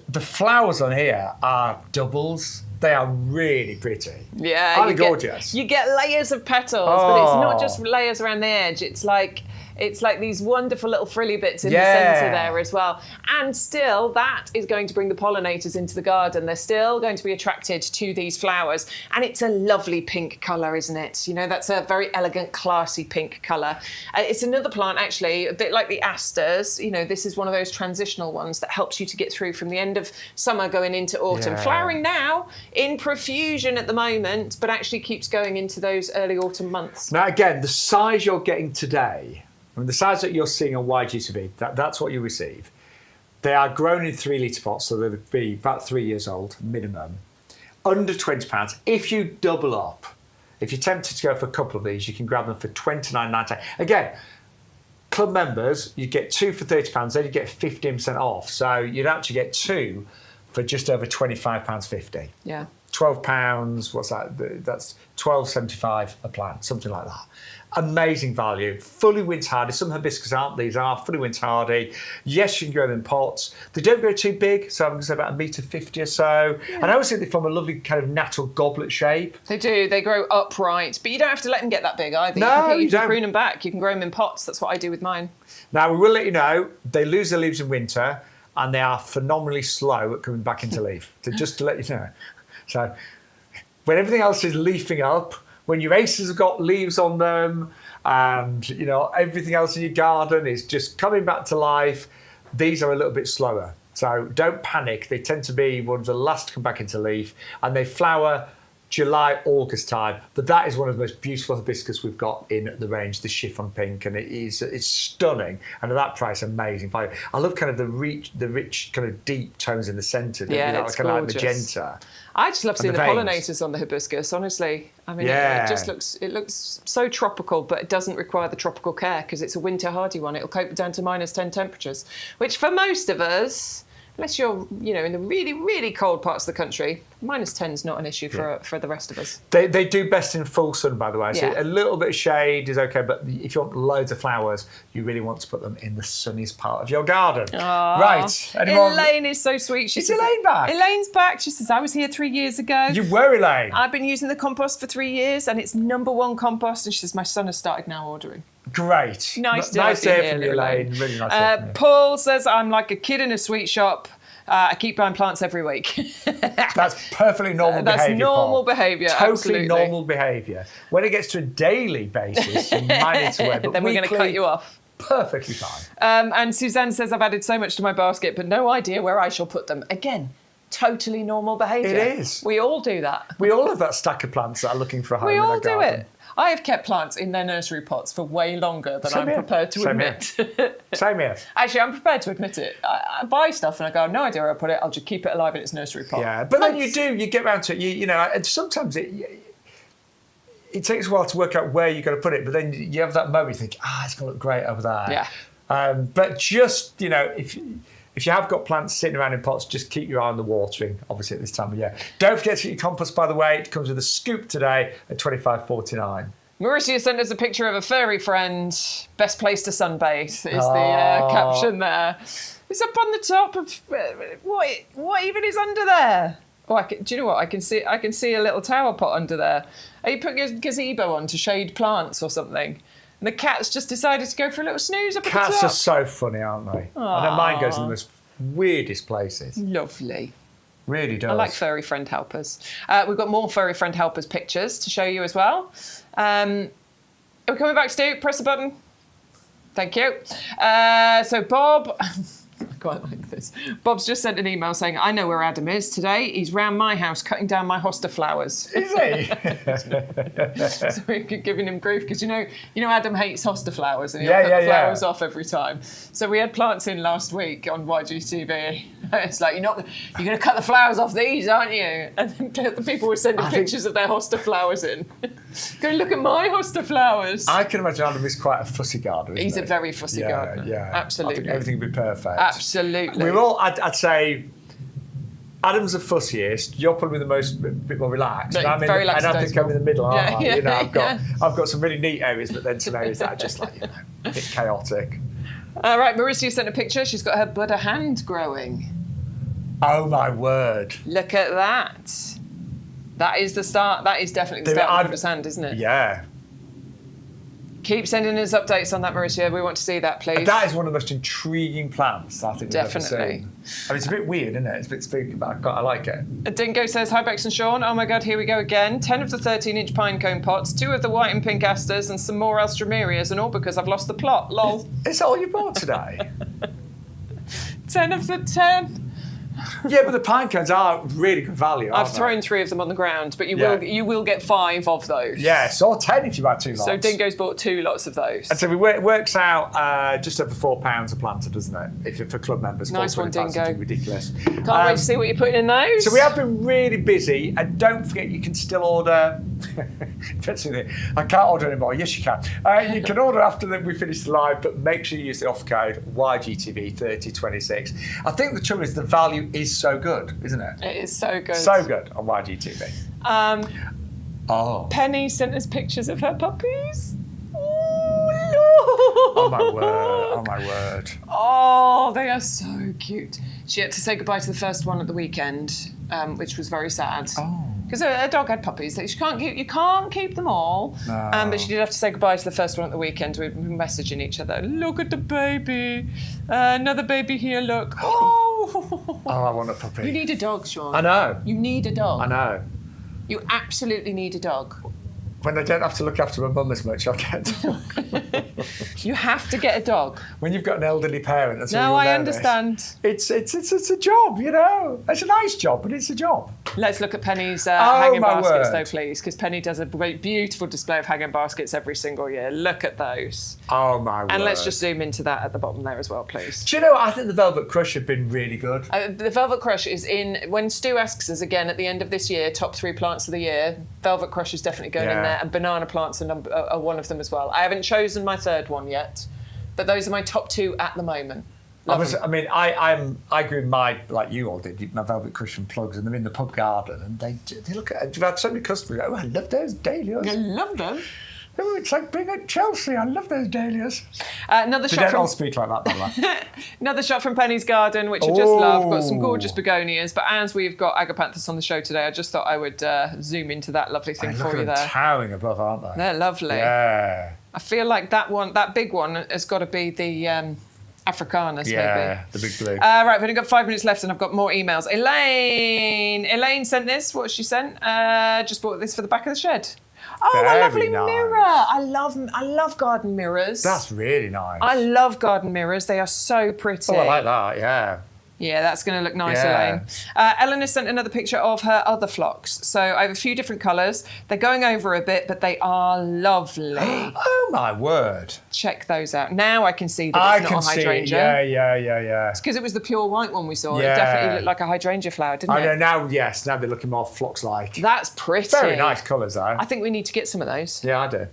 the flowers on here are doubles. They are really pretty. Yeah, Aren't they gorgeous? You get layers of petals, but it's not just layers around the edge. It's like these wonderful little frilly bits in the centre there as well. And still, that is going to bring the pollinators into the garden. They're still going to be attracted to these flowers. And it's a lovely pink colour, isn't it? That's a very elegant, classy pink colour. It's another plant, actually, a bit like the asters. This is one of those transitional ones that helps you to get through from the end of summer going into autumn. Yeah. Flowering now in profusion at the moment, but actually keeps going into those early autumn months. Now, again, the size you're getting today, the size that you're seeing on YGTV, that's what you receive. They are grown in 3 litre pots, so they'll be about 3 years old, minimum. Under £20. If you double up, if you're tempted to go for a couple of these, you can grab them for $29.99. Again, club members, you get 2 for £30, then you get 15% off. So you'd actually get 2 for just over £25.50. Yeah. £12, what's that? That's $12.75 a plant, something like that. Amazing value, fully winter hardy. Some hibiscus aren't, these are fully winter hardy. Yes, you can grow them in pots. They don't grow too big, so I'm going to say about 1.50 m or so. Yeah. And I always think they form a lovely kind of natural goblet shape. They do, they grow upright, but you don't have to let them get that big either. No, you can prune them back, you can grow them in pots. That's what I do with mine. Now, we will let you know, they lose their leaves in winter, and they are phenomenally slow at coming back into leaf. So just to let you know. So when everything else is leafing up, when your aces have got leaves on them, and everything else in your garden is just coming back to life, these are a little bit slower. So don't panic. They tend to be one of the last to come back into leaf, and they flower July, August time. But that is one of the most beautiful hibiscus we've got in the range, the chiffon pink, and it's stunning. And at that price, amazing value. I love kind of the rich kind of deep tones in the centre. Yeah, it's kind gorgeous. of like magenta. I just love seeing the veins. pollinators on the hibiscus, honestly. I mean, Yeah. it looks so tropical, but it doesn't require the tropical care because it's a winter hardy one. It'll cope down to -10 temperatures, which for most of us, unless you're, in the really, really cold parts of the country, -10 is not an issue for the rest of us. They do best in full sun, by the way. So Yeah. a little bit of shade is okay, but if you want loads of flowers, you really want to put them in the sunniest part of your garden. Aww. Right. Anyone? Elaine is so sweet. She Is says, Elaine back? Elaine's back. She says, I was here 3 years ago. You were, Elaine. I've been using the compost for 3 years and it's #1 compost. And she says, my son has started now ordering. Great. Nice to hear from you, here, Elaine. Really nice to hear from you. Paul says, I'm like a kid in a sweet shop. I keep buying plants every week. That's perfectly normal behaviour. That's normal behaviour, Totally absolutely. normal behaviour. When it gets to a daily basis, you might need to wear, but then we're going to cut you off. Perfectly fine. And Suzanne says, I've added so much to my basket, but no idea where I shall put them. Again, totally normal behaviour. It is. We all do that. We all have that stack of plants that are looking for a home We in all our do garden. it. I have kept plants in their nursery pots for way longer than I'm prepared to admit. Same here. Actually, I'm prepared to admit it. I buy stuff and I go, no idea where I put it. I'll just keep it alive in its nursery pot. Yeah, but then you get around to it. And sometimes it takes a while to work out where you're going to put it. But then you have that moment you think, it's going to look great over there. Yeah. But just if you have got plants sitting around in pots, just keep your eye on the watering, obviously, at this time of year. Don't forget to get your compost, by the way. It comes with a scoop today at $25.49. Mauricio sent us a picture of a furry friend. Best place to sunbathe is the caption there. It's up on the top of... What even is under there? Do you know what? I can see a little tower pot under there. Are you putting a gazebo on to shade plants or something? And the cat's just decided to go for a little snooze up at the top. Cats are so funny, aren't they? I know mine goes in the most weirdest places. Lovely. Really does. I like furry friend helpers. We've got more furry friend helpers pictures to show you as well. Are we coming back, Stu? Press the button. Thank you. So Bob... quite like this. Bob's just sent an email saying, I know where Adam is today. He's round my house cutting down my hosta flowers. Is he? So we're giving him grief because you know Adam hates hosta flowers and he'll Yeah, cut yeah, the flowers yeah. off every time. So we had plants in last week on YGTV. It's like, you're going to cut the flowers off these, aren't you? And then the people were sending pictures of their hosta flowers in. Go look at my hosta flowers. I can imagine Adam is quite a fussy gardener. He's a very fussy gardener. Yeah, Absolutely. I think everything would be perfect. Absolutely. We're all. I'd say. Adam's the fussiest. You're probably the most bit more relaxed. But And very and I think I'm in the middle. Aren't I? Yeah, You know, yeah. I've got some really neat areas, but then some areas that are just like a bit chaotic. All right, Marissa sent a picture. She's got her Buddha hand growing. Oh my word! Look at that. That is the start. That is definitely the start of Buddha's hand, isn't it? Yeah. Keep sending us updates on that, Marissa. We want to see that, please. That is one of the most intriguing plants I think we've ever Definitely. seen. I mean, it's a bit weird, isn't it? It's a bit spooky, but I like it. Dingo says, hi, Bex and Sean. Oh my God, here we go again. 10 of the 13-inch pine cone pots, 2 of the white and pink asters, and some more alstromerias, and all because I've lost the plot. Lol. It's all you bought today. 10 of the 10. Yeah, but the pine cones are really good value. I've aren't they? thrown 3 of them on the ground, but Yeah. you will get 5 of those. Yes, or 10 if you buy 2 lots. So Dingo's bought 2 lots of those. And so it works out just over £4 a planter, doesn't it? If for club members, Nice one, £4.20, Dingo. something ridiculous. Can't wait to see what you're putting in those. So we have been really busy, and don't forget you can still order. I can't order anymore. Yes, you can. You can order after we finish the live, but make sure you use the offer code YGTV3026. I think the trouble is the value is so good, isn't it? It is so good. So good on YGTV. Oh. Penny sent us pictures of her puppies. Oh my word. Oh my word. Oh, they are so cute. She had to say goodbye to the first one at the weekend, which was very sad. Oh. Because her dog had puppies that you can't keep them all. No. But she did have to say goodbye to the first one at the weekend. We've been messaging each other. Look at the baby. Another baby here, look. Oh. Oh, I want a puppy. You need a dog, Sean. I know. You need a dog. I know. You absolutely need a dog. When I don't have to look after my mum as much, I'll get a dog. You have to get a dog. When you've got an elderly parent, that's all No, you'll I notice. understand. It's a job, you know. It's a nice job, but it's a job. Let's look at Penny's hanging my baskets, word. though, please, because Penny does a beautiful display of hanging baskets every single year. Look at those. Oh my word. And let's just zoom into that at the bottom there as well, please. Do you know what? I think the Velvet Crush have been really good. The Velvet Crush is in, when Stu asks us again at the end of this year, top 3 plants of the year, Velvet Crush is definitely going in Yeah. there, and banana plants are one of them as well. I haven't chosen my third one yet, but those are my top 2 at the moment. Love them. I grew my, like you all did, my Velvet Crush and plugs, and they're in the pub garden, and they look at it. I've had so many customers go, oh, I love those dahlias. I love them. Oh, it's like being at Chelsea. I love those dahlias. Another They shot don't from all speak like that, by the way. Another shot from Penny's garden, which I just love. Got some gorgeous begonias, but as we've got agapanthus on the show today, I just thought I would zoom into that lovely thing Look for at you them there. towering above, aren't they? They're lovely. Yeah. I feel like that big one has got to be the Africanus, Yeah, maybe. the big blue. Right, we've only got 5 minutes left and I've got more emails. Elaine sent this. What has she sent? Just bought this for the back of the shed. Oh, Very a lovely nice. mirror. I love garden mirrors. That's really nice. I love garden mirrors. They are so pretty. Oh, I like that, yeah. Yeah, that's going to look nice, Yeah. Elaine. Ellen has sent another picture of her other phlox. So I have a few different colours. They're going over a bit, but they are lovely. Oh, my word. Check those out. Now I can see that it's not a hydrangea. Yeah. It's because it was the pure white one we saw. Yeah. It definitely looked like a hydrangea flower, didn't I know it? now, yes, now they're looking more phlox-like. That's pretty. Very nice colours, though. I think we need to get some of those. Yeah, I do.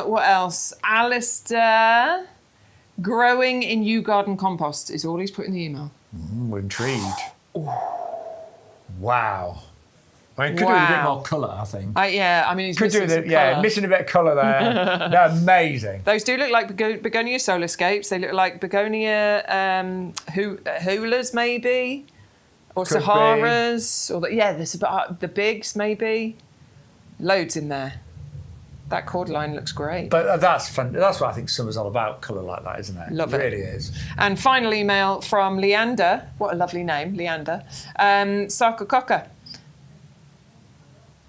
What else? Alistair, growing in YouGarden compost is all he's put in the email. We're intrigued. Wow. I mean, could do with a bit more colour, I think. He's Could do missing with some it, yeah, colour. missing a bit of colour there. They're amazing. Those do look like begonia solascapes. They look like begonia hulas, maybe, or Could saharas, or there's the bigs, maybe. Loads in there. That cord line looks great. But that's fun. That's what I think summer's all about, colour like that, isn't it? Love it. it. Really is. And final email from Leander. What a lovely name, Leander. Sarcococca.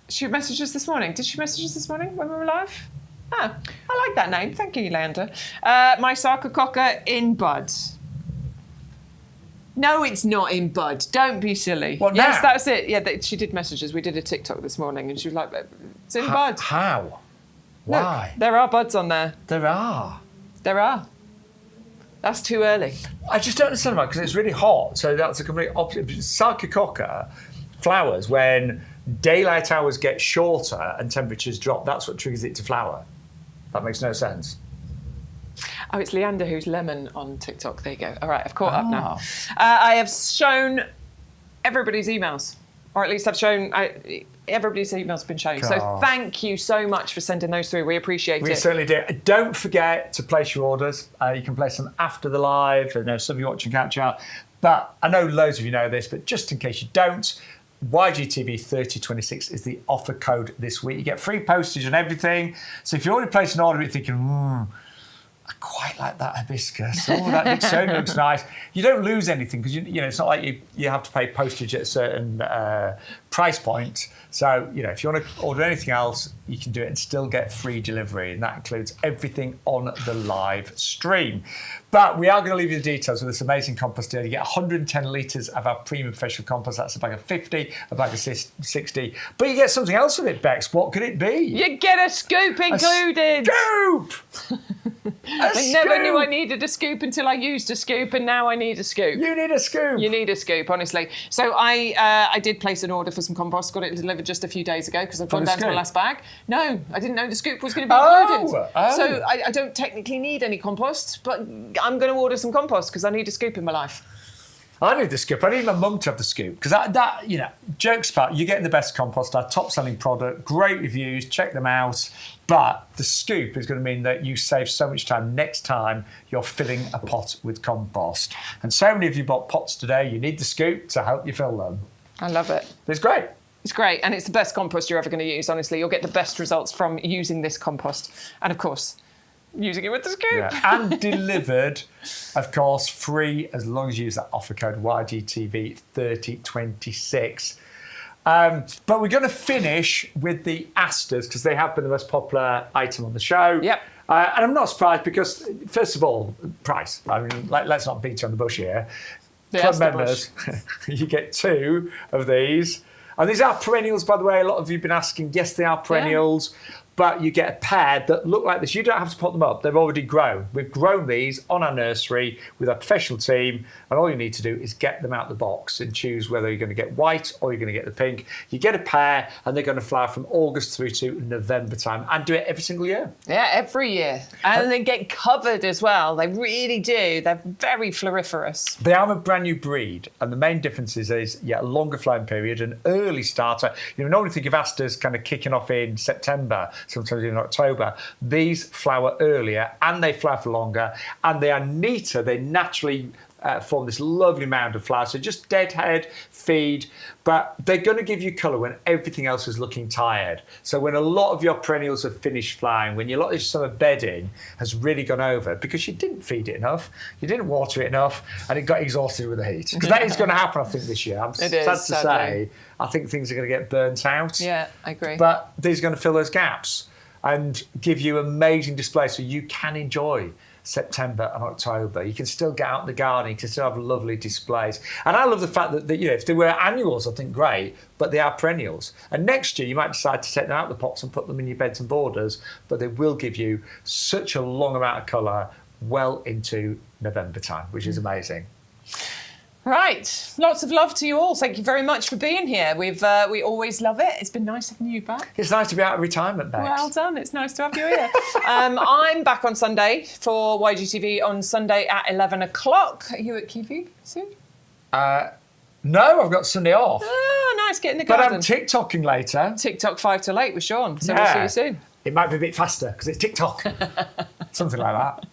She messaged us this morning. Did she message us this morning when we were live? Ah, I like that name. Thank you, Leander. My Sarcococca in bud. No, it's not in bud. Don't be silly. What, yes, now? that's it. Yeah, she did messages. We did a TikTok this morning and she was like, it's in bud. How? Why? Look, there are buds on there. There are. There are. That's too early. I just don't understand about because it's really hot. So that's a complete opposite. Sarcococca flowers when daylight hours get shorter and temperatures drop. That's what triggers it to flower. That makes no sense. Oh, it's Leander who's lemon on TikTok. There you go. All right, I've caught up now. I have shown everybody's emails, or at least I've shown everybody's emails been shown. So thank you so much for sending those through. We appreciate it. We certainly do. Don't forget to place your orders. You can place them after the live. I know some of you watching catch up, but I know loads of you know this, but just in case you don't, YGTV 3026 is the offer code this week. You get free postage and everything. So if you already placed an order, you're thinking, I quite like that hibiscus. Oh, that Dixonia looks nice. You don't lose anything because you know it's not like you have to pay postage at a certain price point. So if you want to order anything else, you can do it and still get free delivery, and that includes everything on the live stream. But we are going to leave you the details of this amazing compost deal. You get 110 litres of our premium professional compost. That's a bag of 50, a bag of 60. But you get something else with it, Bex. What could it be? You get a scoop included. Scoop! I never knew I needed a scoop until I used a scoop, and now I need a scoop. You need a scoop. You need a scoop, honestly. So I did place an order for some compost, got it delivered just a few days ago because I've gone down to my last bag. No, I didn't know the scoop was going to be included. So I don't technically need any compost, but I'm going to order some compost because I need a scoop in my life. I need the scoop. I need my mum to have the scoop because that jokes apart, you're getting the best compost, our top selling product, great reviews, check them out. But the scoop is going to mean that you save so much time next time you're filling a pot with compost. And so many of you bought pots today, you need the scoop to help you fill them. I love it. It's great. It's great. And it's the best compost you're ever going to use, honestly. You'll get the best results from using this compost. And of course, using it with the scoop. Yeah. And delivered, of course, free as long as you use that offer code YGTV 3026. But we're going to finish with the asters because they have been the most popular item on the show. Yep. And I'm not surprised because, first of all, price. I mean, let's not beat around the bush here. Club members, you get 2 of these. And these are perennials, by the way. A lot of you have been asking. Yes, they are perennials. Yeah. But you get a pair that look like this. You don't have to pot them up. They've already grown. We've grown these on our nursery with our professional team. And all you need to do is get them out the box and choose whether you're going to get white or you're going to get the pink. You get a pair and they're going to flower from August through to November time and do it every single year. Yeah, every year. And they get covered as well. They really do. They're very floriferous. They are a brand new breed. And the main difference is a longer flowering period, an early starter. You normally think of asters kind of kicking off in September, sometimes in October. These flower earlier and they flower for longer and they are neater. They naturally form this lovely mound of flowers. So just deadhead, feed, but they're going to give you colour when everything else is looking tired. So when a lot of your perennials have finished flowering, when a lot of your summer bedding has really gone over because you didn't feed it enough, you didn't water it enough, and it got exhausted with the heat. Because that is going to happen, I think, this year. I'm sad to say, I think things are going to get burnt out. Yeah, I agree. But these are going to fill those gaps and give you amazing displays so you can enjoy September and October. You can still get out in the garden, you can still have lovely displays. And I love the fact that if they were annuals, I think great, but they are perennials. And next year you might decide to take them out of the pots and put them in your beds and borders, but they will give you such a long amount of colour well into November time, which is amazing. Right, lots of love to you all. Thank you very much for being here. We always love it. It's been nice having you back. It's nice to be out of retirement, Bex. Well done. It's nice to have you here. I'm back on Sunday for YGTV on Sunday at 11 o'clock. Are you at QV soon? No, I've got Sunday off. Oh, nice. Get in the garden. But I'm TikToking later. TikTok 5 till 8 with Sean. So we'll see you soon. It might be a bit faster because it's TikTok. Something like that.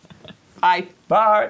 Bye. Bye.